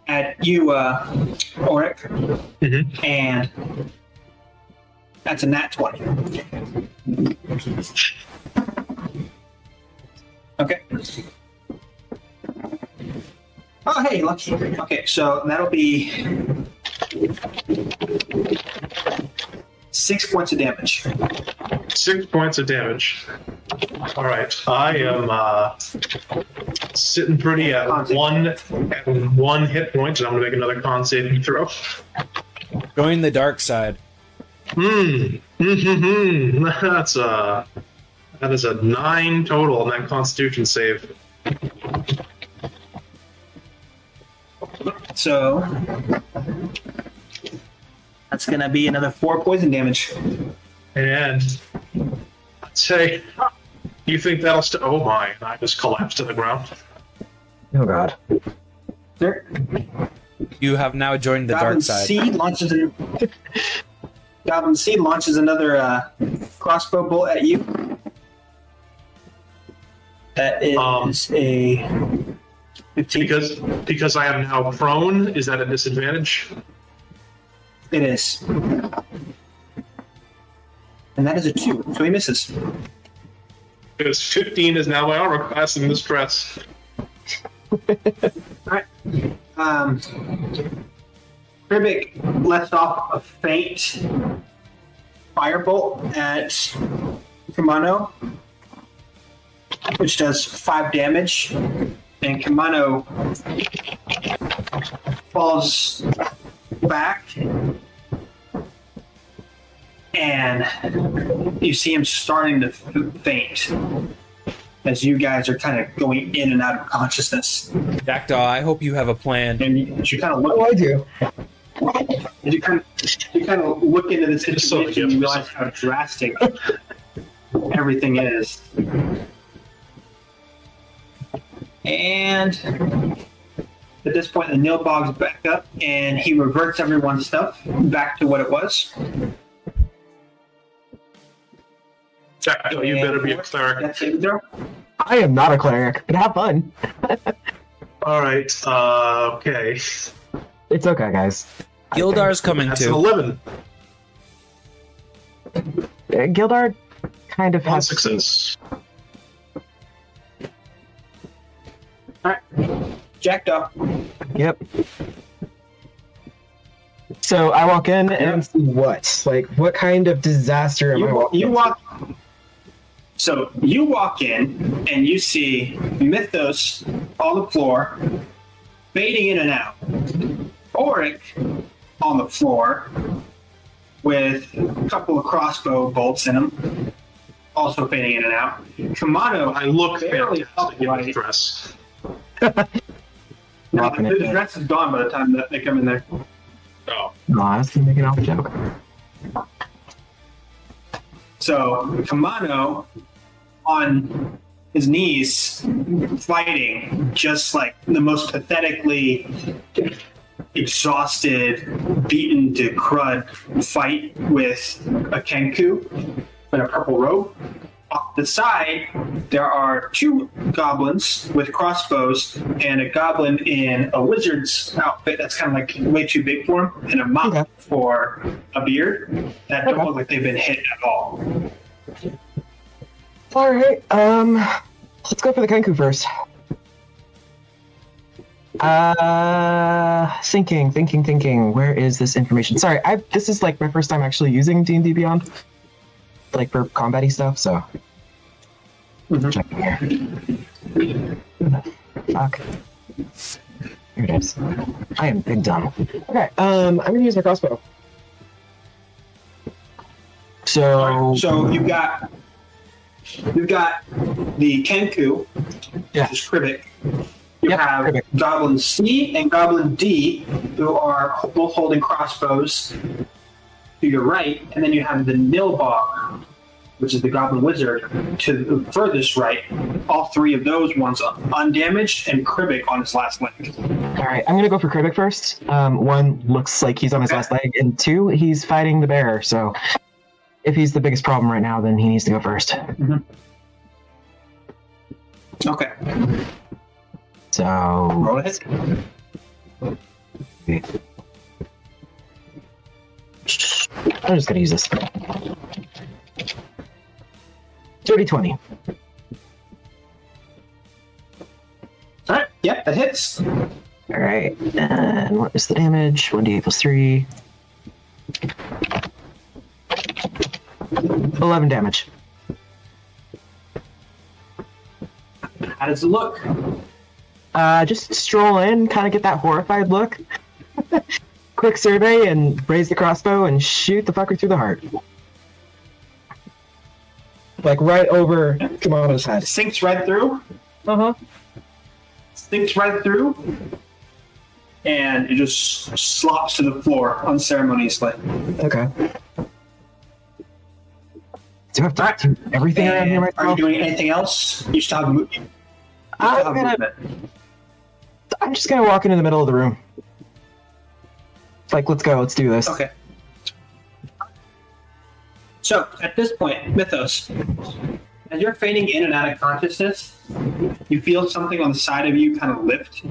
at you, Auric, and that's a nat 20. Okay. Oh, hey, lucky. Okay, so that'll be 6 points of damage. 6 points of damage. All right, I am sitting pretty at one hit point, and I'm gonna make another con saving throw. Join the dark side. That is a 9 total on that Constitution save. So that's gonna be another 4 poison damage. And I'd say, you think that'll oh my! And I just collapsed to the ground. Oh god. There. You have now joined the Goblin dark side. C launches Goblin C launches another crossbow bolt at you. That is a 15. Because I am now prone. Is that a disadvantage? It is. And that is a 2, so he misses. Because 15 is now my armor class in this dress. Alright. Kribik lets off a faint firebolt at Kamano, which does 5 damage, and Kamano falls back, and you see him starting to faint as you guys are kind of going in and out of consciousness. Jackdaw, I hope you have a plan. And you kind of look. Oh, I do. And you kind of look into the situation and you realize how drastic everything is. And At this point, the Nilbog's back up, and he reverts everyone's stuff back to what it was. Oh, you better be a cleric. That's it, throw. I am not a cleric, but have fun. All right. Okay. It's okay, guys. Gildar's coming That's an too. 11. Gildard kind of One has. success. Alright. Jacked up. Yep. So I walk in and see what? Like, what kind of disaster am I walking into? So you walk in and you see Mythos on the floor, fading in and out. Oric on the floor with a couple of crossbow bolts in him, also fading in and out. Kamado, I look barely fantastic in upright. this dress. Now, Rocking it. the dress is gone by the time that they come in there. Oh. No, I was making off a joke. So Kamado on his knees fighting, just like the most pathetically exhausted, beaten to crud fight with a Kenku in a purple robe. Off the side, there are two goblins with crossbows and a goblin in a wizard's outfit that's kind of like way too big for him, and a mop Okay. for a beard that don't Okay. look like they've been hit at all. All right. Let's go for the Kenku first. Thinking. Where is this information? Sorry, this is like my first time actually using D&D Beyond, like for combat-y stuff. So, checking here. Fuck. Here it is. I am big dumb. Okay. I'm gonna use my crossbow. So, So you've got the Kenku, Yeah. which is Krivik. You Yep, have Krivik. Goblin C and Goblin D, who are both holding crossbows to your right, and then you have the Nilbog, which is the Goblin Wizard, to the furthest right. All three of those ones undamaged, and Krivik on his last leg. all right, I'm gonna go for Krivik first. One looks like he's on his last leg, and two, he's fighting the bear. So, if he's the biggest problem right now, then he needs to go first. Okay. So, Roll ahead. I'm just gonna use this. Dirty 20. All right. Yep, that hits. All right, and what is the damage? 1d8 plus 3. 11 damage. How does it look? Just stroll in, kind of get that horrified look. Quick survey and raise the crossbow and shoot the fucker through the heart. Like right over Kamado's head. Sinks right through. Uh-huh. Sinks right through. And it just slops to the floor unceremoniously. Okay. Do I have to do everything around here And myself? are you doing anything else? You still have movement. I'm just gonna walk into the middle of the room. Like, let's go, let's do this. Okay. So, at this point, Mythos, as you're fading in and out of consciousness, you feel something on the side of you kind of lift.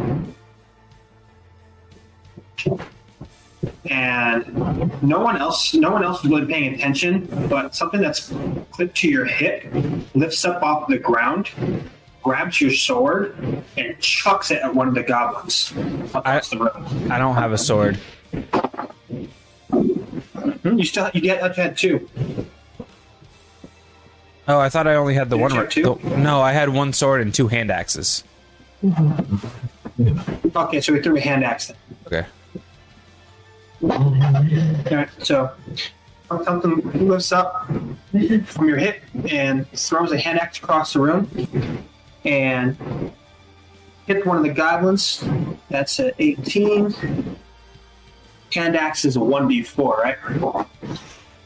And no one else is really paying attention, but something that's clipped to your hip lifts up off the ground, grabs your sword, and chucks it at one of the goblins across the room. I don't have a sword. You had two. Oh, I thought I only had the Did one. you have two? No, I had one sword and two hand axes. Okay, so we threw a hand axe then. Okay. Alright, so something lifts up from your hip and throws a hand axe across the room and hits one of the goblins. That's a 18. Hand axe is a 1d4, right?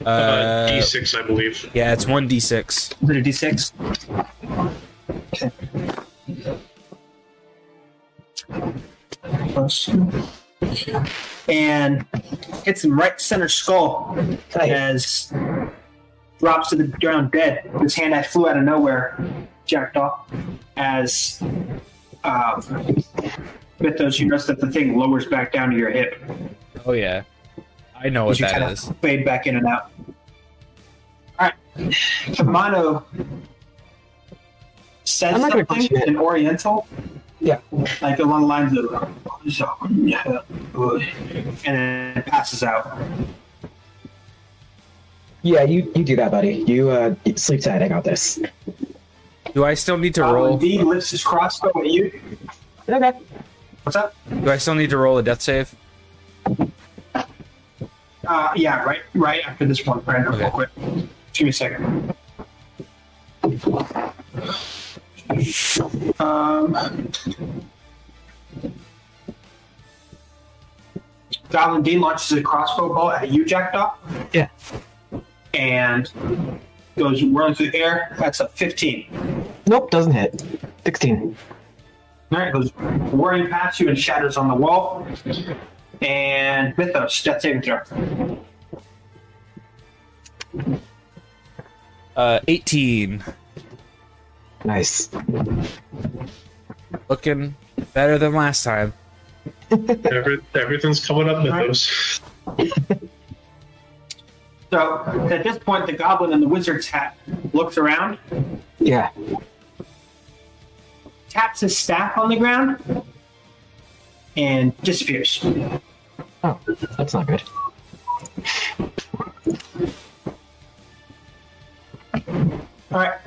D6, I believe. Yeah, it's 1d6. Is it a d6? Okay. close. And hits him right center skull as drops to the ground dead. His hand axe flew out of nowhere, jacked off. As Mythos, you notice that the thing lowers back down to your hip. Oh yeah, I know what You that kind is. of fade back in and out. Alright. Kamano says I'm not gonna something question it. in Oriental. Yeah. Like along the lines of, and then passes out. Yeah, you do that, buddy. You sleep tight. I got this. Do I still need to roll? Indeed lifts his crossbow at you. Okay. What's up? Do I still need to roll a death save? Yeah, right after this one, Brandon, Okay. real quick. Give me a second. Goblin D launches a crossbow bolt at you, Jackdaw, Yeah. and goes whirling through the air. That's a 15. Nope, doesn't hit. 16. All right, goes whirling past you and shatters on the wall. And Mythos, death saving throw. 18. Nice. Looking better than last time. Everything's coming up, Mythos. So at this point, the goblin in the wizard's hat looks around, Yeah. taps his staff on the ground, and disappears. Oh, that's not good. All right,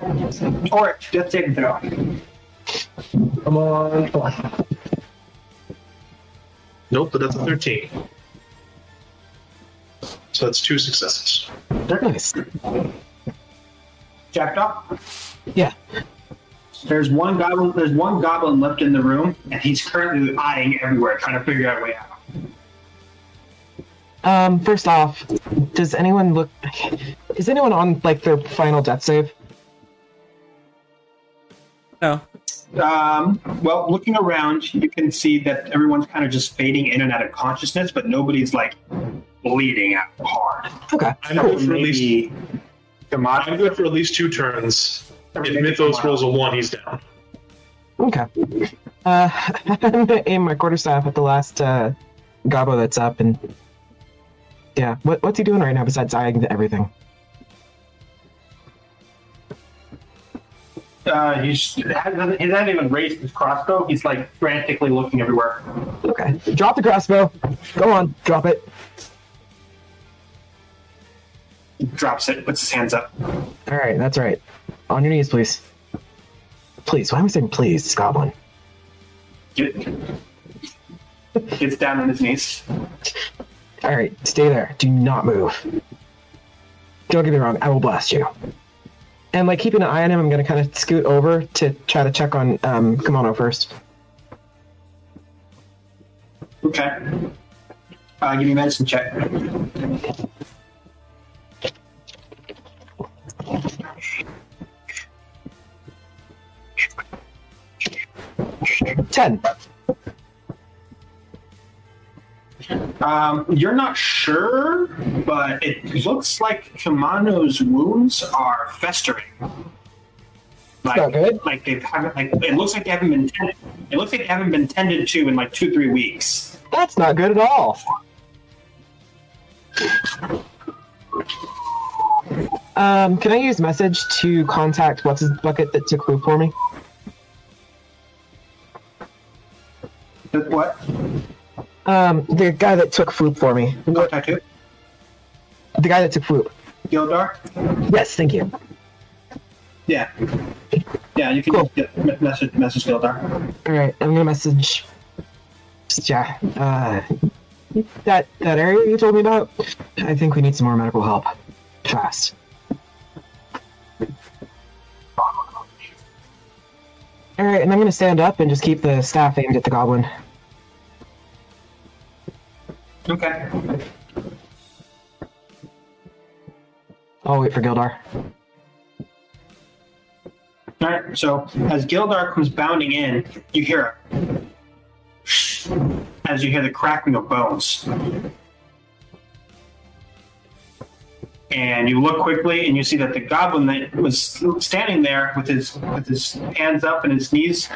Oryx, death saving throw. Come on. Nope, but that's a 13. So that's 2 successes. Nice. Jackdaw. Yeah. There's one goblin left in the room, and he's currently eyeing everywhere, trying to figure out a way out. First off, does anyone look... Is anyone on, like, their final death save? No. Well, looking around, you can see that everyone's kind of just fading in and out of consciousness, but nobody's like bleeding out hard. Okay. I'm good for at least. Come on. I'm good for at least 2 turns. If Mythos rolls a 1, he's down. Okay. I'm gonna aim my quarterstaff at the last gobbo that's up, and yeah, what's he doing right now besides eyeing to everything? He hasn't even raised his crossbow. He's like frantically looking everywhere. Okay, drop the crossbow. Go on, drop it. He drops it, puts his hands up. All right, that's right. On your knees, please. Please. Why am I saying please, Goblin? Gets down on his knees. All right, stay there. Do not move. Don't get me wrong. I will blast you. And like keeping an eye on him, I'm gonna kind of scoot over to try to check on Kimono first. Okay. Give me a medicine check. Ten. You're not sure, but it looks like Kamano's wounds are festering. Like, not good. Like they haven't. Like it looks like they haven't been. It looks like they haven't been tended to in like 2-3 weeks. That's not good at all. Can I use message to contact what's his bucket that took food for me? What? The guy that took food for me. Contact who? The guy that took food. Gildar? Yes, thank you. Yeah. Yeah, you can Cool. just get message Gildar. All right, I'm gonna message. Yeah, that area you told me about. I think we need some more medical help, fast. All right, and I'm gonna stand up and just keep the staff aimed at the goblin. Okay. I'll wait for Gildar. Alright, so as Gildar comes bounding in, you hear a and as you hear the cracking of bones. And you look quickly, and you see that the goblin that was standing there with his hands up and his knees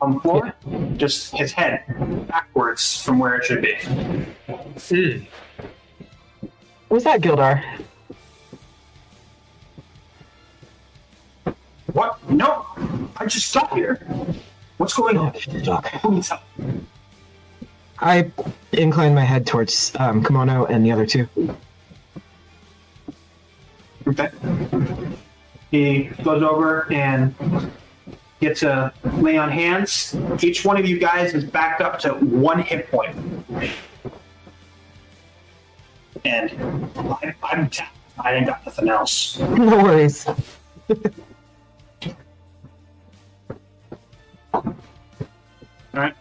on the floor, just his head backwards from where it should be. Was that Gildar? What? No, I just got here. What's going on? Who needs help? I incline my head towards Kimono and the other two. Okay. He goes over and gets a lay on hands. Each one of you guys is back up to 1 hit point. And I'm tapped. I ain't got nothing else. No worries. Alright.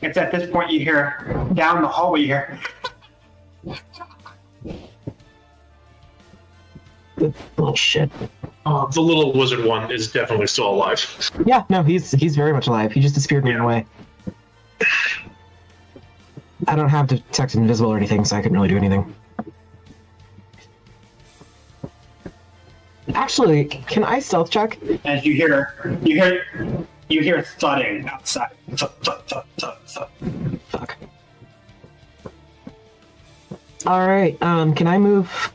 It's at this point you hear down the hallway you hear. Bullshit. The little wizard one is definitely still alive. Yeah, no, he's very much alive. He just disappeared and ran away. I don't have detect invisible or anything, so I couldn't really do anything. Actually, can I stealth check? As you hear thudding outside. Thud, thud, thud, thud, thud. Fuck. Alright, can I move?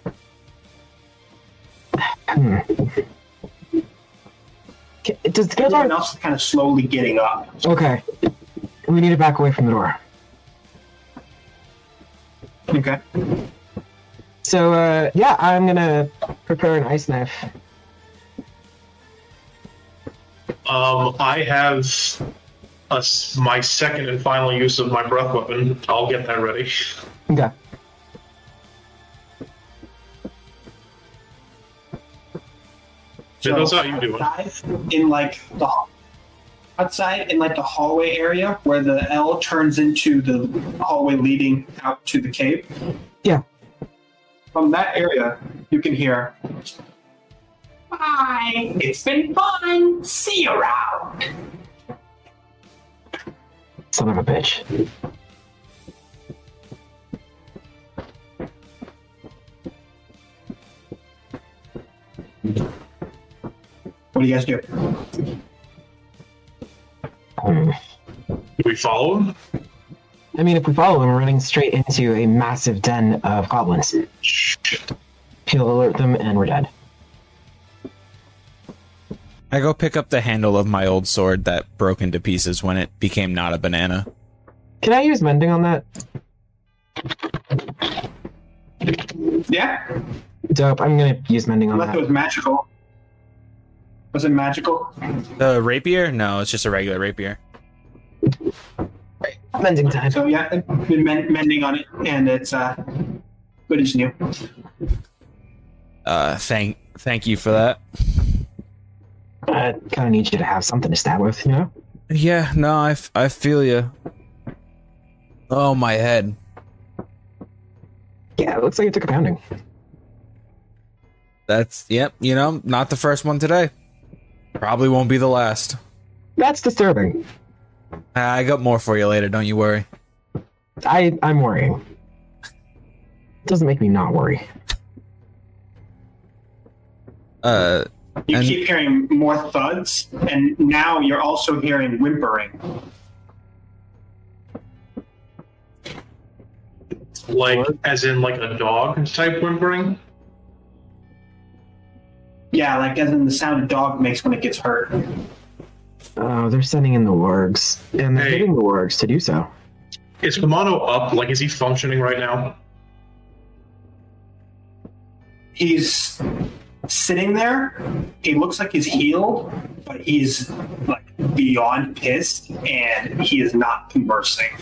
Does Everyone else is kind of slowly getting up. Okay. We need to back away from the door. Okay. So, yeah, I'm gonna prepare an ice knife. I have my second and final use of my breath weapon. I'll get that ready. Okay. So that's how you do it. Outside in the hallway area where the L turns into the hallway leading out to the cave. Yeah. From that area, you can hear, "Bye. It's been fun. See you around." Son of a bitch. What do you guys do? Do we follow him? I mean, if we follow him, we're running straight into a massive den of goblins. Shit. He'll alert them, and we're dead. I go pick up the handle of my old sword that broke into pieces when it became not a banana. Can I use mending on that? Yeah? Dope. I'm gonna use mending on Unless it that. was magical. Was it magical? The rapier? No, it's just a regular rapier. Mending time. So yeah, I've been mending on it, and it's good as new. Thank you for that. I kind of need you to have something to stab with, you know? Yeah, no, I feel you. Oh, my head. Yeah, it looks like it took a pounding. Yep, not the first one today. Probably won't be the last. That's disturbing. I got more for you later, don't you worry. I'm worrying. Doesn't make me not worry. You keep hearing more thuds, and now you're also hearing whimpering. Like, as in like a dog type whimpering? Yeah, like as in the sound a dog makes when it gets hurt. Oh, they're sending in the wargs, and they're hitting the wargs to do so. Is Kamano up? Like, is he functioning right now? He's sitting there. He looks like he's healed, but he's like beyond pissed, and he is not conversing.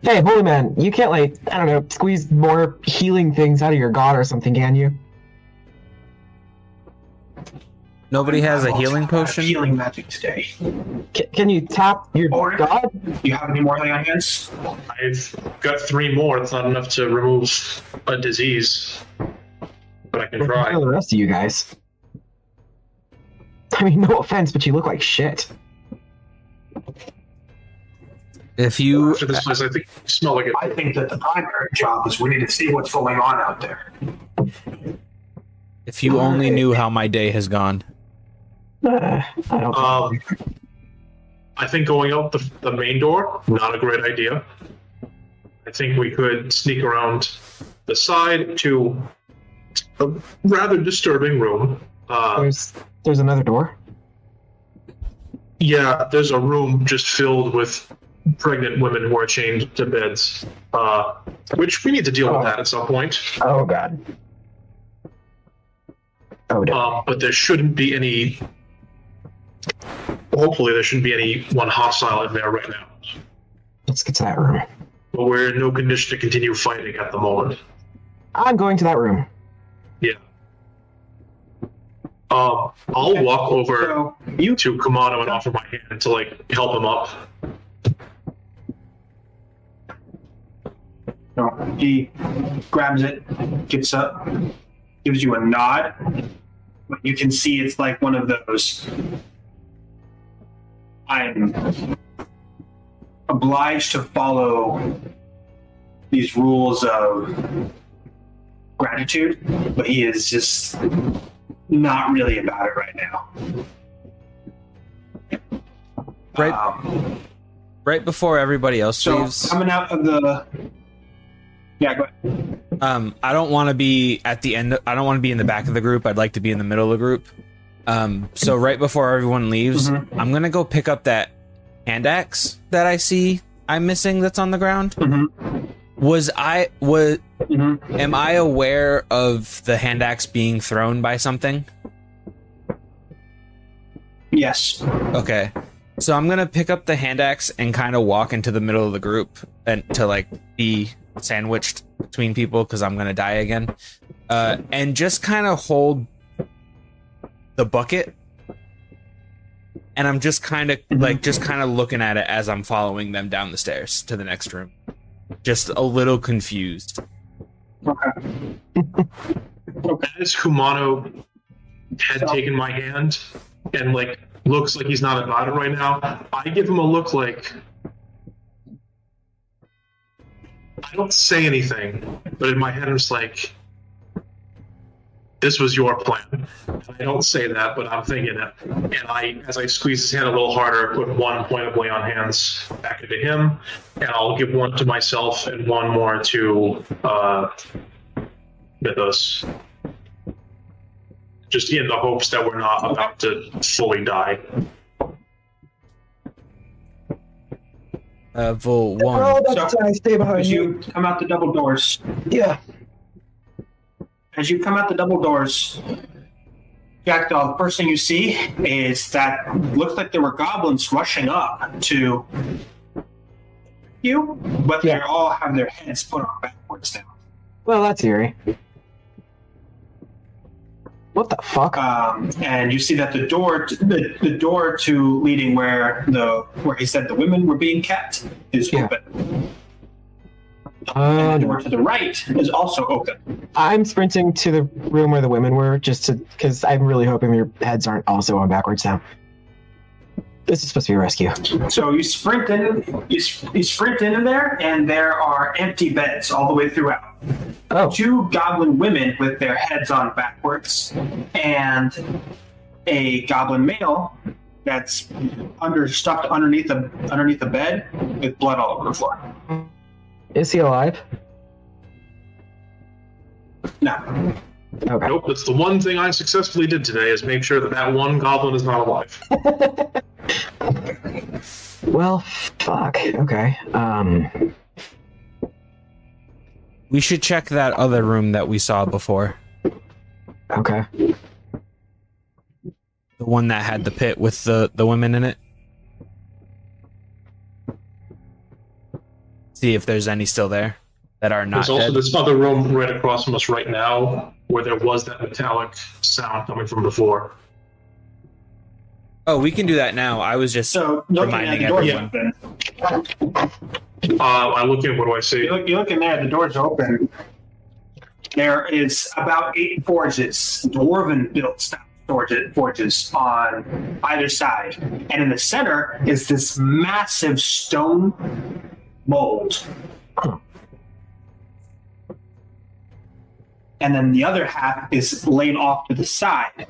Hey, holy man, you can't, I don't know, squeeze more healing things out of your god or something, can you? Nobody has a healing potion? Healing magic today. Can you tap your god? Do you have any more lay on hands? I've got 3 more. It's not enough to remove a disease. But I can try. The rest of you guys. I mean, no offense, but you look like shit. If you After this place, I think you smell like it. I think that the primary job is we need to see what's going on out there. if you only knew how my day has gone. I don't I think going out the main door, not a great idea. I think we could sneak around the side to a rather disturbing room. There's another door. Yeah, there's a room just filled with pregnant women who are chained to beds, which we need to deal with that at some point. Oh god. Oh no. But there shouldn't be any. Hopefully, there shouldn't be anyone hostile in there right now. Let's get to that room. But we're in no condition to continue fighting at the moment. I'm going to that room. Yeah. I'll walk over to Kamano and offer my hand to help him up. No, he grabs it, gets up, gives you a nod. But you can see it's like one of those. I'm obliged to follow these rules of gratitude, but he is just not really about it right now. Right before everybody else So leaves. coming out of the. Yeah, go ahead. I don't want to be at the end. I don't want to be in the back of the group. I'd like to be in the middle of the group. So right before everyone leaves, I'm gonna go pick up that hand axe that I see I'm missing that's on the ground. Am I aware of the hand axe being thrown by something? Yes. Okay. So I'm gonna pick up the hand axe and kind of walk into the middle of the group and to be sandwiched between people because I'm gonna die again, and just kind of hold the bucket, and I'm just kind of looking at it as I'm following them down the stairs to the next room, just a little confused. Okay. As Kumano had taken my hand and looks like he's not about it right now, I give him a look like I don't say anything, but in my head I'm just like, this was your plan. I don't say that, but I'm thinking it. And as I squeeze his hand a little harder, put one point of lay on hands back into him, and I'll give one to myself and one more to Mythos. Just in the hopes that we're not about to fully die. Vol 1. Oh, that's I stay behind As you. you come out the double doors, Yeah. as you come out the double doors, Jackdaw, the first thing you see is that looks like there were goblins rushing up to you, but they all have their heads put on backwards now. Well, that's eerie. What the fuck? And you see that the door to leading where he said the women were being kept is open. And the door to the right is also open. I'm sprinting to the room where the women were, because I'm really hoping your heads aren't also on backwards now. This is supposed to be a rescue. So you sprint in, you sprint into there, and there are empty beds all the way throughout. Oh. 2 goblin women with their heads on backwards, and a goblin male that's stuffed underneath the bed with blood all over the floor. Is he alive? No. Okay. Nope, that's the one thing I successfully did today, is make sure that one goblin is not alive. Well, fuck. Okay. We should check that other room that we saw before. Okay. The one that had the pit with the women in it. See if there's any still there that are not There's also dead. this other room right across from us right now where there was that metallic sound coming from before. Oh, we can do that now. I was just reminding the door's everyone. open. I look in, what do I see? You look in there, the door's open. There is about 8 forges, dwarven built style forges on either side. And in the center is this massive stone mold. And then the other half is laid off to the side.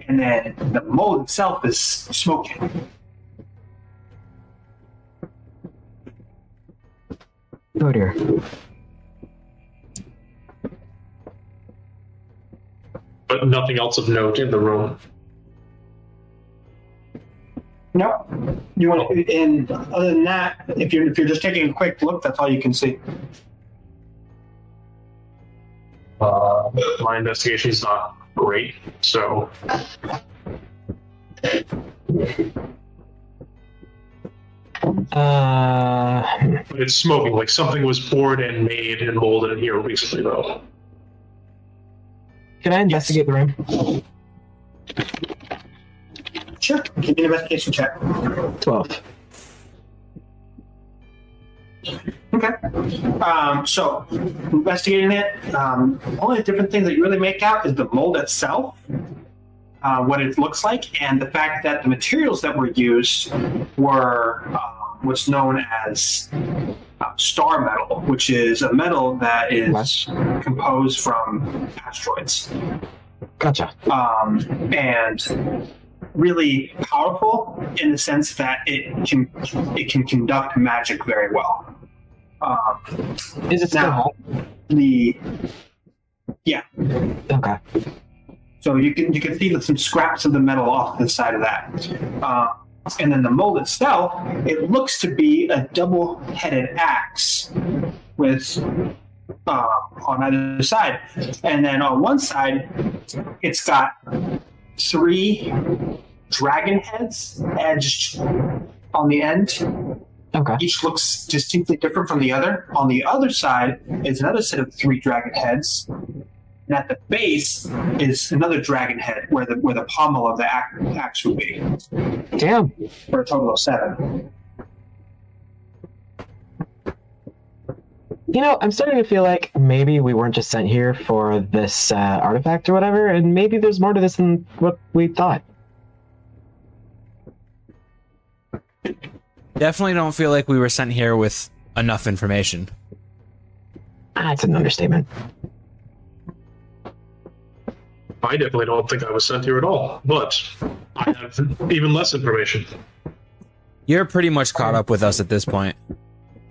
And then the mold itself is smoking. Oh dear. But nothing else of note in the room. Nope. You want to, and other than that, if you're just taking a quick look, that's all you can see. My investigation's not great, so but it's smoking. Like something was poured and made and molded in here recently, though. Can I investigate the room? Sure. Give me an investigation check. 12. Okay. So, investigating it, only different thing that you really make out is the mold itself, what it looks like, and the fact that the materials that were used were what's known as star metal, which is a metal that is composed from asteroids. Gotcha. And really powerful in the sense that it can conduct magic very well. Is it still hot? Yeah. Okay. So you can see some scraps of the metal off the side of that. And then the mold itself, it looks to be a double-headed axe with on either side. And then on one side, it's got 3 dragon heads edged on the end. Okay. Each looks distinctly different from the other. On the other side is another set of 3 dragon heads. And at the base is another dragon head where the pommel of the axe would be. Damn. For a total of 7. You know, I'm starting to feel like maybe we weren't just sent here for this artifact or whatever, and maybe there's more to this than what we thought. Definitely don't feel like we were sent here with enough information. That's an understatement. I definitely don't think I was sent here at all, but I have even less information. You're pretty much caught up with us at this point.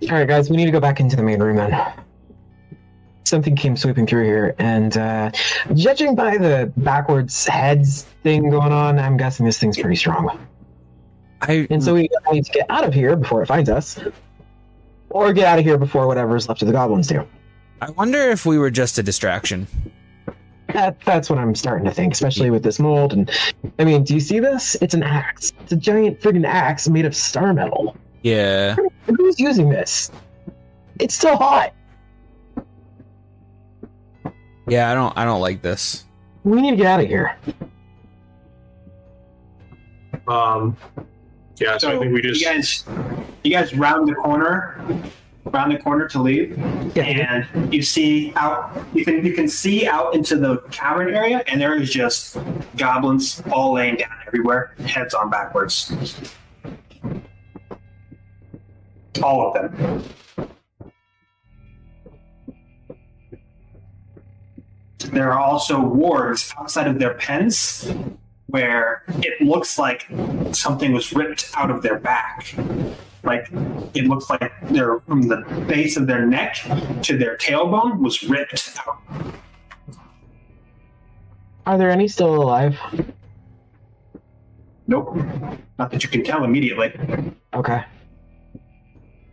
Alright guys, we need to go back into the main room then. Something came sweeping through here, and judging by the backwards heads thing going on, I'm guessing this thing's pretty strong. And so we need to get out of here before it finds us. Or get out of here before whatever's left of the goblins do. I wonder if we were just a distraction. That's what I'm starting to think, especially with this mold. And I mean, do you see this? It's an axe. It's a giant friggin' axe made of star metal. Yeah. Who's using this? It's still hot. Yeah, I don't like this. We need to get out of here. Yeah, so I think we just you guys round the corner to leave, and you see out. You can see out into the cavern area, and there is just goblins all laying down everywhere, heads on backwards. All of them. There are also wards outside of their pens where it looks like something was ripped out of their back. Like, it looks like they're from the base of their neck to their tailbone was ripped out. Are there any still alive? Nope. Not that you can tell immediately. Okay.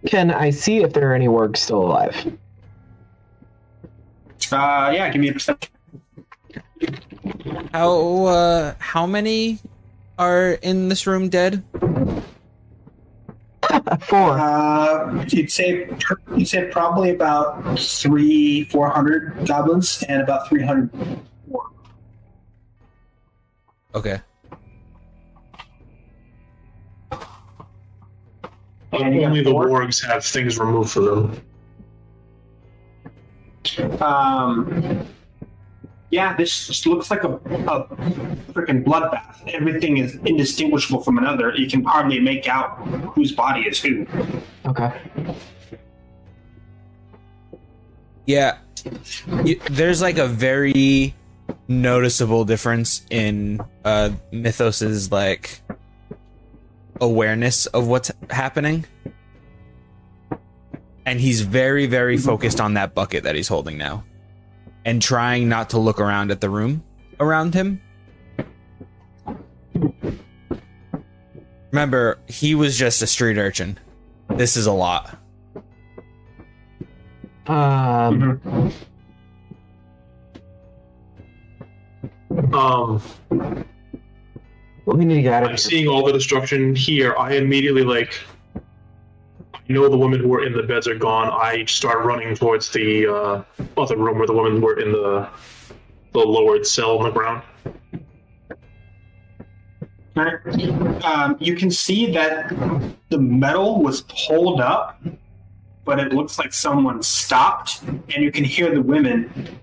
Can I see if there are any wargs still alive? Yeah, give me a perception. How many are in this room dead? 4. You'd say probably about 400 goblins and about 300 wargs. Okay. Only the wargs have things removed from them. Yeah, this just looks like a freaking bloodbath. Everything is indistinguishable from another. You can hardly make out whose body is who. Okay. Yeah, there's like a very noticeable difference in Mythos's like awareness of what's happening, and he's very, very focused on that bucket that he's holding now, and trying not to look around at the room around him. Remember, he was just a street urchin. This is a lot. We need to get out of I'm here. seeing all the destruction here. I immediately I know the women who were in the beds are gone. I start running towards the other room where the women were in the lowered cell on the ground. You can see that the metal was pulled up, but it looks like someone stopped, and you can hear the women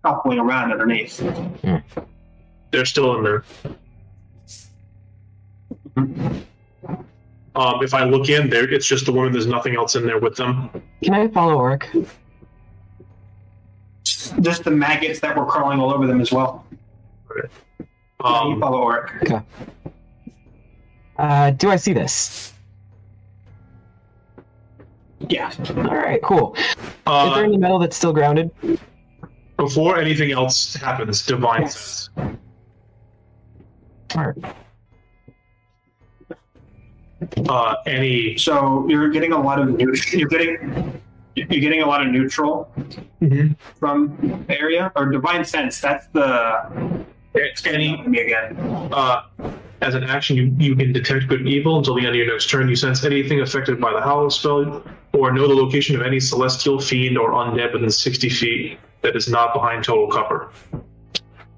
shuffling around underneath. They're still in there. If I look in there, it's just the woman. There's nothing else in there with them. Can I follow Orc? Just the maggots that were crawling all over them as well. Okay. You follow Oric. Okay. Do I see this? Yeah. All right, cool. Is there any metal that's still grounded? Before anything else happens, divine Yes. sense. All right. Any So you're getting a lot of you're getting a lot of neutral from the area or divine sense. That's the any me again. as an action, you can detect good and evil until the end of your next turn. You sense anything affected by the Howl spell, or know the location of any celestial fiend or undead within 60 feet that is not behind total cover.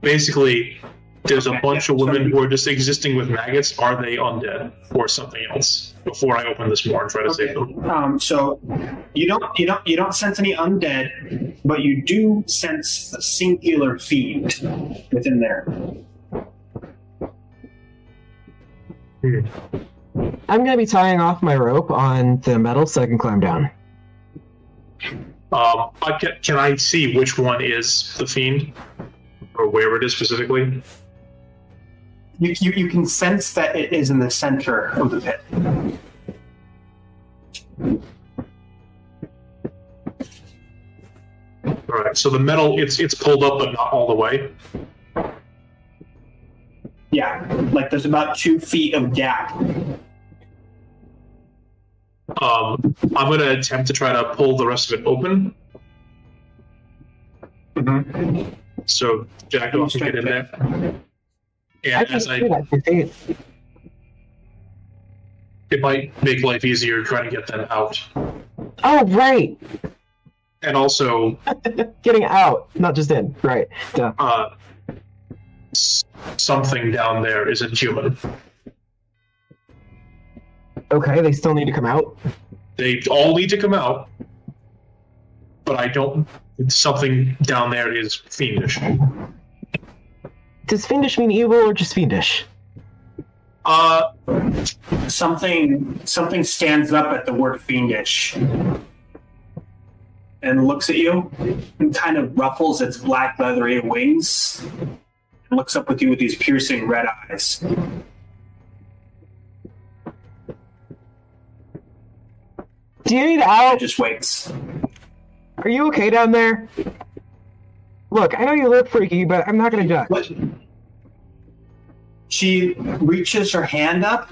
Basically, there's a bunch of women who are just existing with maggots. Are they undead or something else? Before I open this more and try to save them. So you don't sense any undead, but you do sense a singular fiend within there. I'm gonna be tying off my rope on the metal so I can climb down. Can I see which one is the fiend, or where it is specifically? You can sense that it is in the center of the pit. All right. So the metal, it's pulled up, but not all the way. Yeah, like there's about 2 feet of gap. I'm going to attempt to try to pull the rest of it open. Mm-hmm. So Jack can get in there. I And can as see that. it might make life easier trying to get them out. Oh, right. And also, Getting out, not just in. Right. Duh. something down there isn't human. Okay, they still need to come out. They all need to come out, but I don't. Something down there is fiendish. Does fiendish mean evil or just fiendish? Something stands up at the word fiendish and looks at you and kind of ruffles its black leathery wings and looks up with you with these piercing red eyes. Do you need It out? just waits. Are you okay down there? Look, I know you look freaky, but I'm not gonna judge. What? She reaches her hand up,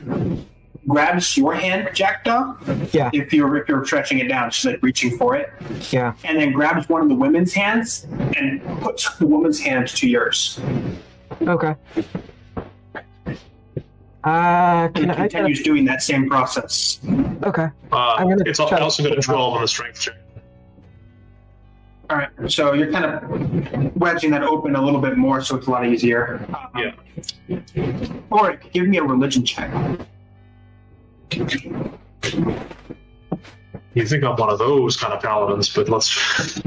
grabs your hand, Jackdaw. Yeah. If you're stretching it down, she's like reaching for it, Yeah. and then grabs one of the women's hands and puts the woman's hand to yours. Okay. And Can I? continues doing that same process. Okay. I'm gonna It's try to also got a put it 12 on the strength check. All right, so you're kind of wedging that open a little bit more, so it's a lot easier. Yeah. Oric, give me a religion check. You think I'm one of those kind of paladins, but let's.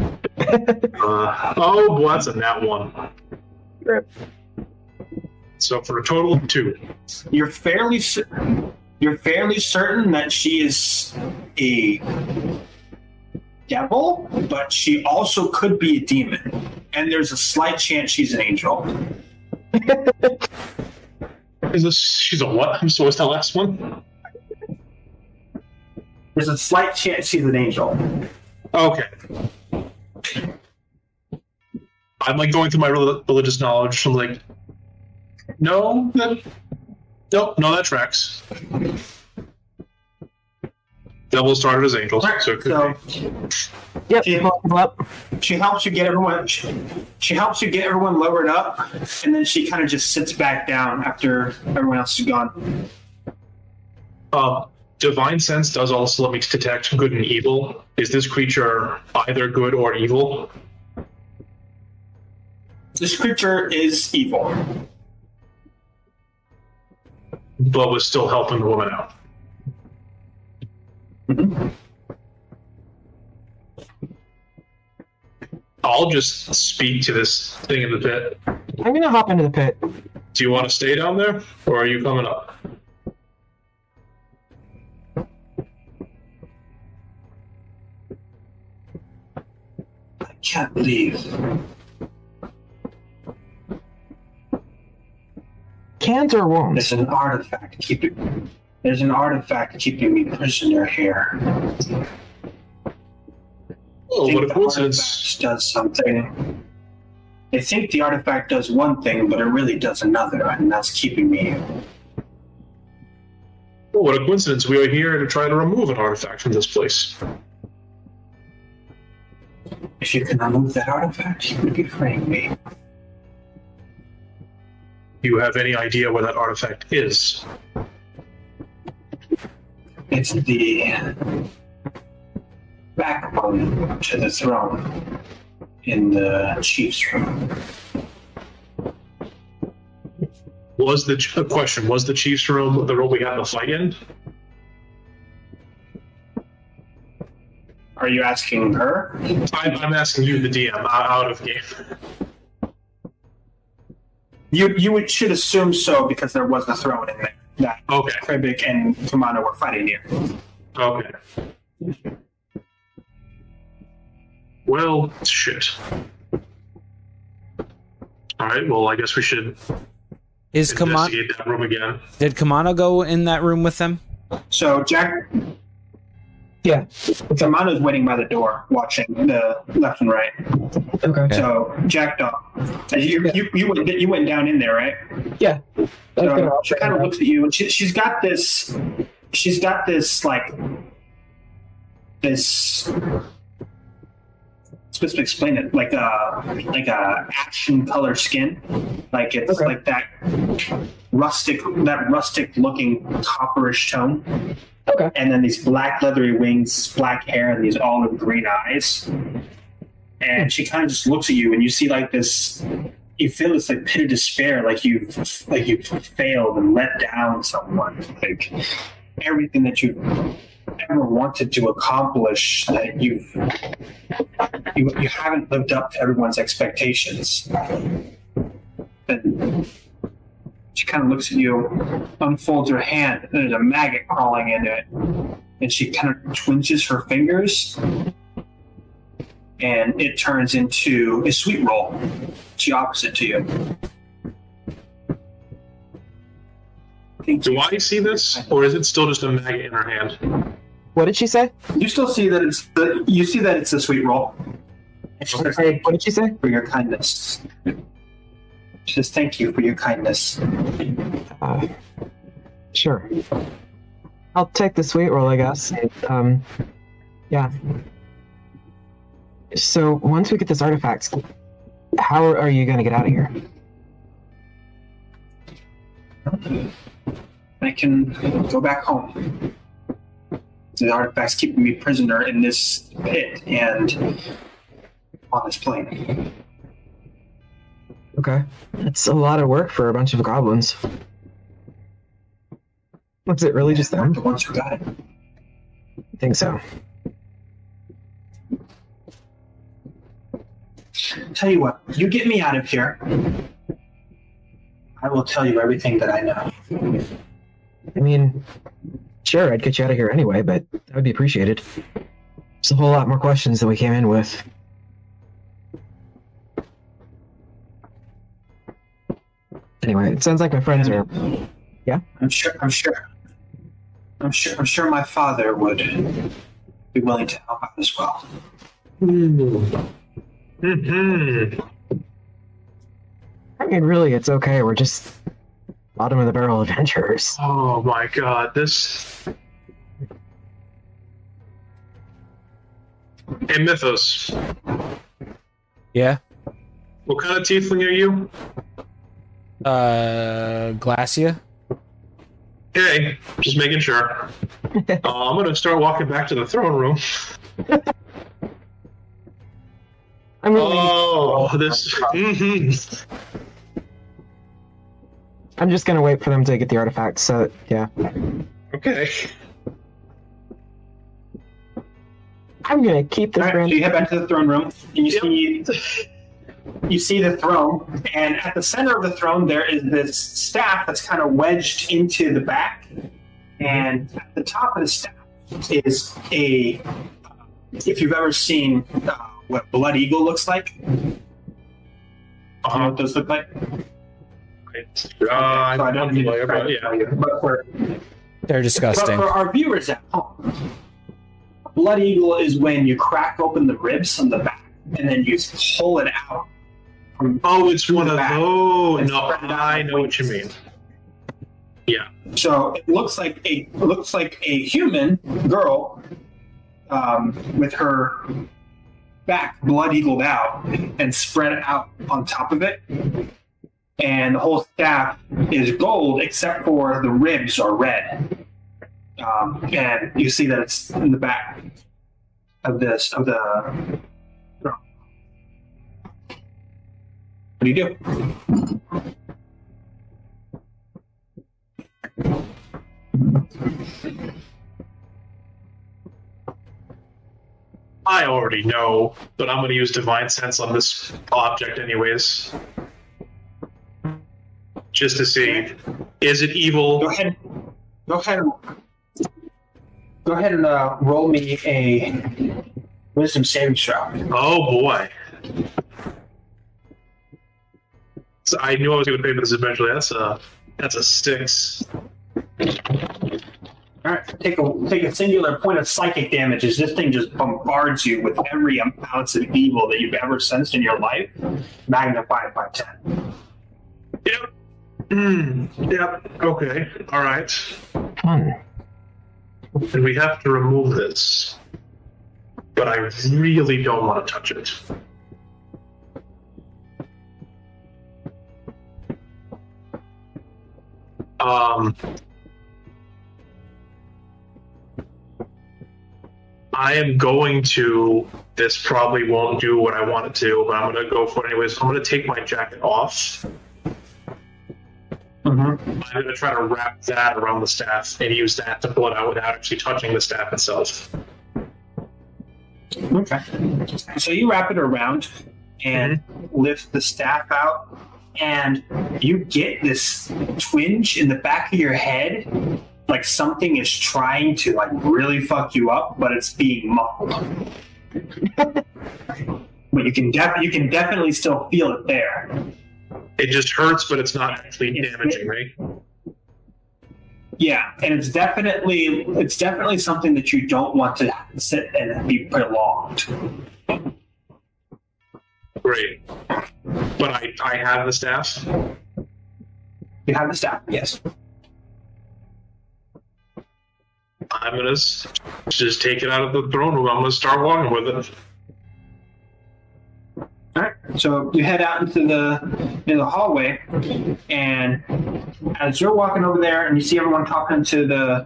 Oh, boy, that's a nat 1. Rip. So for a total of 2. You're fairly certain that she is a devil, but she also could be a demon. And there's a slight chance she's an angel. She's a what? So what's that last one? There's a slight chance she's an angel. Okay. I'm like going through my religious knowledge. I'm like, no, that tracks. Devil started as angels, so it could be. Yep. She helps you get everyone. She helps you get everyone lowered up, and then she kind of just sits back down after everyone else is gone. Divine sense does also let me detect good and evil. Is this creature either good or evil? This creature is evil, but was still helping the woman out. Mm-hmm. I'll just speak to this thing in the pit. I'm gonna hop into the pit. Do you want to stay down there, or are you coming up? I can't leave. Cans or wounds? There's an artifact keeping me prisoner here. Oh, what a coincidence! Does something. I think the artifact does one thing, but it really does another, and that's keeping me. Oh, what a coincidence! We are here to try to remove an artifact from this place. If you can remove that artifact, you would be freeing me. Do you have any idea where that artifact is? It's the backbone to the throne in the chief's room. Was the chief's room the room we had to fight in? Are you asking her? I'm asking you, the DM, out of game. You should assume so because there was a throne in there that Okay. Kribik and Kamano were fighting near. Okay. Well, shit. Alright, well, I guess we should investigate that room again. Did Kamano go in that room with them? So Jack, Yeah. Kamano's waiting by the door, watching the left and right. Okay. So Jack, you went down in there, right? Yeah. So she kind of looks at you, and she's got this like this. Supposed to explain it like a ashen color skin, like it's like that rustic looking copperish tone. Okay. And then these black leathery wings, black hair, and these olive green eyes. And she kind of just looks at you, and you see like this. You feel this like pit of despair, like you've failed and let down someone, like everything that you ever wanted to accomplish, that you haven't lived up to everyone's expectations. And she kind of looks at you, unfolds her hand, and there's a maggot crawling into it. And she kind of twinges her fingers, and it turns into a sweet roll. She offers it to you. Do I see this, or is it still just a maggot in her hand? What did she say? You still see that it's a sweet roll. And she says, What did she say? for your kindness. She says, thank you for your kindness. Sure. I'll take the sweet roll, I guess. Yeah. So once we get this artifact, how are you going to get out of here? I can go back home. The artifact's keeping me prisoner in this pit and on this plane. Okay. That's a lot of work for a bunch of goblins. Was it really just them? The ones who got it. I think so. Tell you what, you get me out of here. I will tell you everything that I know. I mean, sure, I'd get you out of here anyway, but that would be appreciated. There's a whole lot more questions than we came in with. Anyway, it sounds like my friends are. Yeah. I'm sure my father would be willing to help out as well. Mm-hmm. I mean, really, it's okay. We're just bottom of the barrel adventurers. Oh my god, this. Hey, Mythos. Yeah. What kind of tiefling are you? Glacia. Okay, just making sure. I'm gonna start walking back to the throne room. I'm really, this. Mhm. I'm just gonna wait for them to get the artifacts. So yeah, Okay. I'm gonna keep this. All right, so you head back to the throne room, and you see the throne, and at the center of the throne there is this staff that's kind of wedged into the back, and at the top of the staff is a. If you've ever seen what Blood Eagle looks like, do you know what those look like? I don't need to familiar, describe but it yeah. for you, but for They're disgusting. But for our viewers at home, Blood Eagle is when you crack open the ribs on the back and then you pull it out. It's one of those. and No, spread it out I like know what you wings. mean. Yeah. So it looks like a human girl with her back blood eagled out and spread out on top of it. And the whole staff is gold except for the ribs are red. And you see that it's in the back of the. What do you do? I already know, but I'm going to use Divine Sense on this object anyways. Just to see, is it evil? Go ahead and roll me a wisdom saving throw. Oh boy. So I knew I was going to pay for this eventually. That's a 6. All right, take a singular point of psychic damage as this thing just bombards you with every ounce of evil that you've ever sensed in your life, magnified by 10. Yep. Yep. Okay. All right. And we have to remove this, but I really don't want to touch it. I am going to. This probably won't do what I want it to, but I'm going to go for it anyways. I'm going to take my jacket off. I'm going to try to wrap that around the staff and use that to pull it out without actually touching the staff itself. Okay. So you wrap it around and lift the staff out, and you get this twinge in the back of your head, like something is trying to like really fuck you up, but it's being muffled. But you can definitely still feel it there. It just hurts, but it's not actually damaging, right? Yeah, and it's definitely something that you don't want to sit and be prolonged. Great. But I have the staff. You have the staff, yes. I'm gonna just take it out of the throne room. I'm gonna start walking with it. All right. So you head out into the hallway, and as you're walking over there, and you see everyone talking to the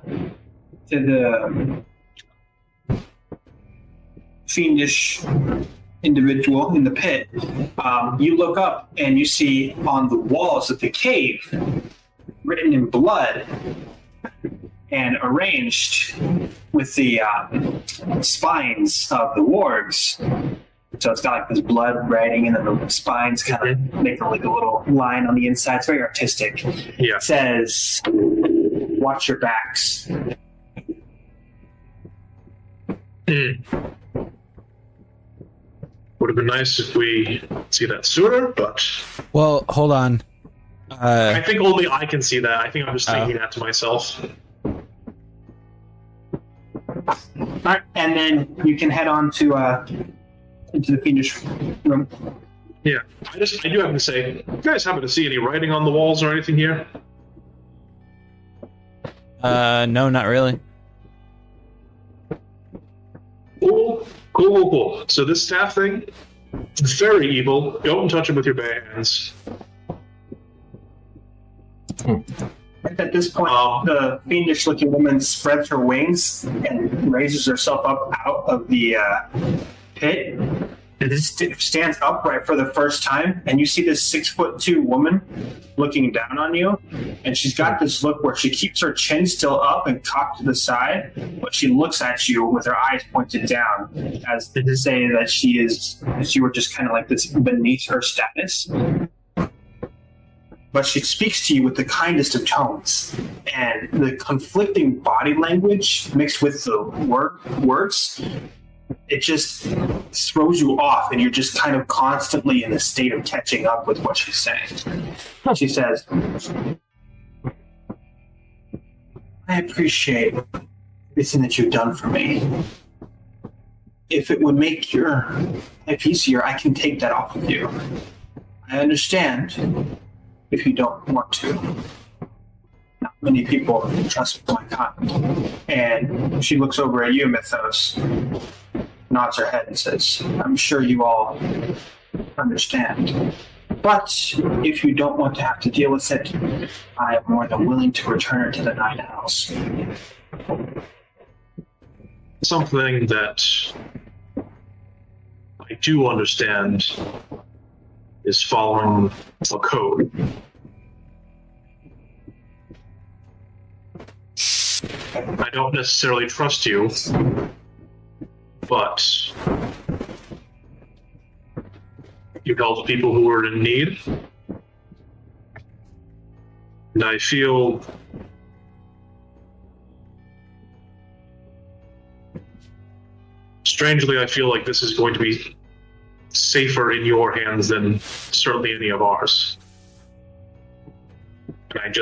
fiendish individual in the pit, you look up and you see on the walls of the cave, written in blood and arranged with the spines of the wargs, So it's got like this blood writing, and then the spines kind of make like a little line on the inside. It's very artistic. Yeah. It says, "Watch your backs." Would have been nice if we see that sooner, but Well, hold on. I think only I can see that. I think I'm just thinking that to myself. All right, and then you can head on to into the fiendish room. Yeah, I do have to say, you guys happen to see any writing on the walls or anything here? No, not really. Cool. So this staff thing, very evil. Don't touch it with your bare hands. At this point, the fiendish-looking woman spreads her wings and raises herself up out of the pit. Stands upright for the first time, and you see this 6'2" woman looking down on you, and she's got this look where she keeps her chin still up and cocked to the side, but she looks at you with her eyes pointed down, as to say that you were just kind of like this beneath her status. But she speaks to you with the kindest of tones, and the conflicting body language mixed with the words, it just throws you off, and you're just kind of constantly in a state of catching up with what she's saying. She says, "I appreciate everything that you've done for me. If it would make your life easier, I can take that off of you. I understand if you don't want to. Not many people trust my kind." And she looks over at you, Mythos, nods her head and says, "I'm sure you all understand. But if you don't want to have to deal with it, I am more than willing to return it to the Night House." Something that I do understand is following a code. I don't necessarily trust you, but you help people who are in need, and I feel strangely, I feel like this is going to be safer in your hands than certainly any of ours. And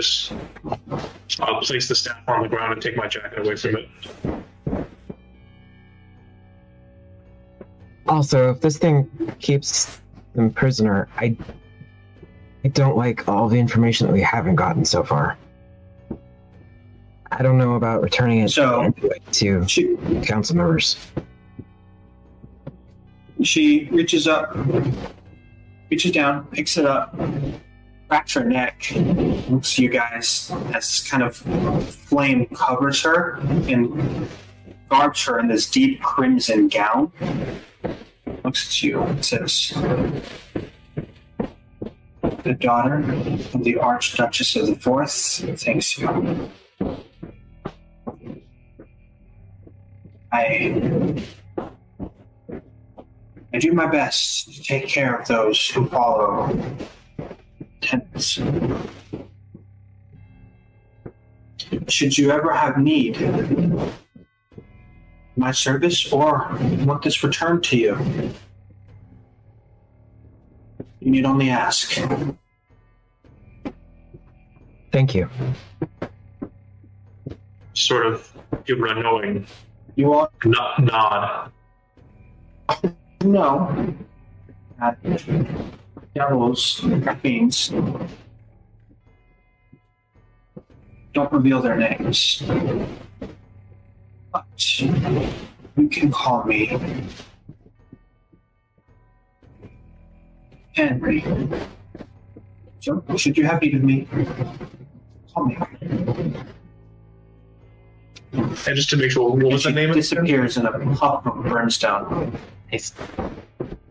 I'll place the staff on the ground and take my jacket away from it. Also, if this thing keeps them prisoner, I don't like all the information that we haven't gotten so far. I don't know about returning it to council members. She reaches down, picks it up, cracks her neck, looks at you guys as kind of flame covers her and garbs her in this deep crimson gown. Looks at you and says, "The daughter of the Archduchess of the Fourth thanks you. I do my best to take care of those who follow tenets. Should you ever have need of my service or want this returned to you, you need only ask." Thank you. Sort of give her a knowing You all nod. know that devils, fiends, don't reveal their names. But you can call me Henry. So, should you have need of me, call me. And just to make sure, what was the name? Disappears in a puff of brimstone. Nice.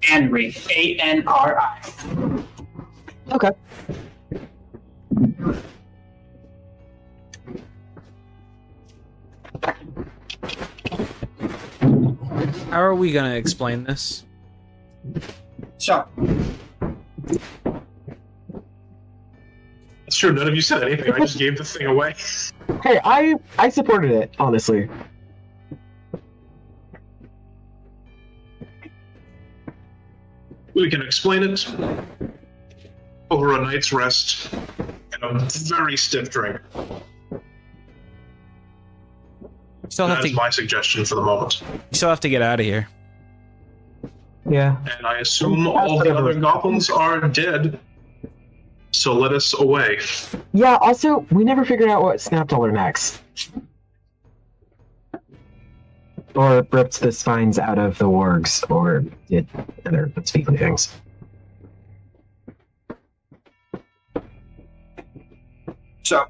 Henry, A-N-R-I. Okay. How are we gonna explain this? So, That's true. None of you said anything. I just gave the thing away. Hey, I supported it, honestly. We can explain it over a night's rest and a very stiff drink. Still have That is to. my suggestion for the moment. You still have to get out of here. Yeah. And I assume all the other goblins are dead. So let us away. Yeah, also, we never figured out what snapped all our necks. Or ripped the spines out of the wargs, or did other unspeakly things. so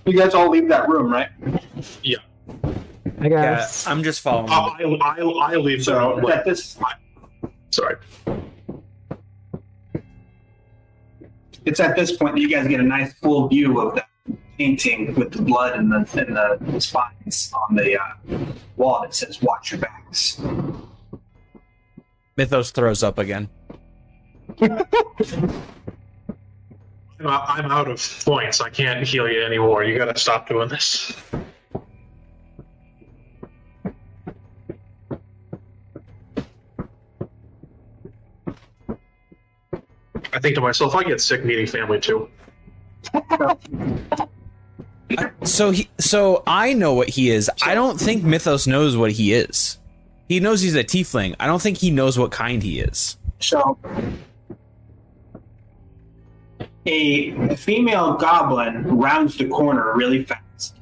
you guys all leave that room, right? Yeah. I guess. I'm just following. I leave So the at this, Sorry. it's at this point that you guys get a nice full view of that painting with the blood and the spines on the wall that says "Watch your backs." Mythos throws up again. I'm out of points. I can't heal you anymore. You gotta stop doing this. I think to myself, I get sick needing family too. So I know what he is. I don't think Mythos knows what he is. He knows he's a tiefling. I don't think he knows what kind he is. So, a female goblin rounds the corner really fast.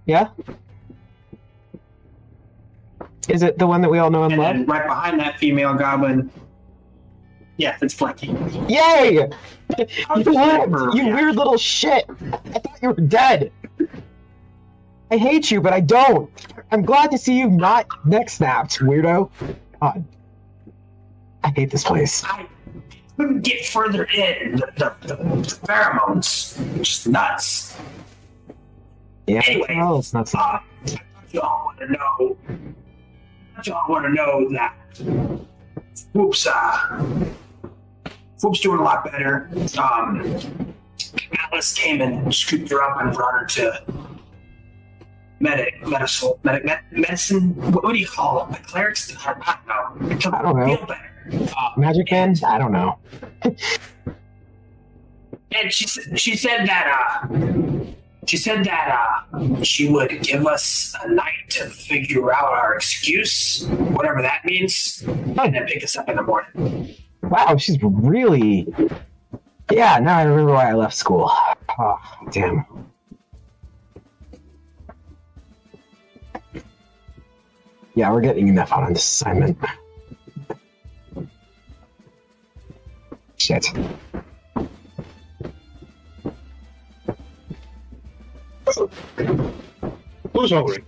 Yeah? Is it the one that we all know and And love? then right behind that female goblin, yeah, it's Flecky. Yay! I'll You just let lived, her you react. weird little shit! I thought you were dead! I hate you, but I don't! I'm glad to see you not neck snapped, weirdo. God. I hate this place. I couldn't get further in. The pheromones, just nuts. Yeah, Anyway, well, it's not so I thought y'all want to know that Whoop's doing a lot better. Atlas came and scooped her up and brought her to medicine. What do you call it? The clerics? I don't know. To I don't know. Feel better. Magic Man? I don't know. And she said that she would give us a night to figure out our excuse, whatever that means, and then pick us up in the morning. Wow, she's really... Yeah, now I remember why I left school. Oh, damn. Yeah, we're getting enough on this assignment. Shit. Who's hungry?